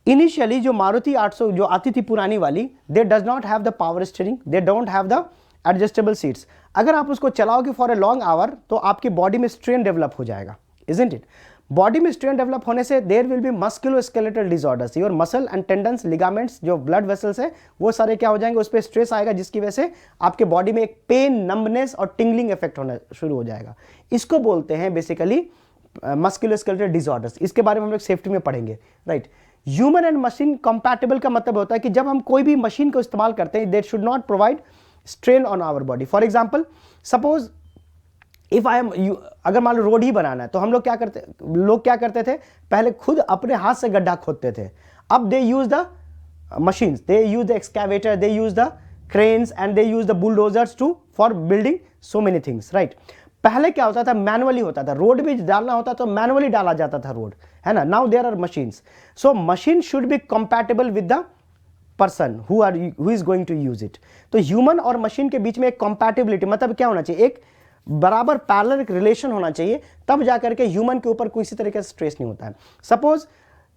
इनिशियली जो मारुति 800 जो आती थी पुरानी वाली, दे does not have the power steering, they don't have the adjustable seats. अगर आप उसको चलाओगे फॉर ए लॉन्ग आवर तो आपकी बॉडी में स्ट्रेन डेवलप हो जाएगा, इजंट इट. बॉडी में स्ट्रेन डेवलप होने से there will be musculoskeletal disorders. Your muscle and tendons, ligaments, जो ब्लड वेसल्स है वो सारे क्या हो जाएंगे, उस पर स्ट्रेस आएगा, जिसकी वजह से आपके बॉडी में एक पेन, नम्बनेस और टिंगलिंग इफेक्ट होना शुरू हो जाएगा. इसको बोलते हैं बेसिकली मस्कुलोस्केलेटल डिसऑर्डर्स. इसके बारे में हम लोग सेफ्टी में पढ़ेंगे, right. Human and machine compatible का मतलब होता है कि जब हम कोई भी मशीन को इस्तेमाल करते हैं, that should not provide strain on our body. For example, suppose if I am, अगर मान लो रोड ही बनाना है तो हम लोग क्या करते थे, पहले खुद अपने हाथ से गड्ढा खोदते थे. अब they use the machines, they use the excavator, they use the cranes and they use the bulldozers to for building so many things, right. पहले क्या होता था, मैनुअली होता था. रोड भी डालना होता तो मैनुअली डाला जाता था रोड, है ना. Now there are machines. So machine should be compatible with the person who is going to use it. तो ह्यूमन और मशीन के बीच में एक कंपैटिबिलिटी, मतलब क्या होना चाहिए, एक बराबर पैरेलल रिलेशन होना चाहिए, तब जाकर के ह्यूमन के ऊपर किसी तरीके से स्ट्रेस नहीं होता है. Suppose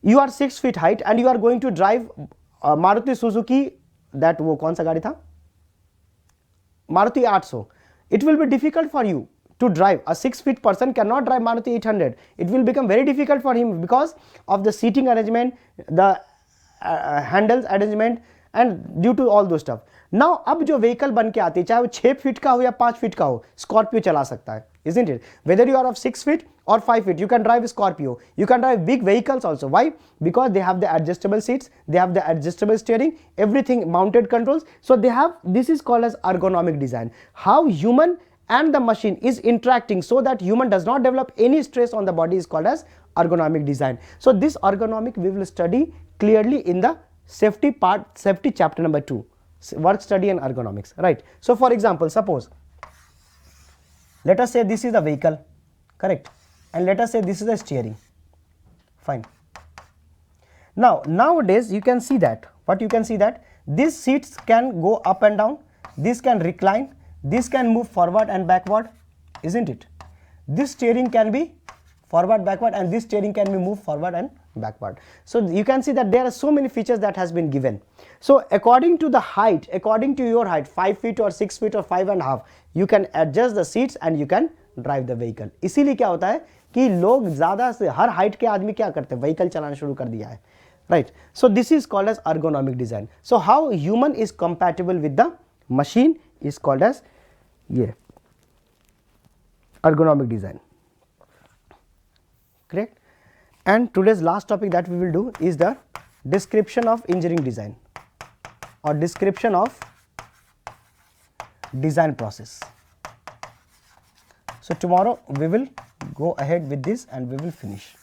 you are 6 feet height and you are going to drive Maruti Suzuki, that वो कौन सा गाड़ी था, Maruti 800. It will be difficult for you to drive. A 6 feet person cannot drive Maruti 800. It will become very difficult for him because of the seating arrangement, the handles arrangement and due to all those stuff. Now अब जो vehicle बन के आती है, चाहे वो 6 feet का हो या 5 फीट का हो, स्कॉर्पियो चला सकता है, isn't it? Whether you are of 6 feet or 5 feet, you can drive Scorpio. You can drive big vehicles also. Why? Because they have the adjustable seats, they have the adjustable steering, everything mounted controls. So they have, this is called as ergonomic design. How human and the machine is interacting so that human does not develop any stress on the body is called as ergonomic design. So this ergonomic we will study clearly in the safety part, safety chapter number 2, work study and ergonomics, right. So for example, suppose let us say this is the vehicle, correct, and let us say this is the steering, fine. Now nowadays you can see that, what you can see that these seats can go up and down, this can recline, this can move forward and backward, isn't it? This steering can be forward, backward, and this steering can be moved forward and backward. So you can see that there are so many features that has been given. So according to the height, according to your height, 5 feet or 6 feet or 5.5, you can adjust the seats and you can drive the vehicle. इसीलिए क्या होता है कि लोग ज़्यादा से हर height के आदमी क्या करते हैं, व्हीकल चलाना शुरू कर दिया है, right? So this is called as ergonomic design. So how human is compatible with the machine is called as ergonomic design, correct. And today's last topic that we will do is the description of engineering design or description of design process. So tomorrow we will go ahead with this and we will finish.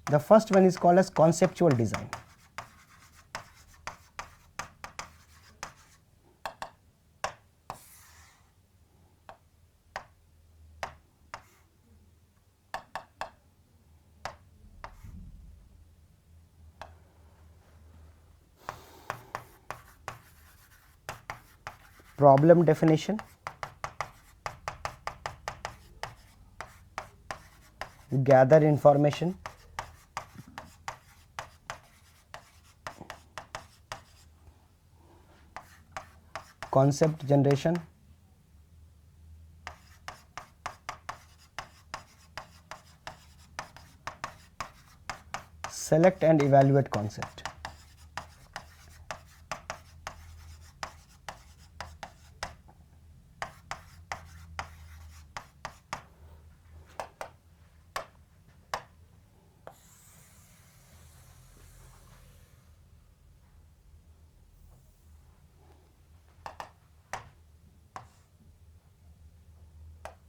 The first one is called as conceptual design. Problem definition, gather information, concept generation, select and evaluate concept.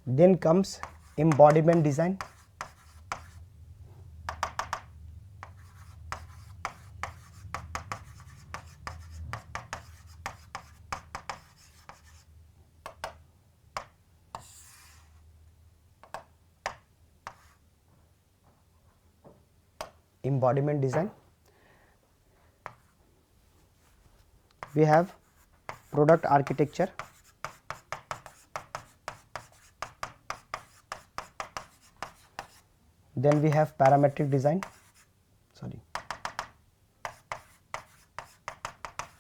Then comes embodiment design. Embodiment design. We have product architecture, then we have parametric design,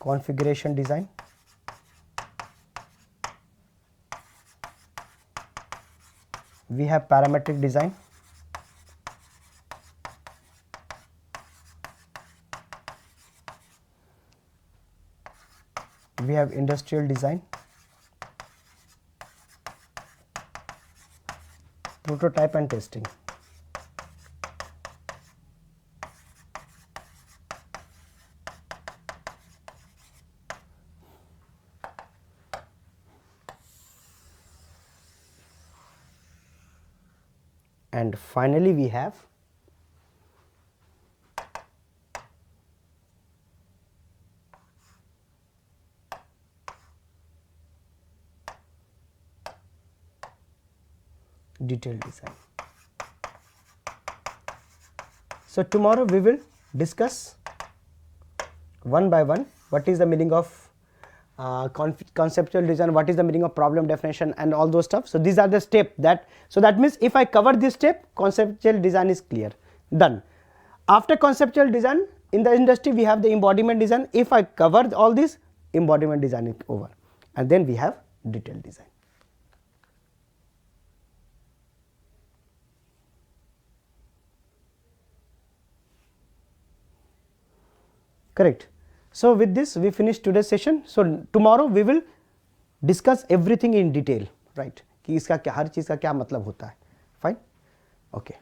configuration design, we have parametric design, we have industrial design, prototype and testing. And finally we have detailed design. So tomorrow we will discuss one by one what is the meaning of conceptual design, what is the meaning of problem definition and all those stuff. So these are the steps that, so that means if I cover this step, conceptual design is clear, done. After conceptual design in the industry we have the embodiment design. If I cover all this, embodiment design is over, and then we have detailed design. Correct. So with this we finish today's session. So tomorrow we will discuss everything in detail, right? कि इसका क्या, हर चीज़ का क्या मतलब होता है. Fine? Okay.